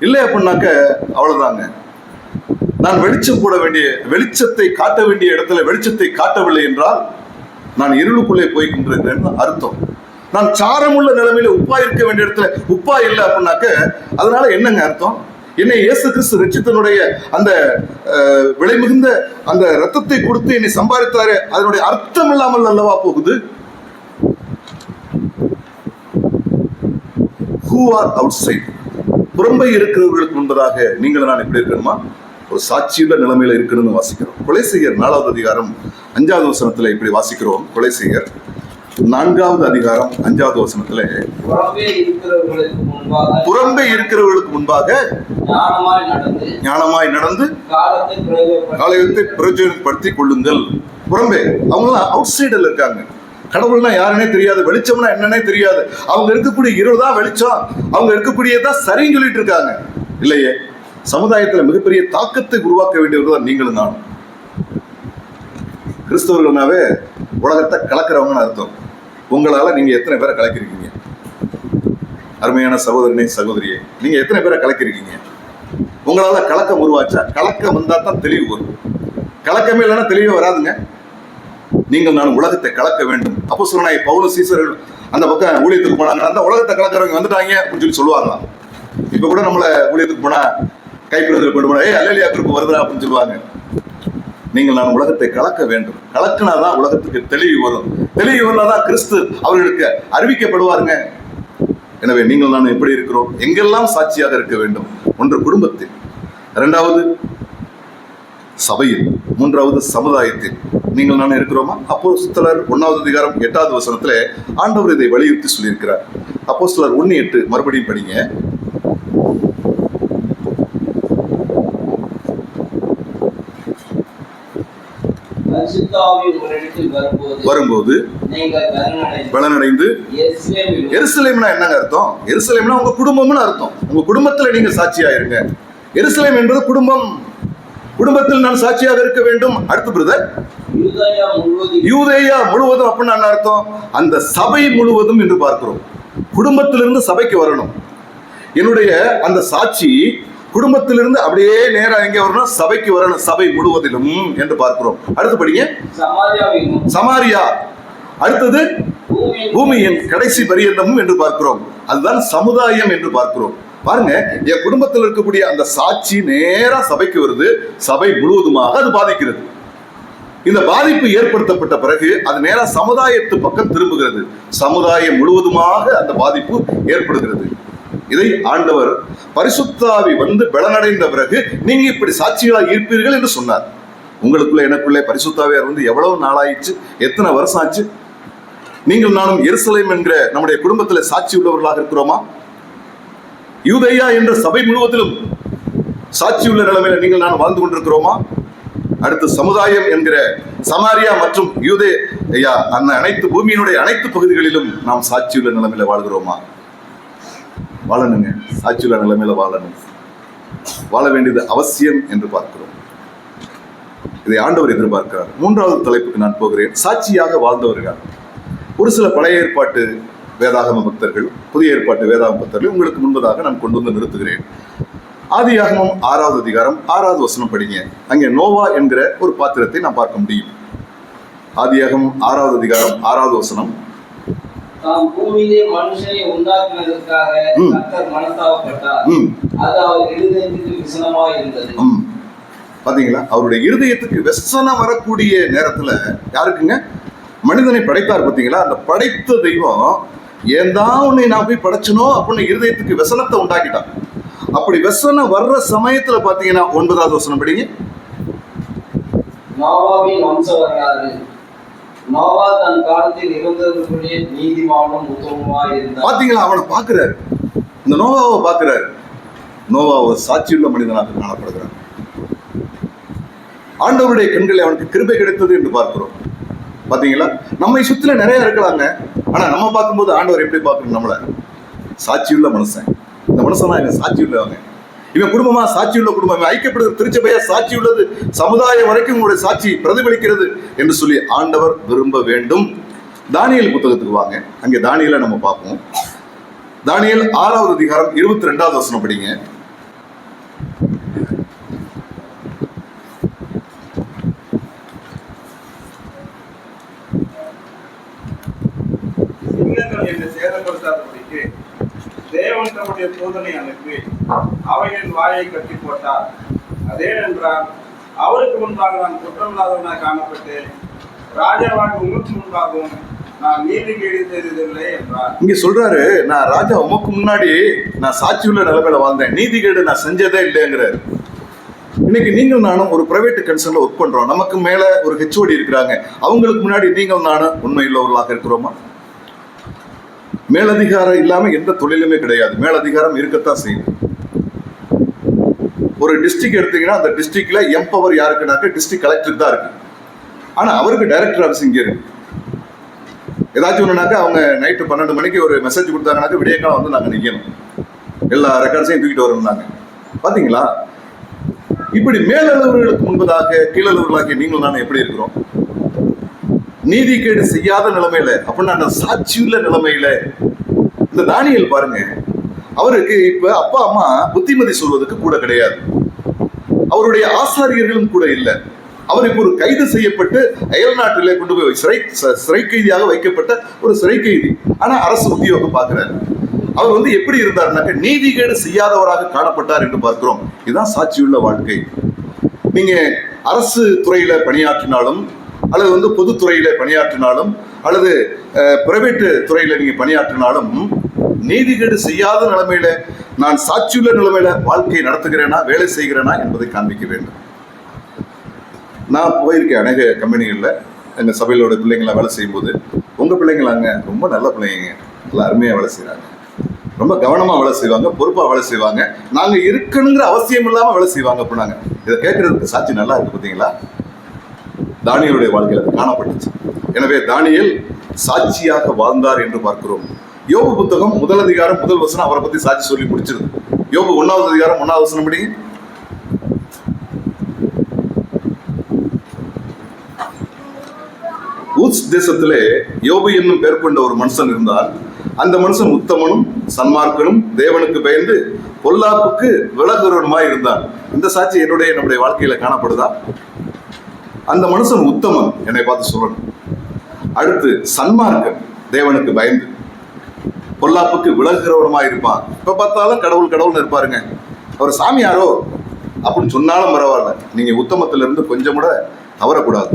இல்லை அப்படின்னாக்க அவ்வளவுதாங்க. நான் வெளிச்சம் போட வேண்டிய, வெளிச்சத்தை காட்ட வேண்டிய இடத்துல வெளிச்சத்தை காட்டவில்லை என்றால் நான் இருளுக்குள்ளே போய் கொண்டிருக்கிறேன்னு அர்த்தம். நான் சாரமுள்ள நிலைமையில உப்பா இருக்க வேண்டிய இடத்துல உப்பா இல்லை அப்படின்னாக்க அதனால என்னங்க அர்த்தம்? என்னை இயேசு கிறிஸ்து ரட்சித்தனுடைய அந்த விலை மிகுந்த அந்த ரத்தத்தை கொடுத்து என்னை சம்பாதித்தாரு, அதனுடைய அர்த்தம் இல்லாமல் அல்லவா போகுது? Who are outside? புறம்பை இருக்கிறவர்களுக்கு முன்பதாக நீங்கள் நான் எப்படி இருக்கணுமா? ஒரு சாட்சியுள்ள நிலைமையில இருக்கணும்னு வாசிக்கிறோம். கொலைசெய்யர் 4வது அதிகாரம் 5வது வசனத்துல இப்படி வாசிக்கிறோம். கொலைசெய்யர் 4வது அதிகாரம் 5வது வசனத்துல புறம்பே இருக்கிறவர்களுக்கு முன்பாக ஞானமாய் நடந்து காலையத்தை பிரயோஜனப்படுத்திக் கொள்ளுங்கள். புறம்பே அவங்களாம் அவுட் சைடில் இருக்காங்க. கடவுள்னா யாருன்னே தெரியாது, வெளிச்சம்னா என்னன்னே தெரியாது. அவங்க இருக்கக்கூடிய இருள் தான் வெளிச்சம், அவங்க இருக்கக்கூடியதான் சரின்னு சொல்லிட்டு இருக்காங்க. இல்லையே, சமுதாயத்துல மிகப்பெரிய தாக்கத்தை உருவாக்க வேண்டியவர்கள் தான் நீங்களும் நானும். கிறிஸ்தவர்கள்னாவே உலகத்தை கலக்கிறவங்கன்னு அர்த்தம். உங்களால நீங்க எத்தனை பேரை கலக்கிருக்கீங்க? அருமையான சகோதரனே சகோதரியே, நீங்க எத்தனை பேரை கலக்கிருக்கீங்க? உங்களால கலக்கம் உருவாச்சா? கலக்கம் வந்தா தான் தெளிவு வரும். கலக்கமே இல்லைன்னா தெளிவே வராதுங்க. நீங்கள் நான் உலகத்தை கலக்க வேண்டும். அப்போ சொன்னாய் பவுல் சீசர்கள் அந்த பக்கம் ஊழியத்துக்கு போனாங்க, அந்த உலகத்தை கலக்கிறவங்க வந்துட்டாங்க அப்படின்னு சொல்லுவாங்களாம். இப்ப கூட நம்மள ஊழியத்துக்கு போனா கைப்பிரதில் கொண்டு போனா அல்லேலியா குரூப் வருதா அப்படின்னு சொல்லுவாங்க. நீங்கள் நான் உலகத்தை கலக்க வேண்டும். கலக்கினாதான் உலகத்துக்கு தெளிவு வரும். தெளிவு வந்தாதான் கிறிஸ்து அவர்களுக்கு அறிவிக்கப்படுவாருங்க. எனவே நீங்கள் நான் எப்படி இருக்கிறோம்? எங்கெல்லாம் சாட்சியாக இருக்க வேண்டும்? ஒன்று குடும்பத்தில், 2வது சபையில், 3வது சமுதாயத்தில் நீங்கள் நான் இருக்கிறோமா? அப்போஸ்தலர் 1வது அதிகாரம் 8வது வசனத்துல ஆண்டவர் இதை வலியுறுத்தி சொல்லியிருக்கிறார். அப்போஸ்தலர் 1:8 மறுபடியும் படிங்க. வரும்போது பலனடைந்து. எருசலேம்னா என்னங்க அர்த்தம்? எருசலேம்னா உங்க குடும்பம்னு அர்த்தம். உங்க குடும்பத்துல நீங்க சாட்சியா இருங்க. எருசலேம் என்பது குடும்பம். குடும்பத்தில் நான் சாட்சியாக இருக்க வேண்டும். அடுத்து பிரதர், யூதேயா முழுவதும் அப்படின்னு என்ன அர்த்தம்? அந்த சபை முழுவதும் என்று பார்க்கிறோம். குடும்பத்திலிருந்து சபைக்கு வரணும். என்னுடைய அந்த சாட்சி குடும்பத்திலிருந்து அப்படியே நேரா எங்க வரணும்? சபைக்கு வரணும். சபை முழுவதிலும் என்று பார்க்கிறோம். அடுத்து படிங்க. சமாரியா, அடுத்தது பூமியின் கடைசி பரியந்தமும் என்று பார்க்கிறோம். அதுதான் சமுதாயம் என்று பார்க்கிறோம். பாருங்க, என் குடும்பத்தில் இருக்கக்கூடிய அந்த சாட்சி நேரா சபைக்கு வருது. சபை முழுவதுமாக அது பாதிக்கிறது. இந்த பாதிப்பு ஏற்படுத்தப்பட்ட பிறகு அது நேரா சமுதாயத்து பக்கம் திரும்புகிறது. சமுதாயம் முழுவதுமாக அந்த பாதிப்பு ஏற்படுகிறது. இதை ஆண்டவர் பரிசுத்த ஆவி வந்து பலனடைந்த பிறகு நீங்க இப்படி சாட்சிகளாக இருப்பீர்கள் என்று சொன்னார். உங்களுக்குள்ள எனக்குள்ளே பரிசுத்த ஆவியார் வந்து எவ்வளவு நாளாயிடுச்சு? எத்தனை வருஷம் ஆச்சு? நீங்கள் நானும் எருசலேம் என்கிற நம்முடைய குடும்பத்தில் சாட்சி உள்ளவர்களாக இருக்கிறோமா? யூதேயா என்ற சபை முழுவதிலும் சாட்சியுள்ள நிலைமையில நீங்கள் நான் வாழ்ந்து கொண்டிருக்கிறோமா? அடுத்து சமுதாயம் என்கிற சமாரியா மற்றும் யூதேயா அந்த அனைத்து பூமியினுடைய அனைத்து பகுதிகளிலும் நாம் சாட்சியுள்ள நிலைமையில வாழ்கிறோமா? வாழணுங்க. சாட்சியுள்ள நிலைமையில வாழணும். வாழ வேண்டியது அவசியம் என்று பார்க்கிறோம். இதை ஆண்டவர் எதிர்பார்க்கிறார். 3வது தலைப்புக்கு நான் போகிறேன். சாட்சியாக வாழ்ந்தவர்கள். ஒரு சில பழைய ஏற்பாட்டு வேதாகம பக்தர்கள், புதிய ஏற்பாட்டு வேதாகம பக்தர்கள் உங்களுக்கு முன்பதாக நான் கொண்டு வந்து நிறுத்துகிறேன். ஆதியாகமம் 6வது அதிகாரம் 6வது வசனம் படிங்க. அங்கே நோவா என்கிற ஒரு பாத்திரத்தை நாம் பார்க்க முடியும். ஆதியாகமம் 6வது அதிகாரம் 6வது வசனம். தாம் பூமியிலே மனுஷனை உண்டாக்குவதற்காக கர்த்தர் மனஸ்தாபப்பட்டார். அது அவர் இருதயத்துக்கு விசனமாய் இருந்தது. பாத்தீங்களா? அவருடைய இருதயத்துக்கு விசனம் வரக்கூடிய நேரத்துல யாருக்குங்க? மனிதனை படைத்தார். பாத்தீங்களா? அந்த படைத்த தெய்வம் ஏந்தா உன்னை நான் போய் படைச்சனோ அப்படின்னு இருதயத்துக்கு விசனத்தை உண்டாக்கிட்டான். அப்படி விசனம் வர்ற சமயத்துல பாத்தீங்கன்னா 9வது வசனம் படிங்க. நோவாவின் வம்ச வரலாறு. நோவா தன் காலத்தில் இருந்தவர்களுடைய நீதிமானும் உத்தமமாய் இருந்தார். பாத்தீங்களா? அவனை பாக்குறாரு. இந்த நோவாவை பார்க்கிறாரு. நோவா ஒரு சாட்சியுள்ள மனிதனாக காணப்படுகிறார். ஆண்டவருடைய கண்களை அவனுக்கு கிருபை கிடைத்தது என்று பார்க்கிறோம். பாத்தீங்களா? நம்மை சுற்றில நிறைய இருக்கலாங்க. ஆனா நம்ம பார்க்கும்போது ஆண்டவர் எப்படி பார்க்கணும்? நம்மள சாட்சியுள்ள மனுஷன். இந்த மனுஷன் தான் சாட்சி உள்ளவங்க. இவன் குடும்பமா சாட்சியுள்ள குடும்பம், இவன் ஐக்கியப்படுது திருச்சபையா சாட்சி உள்ளது, சமுதாயம் வரைக்கும் உங்களுடைய சாட்சி பிரதிபலிக்கிறது என்று சொல்லி ஆண்டவர் விரும்ப வேண்டும். தானியேல் புத்தகத்துக்கு வாங்க. அங்கே தானியேலை நம்ம பார்ப்போம். தானியேல் 6வது அதிகாரம் 22வது வசனம் படிங்க. சிங்கங்கள் என்னை சேதப்படுத்தாதபடிக்கு தேவன் தம்முடைய தூதனை அனுப்பி அவைகளின் வாயை கட்டி போட்டார். அதேனென்றால் அவருக்கு முன்பாக நான் குற்றமில்லாதவனாக காணப்பட்டு ராஜாவாக உங்களுக்கு முன்பாகவும் நான் நீதி கேடு செய்ததில்லை என்றார். இங்க சொல்றாரு, நான் ராஜா உமக்கு முன்னாடி நான் சாட்சியுள்ள நிலைமையில வாழ்ந்தேன், நீதி கேடு நான் செஞ்சதே இல்லைங்கிறாரு. இன்னைக்கு நீங்கள் நானும் ஒரு பிரைவேட் கன்சர்ன்ல ஒர்க் பண்றோம். நமக்கு மேல ஒரு ஹெச்ஓடி இருக்கிறாங்க. அவங்களுக்கு முன்னாடி நீங்கள் நானும் உண்மையுள்ளவர்களாக இருக்கிறோமா? மேலதிகாரம் இல்லாம எந்த தொழிலுமே கிடையாது. மேலதிகாரம் இருக்கத்தான் செய்யுது. ஒரு டிஸ்ட்ரிக்ட் எடுத்தீங்கன்னா அந்த டிஸ்ட்ரிக்ட்ல எம்பவர் யாருக்குனாக்க டிஸ்ட்ரிக்ட் கலெக்டருக்கு தான் இருக்கு. ஆனா அவருக்கு டைரக்டர் ஆஃபீஸ் இங்கே இருக்கு. ஏதாச்சும் ஒண்ணுனாக்கா அவங்க நைட்டு 12 மணிக்கு ஒரு மெசேஜ் கொடுத்தாங்கனாக்க விடிய காலம் வந்து நாங்க நிக்கணும், எல்லா ரெக்கார்ட்ஸையும் தூக்கிட்டு வரணும்னாங்க. பாத்தீங்களா? இப்படி மேலளவர்களுக்கு முன்பதாக கீழளவர்களாகிய நீங்கள் நான் எப்படி இருக்கிறோம்? நீதி கேடு செய்யாத நிலைமையில, அப்படின்னா அந்த சாட்சியுள்ள நிலைமையில இந்த தானியேல் பாருங்க, அவருக்கு இப்ப அப்பா அம்மா புத்திமதி சொல்வதற்கு கூட கிடையாது. அவருடைய ஆசாரியர்களும் கூட இல்லை. அவர் இப்ப ஒரு கைது செய்யப்பட்டு அயல் நாட்டிலே கொண்டு போய் சிறை கைதியாக வைக்கப்பட்ட ஒரு சிறை கைதி. ஆனா அரசு உத்தியோகம் பார்க்கிறார். அவர் வந்து எப்படி இருந்தாருனாக்க நீதிகேடு செய்யாதவராக காணப்பட்டார் என்று பார்க்கிறோம். இதுதான் சாட்சியுள்ள வாழ்க்கை. நீங்க அரசு துறையில பணியாற்றினாலும் அல்லது வந்து பொதுத்துறையில பணியாற்றினாலும் அல்லது பிரைவேட் துறையில நீங்க பணியாற்றினாலும் நீதிகேடு செய்யாத நிலைமையில நான் சாட்சியுள்ள நிலைமையில வாழ்க்கையை நடத்துகிறேனா, வேலை செய்கிறேனா என்பதை காண்பிக்க வேண்டும். நான் போயிருக்கேன் அநேக கம்பெனிகளில். எங்கள் சபையிலோட பிள்ளைங்களாம் வேலை செய்யும்போது, உங்கள் பிள்ளைங்களாங்க ரொம்ப நல்ல பிள்ளைங்க, நல்லா அருமையாக வேலை செய்கிறாங்க, ரொம்ப கவனமாக வேலை செய்வாங்க, பொறுப்பாக வேலை செய்வாங்க, நாங்கள் இருக்கணுங்கிற அவசியம் இல்லாமல் வேலை செய்வாங்க அப்படின்னாங்க. இதை கேட்கறதுக்கு சாட்சி நல்லா இருக்கு. பார்த்தீங்களா? தானியேலுடைய வாழ்க்கையில் அது காணப்பட்டுச்சு. எனவே தானியேல் சாட்சியாக வாழ்ந்தார் என்று பார்க்கிறோம். யோபு புத்தகம் 1 அதிகாரம் 1 வசனம் அவரை பற்றி சாட்சி சொல்லி முடிச்சிருது. யோபு 1வது அதிகாரம் 1வது வசனம் படிங்க. ஊத்ஸ் தேசத்திலே யோபு என்னும் பெயர் கொண்ட ஒரு மனுஷன் இருந்தால், அந்த மனுஷன் உத்தமனும் சன்மார்க்கனும் தேவனுக்கு பயந்து பொல்லாப்புக்கு விலகுறவனுமாய் இருந்தான். இந்த சாட்சி நம்முடைய வாழ்க்கையில காணப்படுதா? அந்த மனுஷன் உத்தமன், என்னை பார்த்து சொல்லணும். அடுத்து சன்மார்க்கன், தேவனுக்கு பயந்து பொல்லாப்புக்கு விலகுறவனுமாய் இருப்பான். இப்ப பார்த்தாலும் கடவுள் கடவுள்னு இருப்பாருங்க. அவர் சாமியாரோ அப்படின்னு சொன்னாலும் பரவாயில்ல, நீங்க உத்தமத்திலிருந்து கொஞ்சம் கூட தவறக்கூடாது.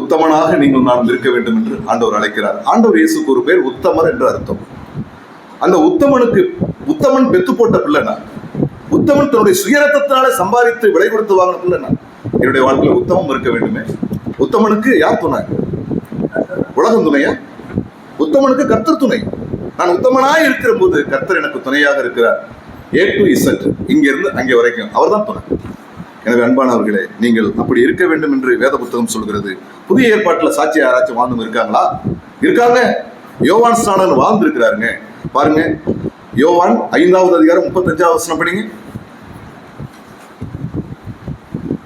உத்தமனாக நீங்கள் நான் இருக்க வேண்டும் என்று ஆண்டவர் அழைக்கிறார். ஆண்டவர் இயேசுக்கு ஒரு பேர் உத்தமர் என்று அர்த்தம். அந்த உத்தமன் பெத்து போட்ட பிள்ளைனா, உத்தமன் தன்னுடைய சுயரத்தத்தினால சம்பாதித்து விலை கொடுத்து வாங்கின பிள்ளைனா, என்னுடைய வாழ்க்கையில் உத்தமம் இருக்க வேண்டுமே. உத்தமனுக்கு யார் துணை? உலகம் துணையா? உத்தமனுக்கு கர்த்தர் துணை. நான் உத்தமனாய் இருக்கிற போது கர்த்தர் எனக்கு துணையாக இருக்கிறார். A to Z, இங்கிருந்து அங்கே வரைக்கும் அவர் தான் துணை. எனவே அன்பானவர்களே, நீங்கள் அப்படி இருக்க வேண்டும் என்று வேத புத்தகம் சொல்கிறது. புதிய ஏற்பாட்டில் சாட்சி யாராச்சும் வாழ்ந்து இருக்காங்களா? இருக்காங்க. யோவான் ஸ்நானன் வாழ்ந்து இருக்கிறாருங்க. பாருங்க, யோவான் 5வது அதிகாரம் 35வது வசனம் படிங்க.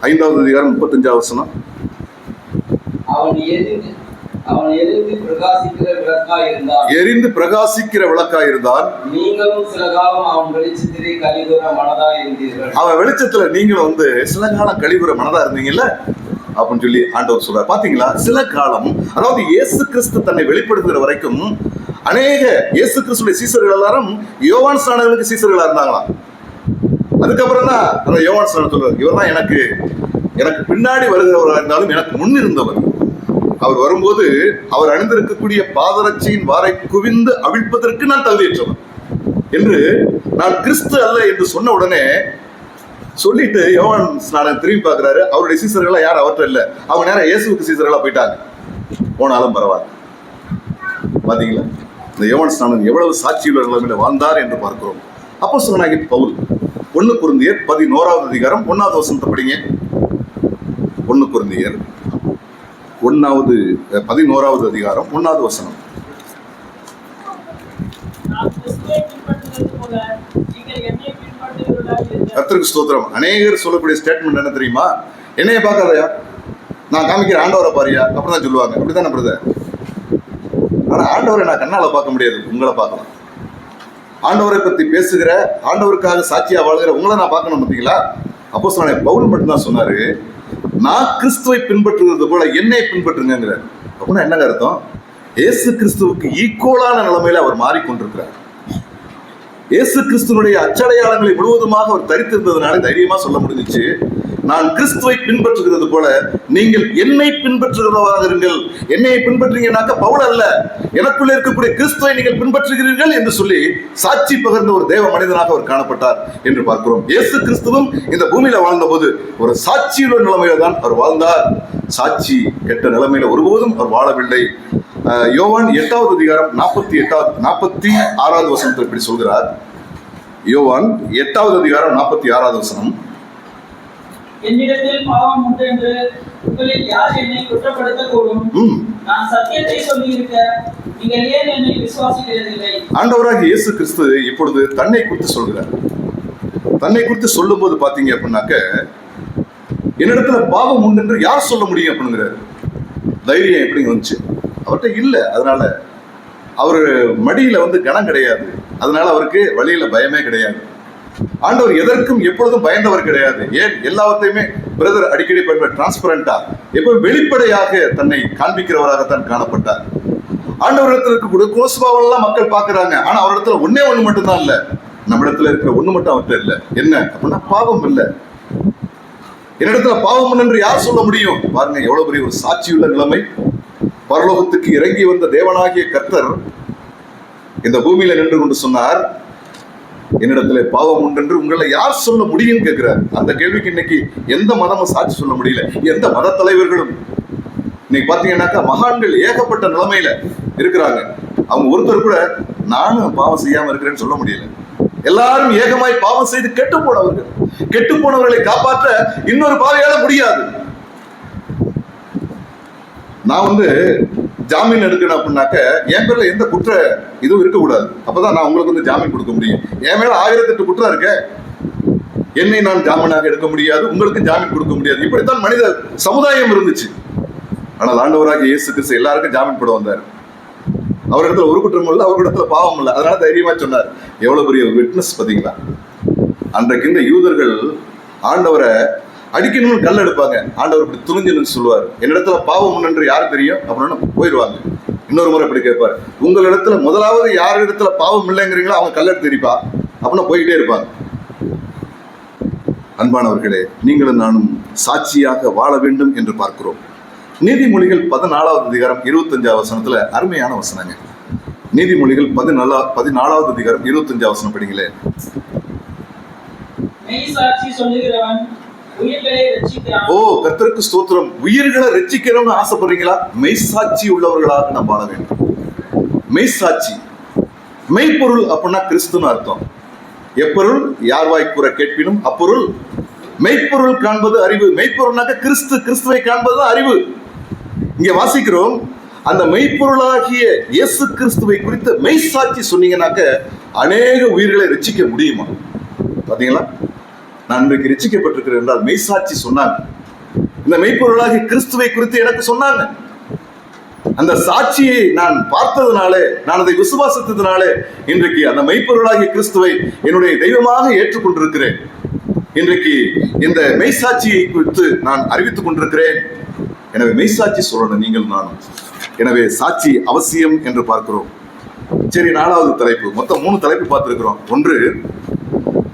5வது அதிகாரம் 35வது வசனம். அவன் எரிந்து பிரகாசிக்கிற விளக்காய் இருந்தால் நீங்களும் சில காலம் அவன் வெளிச்சத்திலே கலிபுற மனதா இருந்தீர்கள். அவன் வெளிச்சத்துல நீங்களும் வந்து சில காலம் கலிபுற மனதா இருந்தீங்கல்ல அப்படின்னு சொல்லி ஆண்டவர் சொல்றார். பாத்தீங்களா? சில காலம், அதாவது இயேசு கிறிஸ்து தன்னை வெளிப்படுத்துகிற வரைக்கும் அநேக இயேசு கிறிஸ்துடைய சீசர்கள் எல்லாரும் யோவான் ஸ்நானனுக்கு சீசர்களா இருந்தாங்களாம். அதுக்கப்புறம் தான் அந்த யோவான் ஸ்நானன் சொல்றாரு, இவர் தான் எனக்கு பின்னாடி வருகிறவராக இருந்தாலும் எனக்கு முன் இருந்தவர். அவர் வரும்போது அவர் அணிந்திருக்கக்கூடிய பாதரட்சியின் வாரை குவிந்து அவிழ்ப்பதற்கு நான் தகுதியற்றவன் என்று, நான் கிறிஸ்து அல்ல என்று சொன்ன உடனே சொல்லிட்டு யோவான் ஸ்நானன் திரும்பி பார்க்கிறாரு. அவருடைய சீசர்களா யார் அவர்கிட்ட இல்லை, அவங்க நேரம் இயேசுவுக்கு சீசர்களா போயிட்டாங்க. போனாலும் பரவாயில்ல. பாத்தீங்களா? இந்த யோவான் ஸ்நானன் எவ்வளவு சாட்சியுள்ள நிலைமையில வாழ்ந்தார் என்று பார்க்கிறோம். அப்போஸ்தலனாகிய பவுல் 1 கொரிந்தியர் 11வது அதிகாரம் 1வது வசனத்தை படிங்க. 1 கொரிந்தியர் 11வது அதிகாரம் 1வது வசனம். கர்த்தருக்கு ஸ்தோத்திரம். அநேகர் சொல்லக்கூடிய ஸ்டேட்மெண்ட் என்ன தெரியுமா? என்னைய பார்க்காதயா, நான் காமிக்கிற ஆண்டவரை பாரியா, அப்படிதான் சொல்லுவாங்க. அப்படிதான் பிரதர். ஆனா ஆண்டவரை நான் கண்ணால பார்க்க முடியாது, உங்களை பார்க்கலாம். ஆண்டவரை பத்தி பேசுகிற, ஆண்டவருக்காக சாட்சியா வாழ்கிற உங்களை நான் பார்க்கணும். பார்த்தீங்களா? அப்போஸ்தலனாகிய பவுல் மட்டும்தான் சொன்னாரு, நான் கிறிஸ்துவை பின்பற்றுவது போல என்னை பின்பற்றுங்கிற. அப்படின்னா என்னங்க அர்த்தம்? இயேசு கிறிஸ்துவுக்கு ஈக்குவலான நிலைமையில அவர் மாறிக்கொண்டிருக்கிறார். இயேசு கிறிஸ்துவனுடைய அச்சடையாளங்களை முழுவதுமாக அவர் தரித்திருந்ததுனால தைரியமா சொல்ல முடிஞ்சிச்சு, நான் கிறிஸ்துவை பின்பற்றுகிறது போல நீங்கள் என்னை பின்பற்றுகிறவராக இருங்கள். என்னை பின்பற்றீங்கன்னாக்க பவுல் அல்ல, எனக்குள்ள இருக்கக்கூடிய கிறிஸ்துவை நீங்கள் பின்பற்றுகிறீர்கள் என்று சொல்லி சாட்சி பகிர்ந்த ஒரு தேவ மனிதனாக அவர் காணப்பட்டார் என்று பார்க்கிறோம். இயேசு கிறிஸ்துவும் இந்த பூமியில வாழ்ந்த போது ஒரு சாட்சியுள்ள நிலைமையில தான் அவர் வாழ்ந்தார். சாட்சி கெட்ட நிலைமையில ஒருபோதும் அவர் வாழவில்லை. யோவான் 8வது அதிகாரம் 46வது வசனத்தில் இப்படி சொல்கிறார். யோவான் 8வது அதிகாரம் 46வது வசனம். என்னிடத்தில் பாவம் உண்டு என்று உங்களில் யார் என்னை குற்றப்படுத்தக்கூடும்? நான் சத்தியத்தை சொல்லியிருக்க நீங்கள் ஏன் என்னை விசுவாசிக்கிறதில்லை? ஆண்டவராகிய இயேசு கிறிஸ்து இப்பொழுது தன்னை குறித்து சொல்கிறார். தன்னை குறித்து சொல்லும் போது பாத்தீங்க அப்படின்னாக்க, என்னிடத்துல பாவம் உண்டு என்று யார் சொல்ல முடியும் அப்படிங்கிறார். தைரியம் எப்படி வந்துச்சு? அவர்கிட்ட இல்லை. அதனால அவரு மடியில கனம் கிடையாது. அதனால அவருக்கு வழியில பயமே கிடையாது. ஆண்டவர் எதற்கும் எப்பொழுதும் பயந்தவர் கிடையாது. ஏன்? எல்லாவற்றையுமே பிரதர் அடிக்கடி டிரான்ஸ்பரண்டா எப்பவும் வெளிப்படையாக தன்னை காண்பிக்கிறவராகத்தான் காணப்பட்டார். ஆண்டவரிடத்துல இருக்கக்கூடிய கோஸ்பாவெல்லாம் மக்கள் பார்க்கிறாங்க. ஆனா அவரிடத்துல ஒன்னே ஒண்ணு மட்டும்தான் இல்ல, நம்ம இடத்துல இருக்கிற ஒண்ணு மட்டும் அவர்கிட்ட இல்ல. என்ன அப்படின்னா பாவம் இல்லை. என்னிடத்துல பாவம் என்று யார் சொல்ல முடியும்? பாருங்க எவ்வளவு பெரிய ஒரு சாட்சியுள்ள நிலைமை. பரலோகத்துக்கு இறங்கி வந்த தேவனாகிய கர்த்தர் இந்த பூமியில நின்று கொண்டு சொன்னார், என்னிடத்துல பாவம் உண்டு என்று உங்களை யார் சொல்ல முடியும் கேட்கிறார். அந்த கேள்விக்கு இன்னைக்கு எந்த மதமும் சாட்சி சொல்ல முடியல. எந்த மத தலைவர்களும் இன்னைக்கு பாத்தீங்கன்னாக்கா மகான்கள் ஏகப்பட்ட நிலைமையில இருக்கிறாங்க. அவங்க ஒருத்தர் கூட நானும் பாவம் செய்யாம இருக்கிறேன்னு சொல்ல முடியல. எல்லாரும் ஏகமாய் பாவம் செய்து கெட்டு போனவர்கள். கெட்டு போனவர்களை காப்பாற்ற இன்னொரு பாவையால முடியாது. நான் ஜாமீன் எடுக்கணும் அப்படின்னாக்க என் பேர்ல எந்த குற்ற இதுவும் இருக்கக்கூடாது. அப்பதான் நான் உங்களுக்கு ஜாமீன் கொடுக்க முடியும். என் மேல 1008 குற்றம் இருக்க, என்னை நான் ஜாமீனாக எடுக்க முடியாது, உங்களுக்கு ஜாமீன் கொடுக்க முடியாது. இப்படித்தான் மனித சமுதாயம் இருந்துச்சு. ஆனால் ஆண்டவராகிய இயேசு கிறிஸ்து எல்லாருக்கும் ஜாமீன் போட வந்தார். அவரிடத்துல ஒரு குற்றம் இல்லை, அவரிடத்துல பாவம் இல்லை. அதனால தைரியமா சொன்னார். எவ்வளவு பெரிய விட்னஸ் பாத்தீங்களா? அன்றைக்கு இந்த யூதர்கள் ஆண்டவரை அடிக்கணும்னு கல் எடுப்பாங்க. ஆண்டவர் இப்படி துணிஞ்சுன்னு சொல்லுவார், என்னிடத்துல பாவம் என்று யாரு தெரியும் அப்படின்னு போயிடுவாங்க. இன்னொரு முறை இப்படி கேட்பார், உங்களிடத்துல முதலாவது யார் இடத்துல பாவம் இல்லைங்கிறீங்களோ அவங்க கல்லெடுத்து தெரிப்பா அப்படின்னா போய்கிட்டே இருப்பாங்க. அன்பானவர்களே, நீங்களும் நானும் சாட்சியாக வாழ வேண்டும் என்று பார்க்கிறோம். நீதிமொழிகள் 14வது அதிகாரம் 25வது வசனத்துல அருமையான வசனங்க. நீதிமொழிகள் 14வது அதிகாரம் 25வது வசனம் படிங்களே. ஓ கர்த்தருக்கு ஸ்தோத்திரம். உயிர்களை ரட்சிக்கணும்னு ஆசைப்படுறீங்களா? மெய்சாட்சி உள்ளவர்களாக நாம் வாழ வேண்டும். மெய்சாட்சி, மெய்ப்பொருள் அப்படின்னா கிறிஸ்துன்னு அர்த்தம். எப்பொருள் யார் வாய்க்கூற கேட்பினும் அப்பொருள் மெய்ப்பொருள் காண்பது அறிவு. மெய்ப்பொருள்னாக்க கிறிஸ்து, கிறிஸ்துவை காண்பதுதான் அறிவு. இங்க வாசிக்கிறோம், அந்த மெய்ப்பொருளாகிய இயேசு கிறிஸ்துவை குறித்த மெய்சாட்சி சொன்னீங்கன்னாக்க அநேக உயிர்களை ரட்சிக்க முடியுமா? பாத்தீங்களா? நான் இன்றைக்கு ரட்சிக்கப்பட்டிருக்கிறேன் என்றால் மெய்சாட்சி சொன்னாங்க. இந்த மெய்ப்பொருளாகிய கிறிஸ்துவை குறித்து எனக்கு சொன்னாங்க. அந்த சாட்சியை நான் பார்த்ததுனாலே, நான் அதை விசுவாசித்ததுனாலே இன்றைக்கு அந்த மெய்ப்பொருளாகிய கிறிஸ்துவை என்னுடைய தெய்வமாக ஏற்றுக்கொண்டிருக்கிறேன். இன்றைக்கு இந்த மெய்சாட்சியை குறித்து நான் அறிவித்துக் கொண்டிருக்கிறேன். எனவே மெய்சாட்சி சொல்லணும் நீங்கள் நானும். எனவே சாட்சி அவசியம் என்று பார்க்கிறோம். சரி, 4வது தலைப்பு. மொத்தம் 3 தலைப்பு பார்த்திருக்கிறோம். ஒன்று,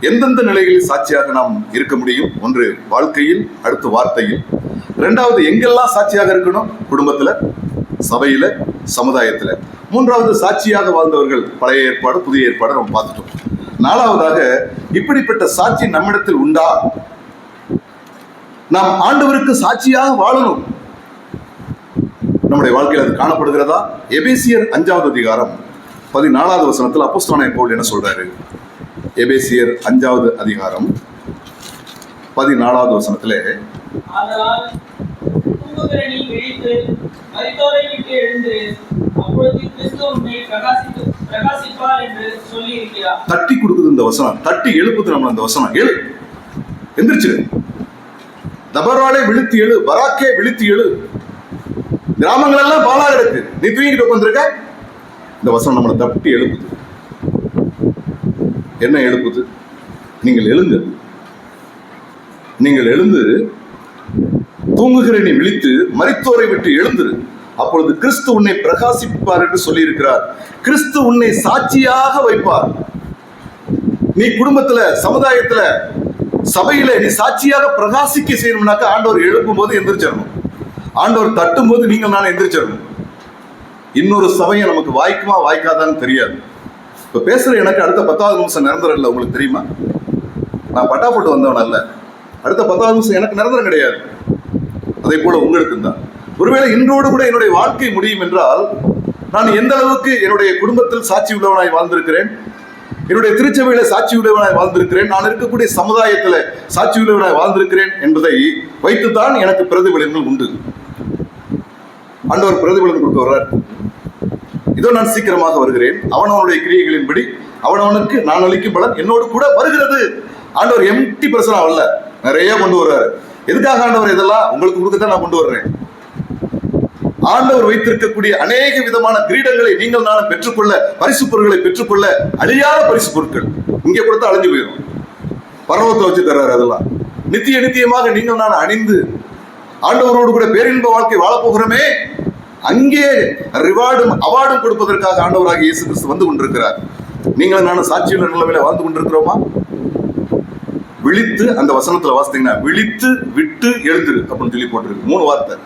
எந்தெந்த நிலைகளில் சாட்சியாக நாம் இருக்க முடியும்? ஒன்று வாழ்க்கையில், அடுத்து வார்த்தையில். 2வது எங்கெல்லாம் சாட்சியாக இருக்கணும்? குடும்பத்துல, சபையில, சமுதாயத்துல. 3வது சாட்சியாக வாழ்ந்தவர்கள் பழைய ஏற்பாடு, புதிய ஏற்பாடு நம்ம பார்த்துட்டோம். 4வதாக இப்படிப்பட்ட சாட்சி நம்மிடத்தில் உண்டா? நாம் ஆண்டவருக்கு சாட்சியாக வாழணும். நம்முடைய வாழ்க்கையில் அது காணப்படுகிறதா? எபேசியர் 5வது அதிகாரம் 14வது வசனத்தில் அப்போஸ்தலனாகிய பவுல் என்ன சொல்றாரு? எபேசியர் 5வது அதிகாரம் 14வது வசனத்திலே, ஆதலால் தூங்குகிற நீ விழித்து மரித்தோரை விட்டு எழுந்து, அப்பொழுது கிறிஸ்து உன்னை பிரகாசிப்பார் என்று சொல்லி இருக்கிறார். தட்டி கொடுக்குது இந்த வசனம், தட்டி எழுப்புது நம்ம அந்த வசனம். எழு, எந்திரிச்சு, தபராலே விழித்து எழு, பராக்கே விழித்து எழு. கிராமங்கள் எல்லாம் பாலா இருக்கு, நீ தூங்கிட்டு உட்காந்துருக்க. இந்த வசனம் நம்மளை தட்டி எழுப்புது. என்ன எழுப்புது? நீங்கள் எழுங்க, நீங்கள் எழுந்து தூங்குகிற நீ விழித்து மரித்தோரை விட்டு எழுந்துரு, அப்பொழுது கிறிஸ்து உன்னை பிரகாசிப்பார் என்று சொல்லி இருக்கிறார். கிறிஸ்து உன்னை சாட்சியாக வைப்பார். நீ குடும்பத்துல, சமுதாயத்துல, சபையில நீ சாட்சியாக பிரகாசிக்க செய்யணும்னாக்க ஆண்டவர் எழுப்பும் போது எந்திரிச்சிடணும். ஆண்டவர் தட்டும் போது நீங்கள் நான் எந்திரிச்சிடணும். இன்னொரு சபையை நமக்கு வாய்க்குமா வாய்க்காதான்னு தெரியாது. இப்ப பேசுற எனக்கு அடுத்த 10வது நிமிஷம் நிரந்தரம் இல்லை. உங்களுக்கு தெரியுமா? நான் பட்டா போட்டு வந்தவன் அல்ல. அடுத்த 10வது நிமிஷம் எனக்கு நிரந்தரம் கிடையாது. அதே போல உங்களுக்கு தான். ஒருவேளை இன்றோடு கூட என்னுடைய வாழ்க்கை முடியும் என்றால் நான் எந்த அளவுக்கு என்னுடைய குடும்பத்தில் சாட்சி உள்ளவனாய் வாழ்ந்திருக்கிறேன், என்னுடைய திருச்சபையில சாட்சி உள்ளவனாய் வாழ்ந்திருக்கிறேன், நான் இருக்கக்கூடிய சமுதாயத்துல சாட்சி உள்ளவனாய் வாழ்ந்திருக்கிறேன் என்பதை வைத்துத்தான் எனக்கு பிரதிபலன்கள் உண்டு. ஆண்டவர் பிரதிபலன் கொடுக்க வர்றார். இதோ நான் சீக்கிரமாக வருகிறேன், அவனவனுடைய கிரியைகளின்படி அவனவனுக்கு நான் அளிக்கும் பலன் என்னோடு கூட வருகிறது. ஆண்டவர் எம்டி பர்சனா வரல, நிறைய கொண்டு வர்றாரு. எதுக்காக ஆண்டவர் இதெல்லாம் உங்களுக்கு கொடுக்கத்தான் நான் கொண்டு வர்றேன். ஆண்டவர் வைத்திருக்கக்கூடிய அநேக விதமான கிரீடங்களை நீங்கள் நானும் பெற்றுக்கொள்ள, பரிசு பொருட்களை பெற்றுக்கொள்ள, அழியாத பரிசு பொருட்கள் இங்கே கொடுத்தா அழிஞ்சு போயிடும். பரலோகத்தை வச்சு தர்றாரு. அதெல்லாம் நித்தியமாக நீங்கள் நான் அணிந்து ஆண்டவரோடு கூட பேரின்ப வாழ்க்கை வாழப்போகிறோமே, அங்கே ரிவார்டும் அவார்டும் கொடுப்பதற்காக ஆண்டவராக இயேசு கிறிஸ்து வந்து கொண்டிருக்கிறார். நீங்கள் நானும் சாட்சியுள்ள நிலைமையில வாழ்ந்து கொண்டிருக்கிறோமா? விழித்து, அந்த வசனத்துல வாசித்தீங்கன்னா விழித்து விட்டு எழுந்துரு அப்படின்னு சொல்லி போட்டிருக்கு. 3 வார்த்தை.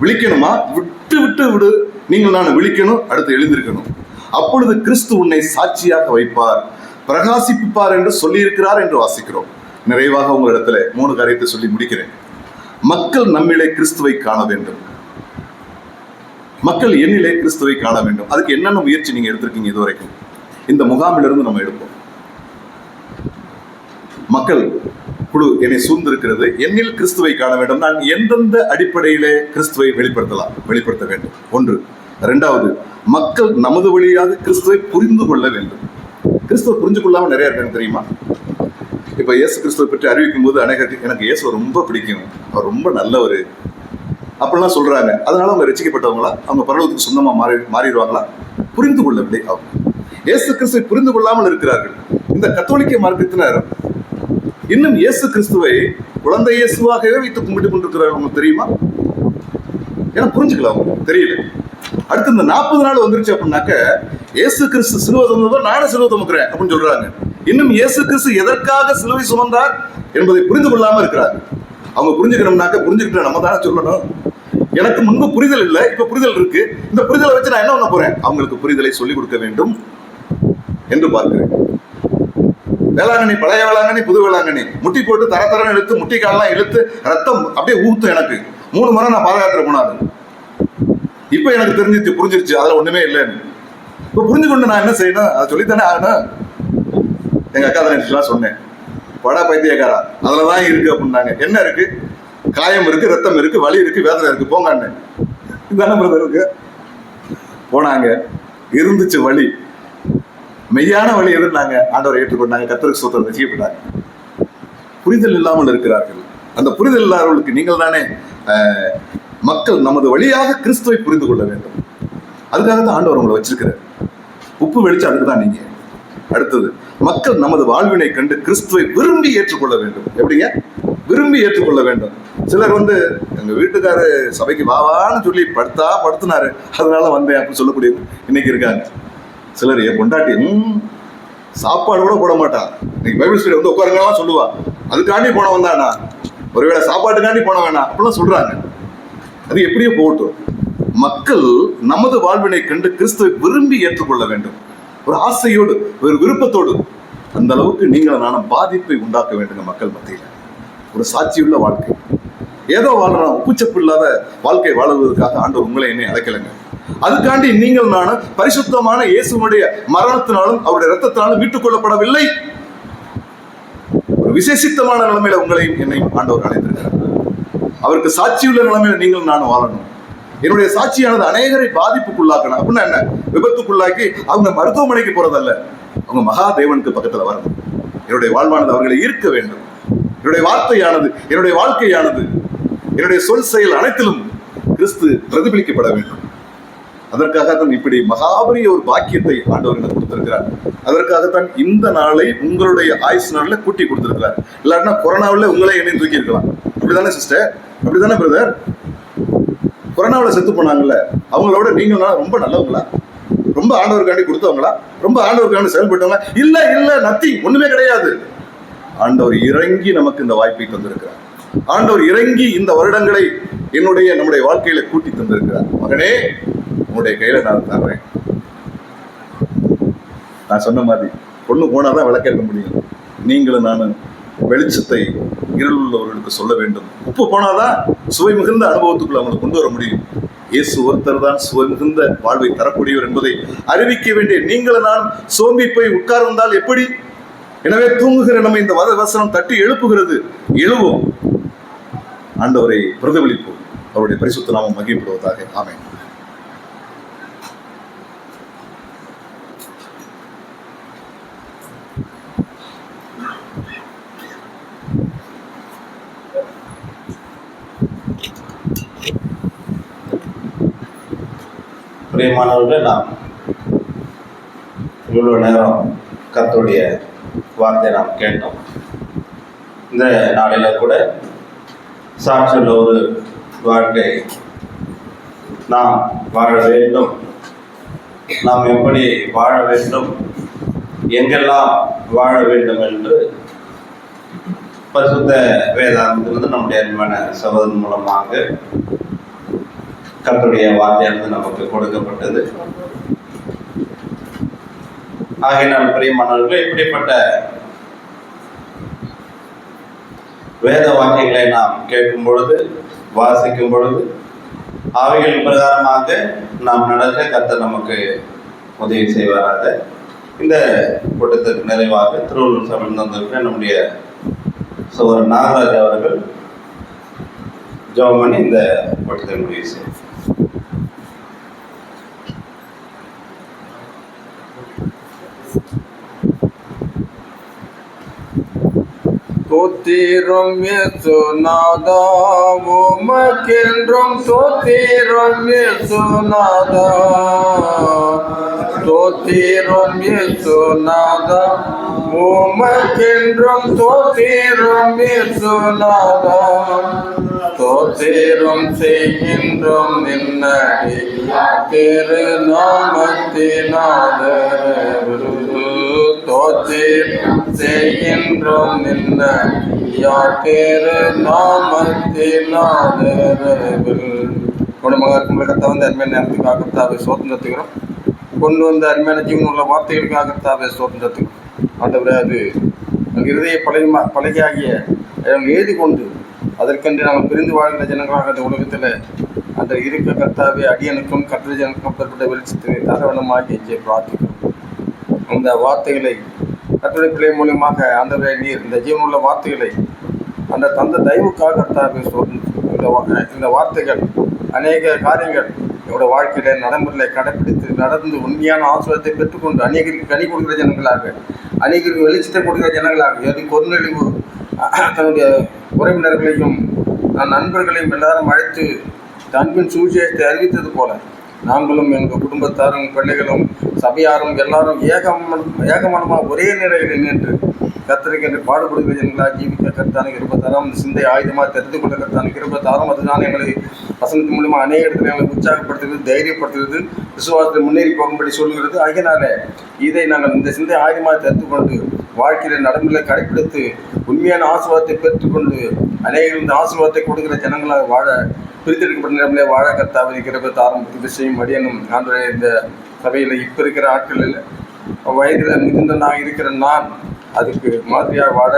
விழிக்கணுமா? விட்டு விட்டு விடு. நீங்கள் நான் விழிக்கணும், அடுத்து எழுந்திருக்கணும். அப்பொழுது கிறிஸ்து உன்னை சாட்சியாக வைப்பார், பிரகாசிப்பார் என்று சொல்லி இருக்கிறார் என்று வாசிக்கிறோம். நிறைவாக உங்களிடத்துல 3 காரியத்தை சொல்லி முடிக்கிறேன். மக்கள் நம்மிலே கிறிஸ்துவை காண வேண்டும். மக்கள் என்னிலே கிறிஸ்துவை காண வேண்டும். அதுக்கு என்னென்ன முயற்சி நீங்க எடுத்திருக்கீங்க இதுவரைக்கும்? இந்த முகாமிலிருந்து நம்ம எடுப்போம். மக்கள் குழு என்னை சூழ்ந்திருக்கிறது, என்னில் கிறிஸ்துவை காண வேண்டும். நான் எந்தெந்த அடிப்படையிலே கிறிஸ்துவை வெளிப்படுத்த வேண்டும்? 1. 2வது, மக்கள் நமது வழியாக கிறிஸ்துவை புரிந்து கொள்ள வேண்டும். கிறிஸ்துவை புரிஞ்சு கொள்ளாம நிறைய இருக்காங்க தெரியுமா? இப்ப இயேசு கிறிஸ்துவை பற்றி அறிவிக்கும் போது அநேகருக்கு எனக்கு இயேசுவை ரொம்ப பிடிக்கும், அவர் ரொம்ப நல்லவர் அப்படிலாம் சொல்றாங்க. அதனால அவங்க ரட்சிக்கப்பட்டவங்களா, அவங்க பரலோகத்துக்கு சொந்தமா மாறிடுவாங்களா? புரிந்து கொள்ளவில்லை. அவங்க இயேசு கிறிஸ்துவை புரிந்து கொள்ளாமல் இருக்கிறார்கள். இந்த கத்தோலிக்க மார்க்கத்தினர் இன்னும் இயேசு கிறிஸ்துவை குழந்தை இயேசுவாகவே வைத்து கும்பிட்டு கொண்டிருக்கிறார்கள். உங்களுக்கு தெரியுமா? ஏன்னா புரிஞ்சுக்கல, அவங்க தெரியல. அடுத்து இந்த 40 நாள் வந்துருச்சு அப்படின்னாக்க இயேசு கிறிஸ்து சிலுவை சுமந்ததோ நானும் சிலுவை சுமக்கிறேன் அப்படின்னு சொல்றாங்க. இன்னும் இயேசு கிறிஸ்து எதற்காக சிலுவை சுமந்தார் என்பதை புரிந்து கொள்ளாம இருக்கிறாங்க. அவங்க புரிஞ்சுக்கணும்னாக்க புரிஞ்சுக்கிட்டு நம்ம தானே சொல்லணும். எனக்கு முன்பு புரிதல் இல்லை, இப்ப புரிதல் இருக்கு. இந்த புரிதலை வச்சு நான் என்ன பண்ண போறேன்? அவங்களுக்கு புரிதலை சொல்லிக் கொடுக்க வேண்டும் என்று பார்க்கிறேன். வேளாங்கண்ணி, பழைய வேளாங்கண்ணி, புது வேளாங்கண்ணி, முட்டி போட்டு தரத்தரன்னு இழுத்து, முட்டி காலெல்லாம் இழுத்து ரத்தம் அப்படியே ஊத்தும். எனக்கு 3 முறை நான் பாத யாத்திரை போனாது. இப்ப எனக்கு புரிஞ்சிருச்சு அதுல ஒண்ணுமே இல்லைன்னு. இப்ப புரிஞ்சு கொண்டு நான் என்ன செய்யணும்? அதை சொல்லித்தானே ஆகணும். எங்க அக்கா தான் சொன்னேன், படா பைத்தியக்காரா அதுலதான் இருக்கு அப்படின்னாங்க. என்ன இருக்கு? காயம் இருக்கு, ரத்தம் இருக்கு, வலி இருக்கு, வேதனை இருக்கு, போங்க அண்ணன். இதுதானே பிரதர் இருக்கு. போனாங்க, இருந்துச்சு வலி, மெய்யான வழி எதிர்னாங்க. ஆண்டவரை ஏற்றுக்கொண்டாங்க, கர்த்தருக்கு ஸ்தோத்திரம், ரட்சிக்கப்பட்டாங்க. புரிதல் இல்லாமல் இருக்கிறார்கள். அந்த புரிதல் இல்லாதவர்களுக்கு நீங்கள் தானே மக்கள் நமது வழியாக கிறிஸ்துவை புரிந்து கொள்ள வேண்டும். அதுக்காக தான் ஆண்டவர் உங்களை வச்சிருக்கிறார். உப்பு வெளிச்சம் அதுக்கு தான் நீங்க. அடுத்தது, மக்கள் நமது வாழ்வினை கண்டு கிறிஸ்துவை விரும்பி ஏற்றுக்கொள்ள வேண்டும். எப்படிங்க? விரும்பி ஏற்றுக்கொள்ள வேண்டும். சிலர் எங்க வீட்டுக்காரு சபைக்கு வாவான்னு சொல்லி படுத்தினாரு, அதனால வந்தேன் அப்படின்னு சொல்லக்கூடிய இன்னைக்கு இருக்காங்க. சிலர் என் பொண்டாட்டி சாப்பாடு கூட போட மாட்டான், இன்னைக்கு பைபிள் ஸ்டடி உட்காருங்கலாம் சொல்லுவா, அதுக்காண்டி போன வந்தானா, ஒருவேளை சாப்பாட்டுக்காண்டி போன வேணாம் அப்படிலாம் சொல்றாங்க. அது எப்படியோ போகட்டும். மக்கள் நமது வாழ்வினை கண்டு கிறிஸ்துவை விரும்பி ஏற்றுக்கொள்ள வேண்டும். ஒரு ஆசையோடு, ஒரு விருப்பத்தோடு. அந்த அளவுக்கு நீங்கள் நானும் பாதிப்பை உண்டாக்க வேண்டுங்க மக்கள் மத்தியில். ஒரு சாட்சியுள்ள வாழ்க்கை, ஏதோ வாழ்றோம், உப்புச்சப்பு இல்லாத வாழ்க்கை வாழுவதற்காக ஆண்டவர் உங்களை என்னை அழைக்கலைங்க. அதுக்காண்டி நீங்கள் நானும் பரிசுத்தமான இயேசுனுடைய மரணத்தினாலும் அவருடைய ரத்தத்தினாலும் மீட்டுக் கொள்ளப்படவில்லை. ஒரு விசேஷித்தமான நிலைமையில உங்களையும் என்னையும் ஆண்டவர் அழைத்திருக்கிறார். அவருக்கு சாட்சியுள்ள நிலைமையில நீங்கள் நானும் வாழணும். என்னுடைய சாட்சியானது அநேகரை பாதிப்புக்குள்ளாக்கணும். அப்படின்னா என்ன? விபத்துக்குள்ளாக்கி அவங்க மருத்துவமனைக்கு போறதல்ல, அவங்க மகாதேவனுக்கு பக்கத்துல வரணும். என்னுடைய வாழ்வானது அவர்களை ஈர்க்க வேண்டும். என்னுடைய வார்த்தையானது, என்னுடைய வாழ்க்கையானது, என்னுடைய சொல் செயல் அனைத்திலும் கிறிஸ்து பிரதிபலிக்கப்பட வேண்டும். அதற்காகத்தான் இப்படி மகாபரிய ஒரு பாக்கியத்தை ஆண்டவர் எனக்கு கொடுத்திருக்கிறார். அதற்காகத்தான் இந்த நாளை உங்களுடைய ஆயுசு நாளில் கூட்டி கொடுத்திருக்கிறார். இல்லாட்டினா கொரோனாவில் உங்களே என்னையும் தூக்கி இருக்கலாம். அப்படிதானே சிஸ்டர்? அப்படிதானே பிரதர்? கொரோனாவில் செத்து போனாங்கல்ல, அவங்களோட நீங்க ரொம்ப நல்லவங்களா? ரொம்ப ஆண்டவருக்காண்டி கொடுத்தவங்களா? ரொம்ப ஆண்டவருக்காண்டி செயல்பட்டவங்களா? இல்ல இல்ல, நத்திங், ஒண்ணுமே கிடையாது. ஆண்டவர் இறங்கி நமக்கு இந்த வாய்ப்பை தந்திருக்கிறார். ஆண்டவர் இறங்கி இந்த வருடங்களை நம்முடைய வாழ்க்கையில கூட்டி தந்திருக்கிறார். மகனே, உன்னுடைய கையில நான் தர்றேன். நான் சொன்ன மாதிரி பொண்ணு போனாதான் விளக்கேற்க முடியும். நீங்களும் நானும் வெளிச்சத்தை இருள் உள்ளவர்களுக்கு சொல்ல வேண்டும். உப்பு போனாதான் சுவை மிகுந்த அனுபவத்துக்குள்ள அவங்களை கொண்டு வர முடியும். இயேசு ஒருத்தர் தான் சுவை மிகுந்த வாழ்வை தரக்கூடியவர் என்பதை அறிவிக்க வேண்டிய நீங்களும் நான் சோம்பி போய் உட்கார்ந்தால் எப்படி? எனவே தூங்குகிற நம்ம இந்த வசனம் தட்டி எழுப்புகிறது. எழுவோம், ஆண்டவரை பிரதிபலிப்போம். அவருடைய பரிசுத்த நாமம் மகிமைப்படுவதாக. ஆமென். பிரியமானவர்களே, நாம் இவ்வளவு நேரம் கர்த்தருடைய வார்த்தையை நாம் கேட்டோம். இந்த நாளில கூட சாட்சியுள்ள ஒரு வாழ்க்கை நாம் வாழ வேண்டும். நாம் எப்படி வாழ வேண்டும், எங்கெல்லாம் வாழ வேண்டும் என்று பரிசுத்த வேதாகமத்திலிருந்து நம்முடைய அருமையான சகோதரன் மூலமாக கர்த்தருடைய வார்த்தையானது நமக்கு கொடுக்கப்பட்டது. ஆகையினால் பிரியமானவர்களே, இப்படிப்பட்ட வேத வாக்கியங்களை நாம் கேட்கும் பொழுது, வாசிக்கும் பொழுது, அவைகள் பிரகாரமாக நாம் நடக்க கர்த்தர் நமக்கு உதவி செய்வாராக. இந்த கூட்டத்திற்கு நிறைவாக திருவள்ளூர் சபையில் வந்திருக்கிற நம்முடைய சகோதரர் நாகராஜ் அவர்கள் ஜெபம் பண்ணி இந்த கூட்டத்தை முடிவு செய்வார். தோத்திரம் இயேசுநாதா, உமக்கென்றும் தோத்திரம் இயேசுநாதா, தோத்திரம் இயேசுநாதா, உமக்கென்றும் தோத்திரம் இயேசுநாதா, தோத்திரம் செய்கின்றோம் நின்னடி திரு நாமத்தினாதரவு, தோத்திரம் செய்கின்றோம் நின்ன யாத்திரு நாமத்தினாதரவு. குடும்பங்களுக்கும் கர்த்தா வந்து அருமையான நேரத்துக்காக கர்த்தாவை சோதனைத்துக்கிறோம். கொண்டு வந்த அருமையான ஜீவன் உள்ள வார்த்தைகளுக்காக கர்த்தாவை சோதனைத்துக்கிறோம். ஆண்டவரே, அது இருதய பலகையாகிய எழுதி கொண்டு அதற்கென்று நாங்கள் பிரிந்து வாழ்கிற ஜனங்களாக அந்த உலகத்தில் அந்த இருக்க கர்த்தாவை அடியனுக்கும் கற்ற ஜனக்கும் பெறப்பட்ட வெளிச்சத்தினை தரவணமாகி பிரார்த்திக்கிறோம். இந்த வார்த்தைகளை கர்த்தருடைய பிள்ளை மூலியமாக ஆண்டவரே, நீர் இந்த ஜீவனுள்ள வார்த்தைகளை அந்த தந்த தயவுக்காக கர்த்தாவை இந்த வார்த்தைகள் அநேக காரியங்கள் என்னோடய வாழ்க்கையில நடைமுறையில் கடைப்பிடித்து நடந்து உண்மையான ஆசீர்வாதத்தை பெற்றுக்கொண்டு அநேகருக்கு கனி கொடுக்கிற ஜனங்களாக, அநேகருக்கு வெளிச்சத்தை கொடுக்கிற ஜனங்களாக, கொர்நேலியு தன்னுடைய உறவினர்களையும் நண்பர்களையும் எல்லாரும் அழைத்து அன்பின் சுவிசேஷத்தை அறிவித்தது போல நாங்களும் எங்கள் குடும்பத்தாரும் பிள்ளைகளும் சபையாரும் எல்லாரும் ஏகமனமாக ஒரே நிலையில் நின்று கர்த்தருக்கு என்று பாடுபடுகிற ஜனங்களாக ஜீவிக்க கர்த்தான கிருபைத்தாரும், இந்த சிந்தை ஆயுதமாக தெரிந்து கொள்ள கர்த்தான கிருபைத்தாரும். அதுதான் எங்களை வசனத்தின் மூலமாக அநேக இடத்துல எங்களை உற்சாகப்படுத்துகிறது, தைரியப்படுத்துகிறது, விசுவாசத்தை முன்னேறி போகும்படி சொல்லுகிறது. அதனால இதை நாங்கள் இந்த சிந்தை ஆயுதமாக தெரிந்து கொண்டு வாழ்க்கையில் நடைமுறை கடைப்பிடித்து உண்மையான ஆசீர்வாதத்தை பெற்றுக்கொண்டு அநேகர் இந்த ஆசீர்வாதத்தை கொடுக்கிற ஜனங்களாக வாழ, பிரித்தெடுக்கப்பட்ட நிலைமையிலே வாழ கர்த்தாவை கிருபைத்தாரும். விஷயம் அடியனும் ஆண்டவரே, இந்த சபையில் இப்போ இருக்கிற ஆட்களில் வயதில் மிகுந்தனாக இருக்கிற நான் அதுக்கு மாதிரியாக வாழ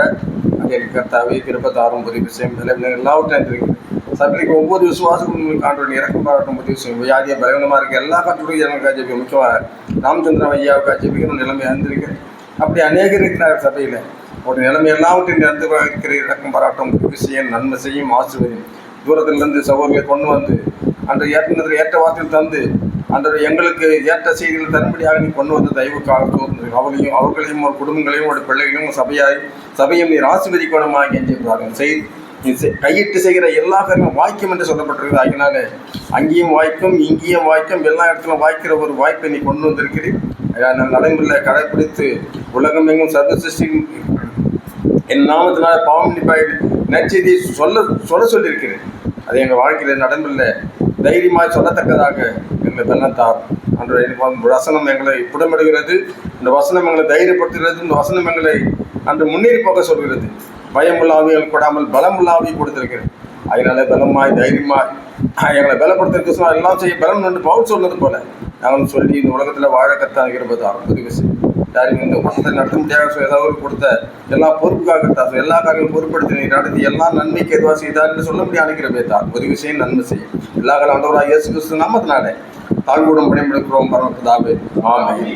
அங்கே கர்த்தாவை கிருபைத்தாரும். ஒரு விஷயம் எல்லாவற்றையும் சபைக்கு ஒவ்வொரு விசுவாசமும் ஆண்டோட இறக்கம் பாராட்டும் உதவி செய்யும். வியாதியாக பலவீனமாக இருக்க எல்லா கட்டுரையும் எனக்கு ஜெபிக்கும். முக்கியமாக ராமச்சந்திரன் ஐயாவுக்கு ஜெபிக்கிற நிலைமை அறிந்திருக்கிறேன். அப்படி அநேகர் இருக்கிறார் சபையில். ஒரு நிலைமை எல்லாவற்றையும் நடந்து இருக்கிற இறக்கம் பாராட்டும் உதவி செய்யும், நன்மை செய்யும், ஆசிர்வதியும். தூரத்திலிருந்து சகோதரர்களை கொண்டு வந்து அந்த ஏற்றத்தில் ஏற்ற வார்த்தையில் தந்து அந்த எங்களுக்கு ஏற்ற செய்திகள் தரும்படியாக நீ கொண்டு வந்த தயவுக்காக தோன்று அவர்களையும் ஒரு குடும்பங்களையும் ஒரு பிள்ளைகளையும் சபையும் நீர் ஆசீர்வதிக்கணுமாக கெஞ்சிருக்கிறார்கள். நீ கையிட்டு செய்கிற எல்லா காரியமும் வாய்க்கும் என்று சொல்லப்பட்டிருக்கிறது. அதனால அங்கேயும் வாய்க்கும் இங்கேயும் வாய்க்கும் எல்லா இடத்திலும் வாய்க்கிற ஒரு வாய்ப்பை நீ கொண்டு வந்திருக்கிறேன். நடைமுறையில் கடைப்பிடித்து உலகம் எங்கும் சர்வ சிருஷ்டியும் என் நாமத்தினால பாவம் நிப்பாய் நற்செய்தியை சொல்ல சொல்லியிருக்கிறேன். அது எங்கள் வாழ்க்கையில் நடைமுறையில் தைரியமாக சொல்லத்தக்கதாக எங்களை பெண்ணத்தார் அன்று வசனம் எங்களை புடமிடுகிறது. இந்த வசனம் எங்களை தைரியப்படுத்துகிறது. இந்த வசனம் எங்களை அன்று முன்னேறி போக சொல்கிறது. பயமுள்ளாவிகள் கொடாமல் பலமுள்ளாவி கொடுத்திருக்கிறேன். அதனால பலமாய் தைரியமாய் எங்களை பலப்படுத்திருக்க சொன்னால் எல்லாம் செய்ய பலம் என்று பவுல் சொன்னது போல நாங்கள் சொல்லி இந்த உலகத்தில் வாழ கத்தான் இருப்பதால் உதவி செய்யும். யாரும் இந்த உலகத்தை நடத்த முடியாத ஏதாவது கொடுத்த எல்லா பொறுப்புக்காக கத்தாசோ எல்லா காரியங்களும் பொறுப்படுத்தி நீ நடத்தி எல்லா நன்மைக்கு எதுவாக செய்தார் என்று சொல்ல முடியாது அனுக்கிறவே தான் உதவி செய்யும், நன்மை செய்யும். எல்லா காலம் ஆண்டவராக இயேசு கிறிஸ்து நாமத்தினாலே தாழ்கூடம் பணிபடுக்கிறோம் பரமபிதாவே. ஆமென்.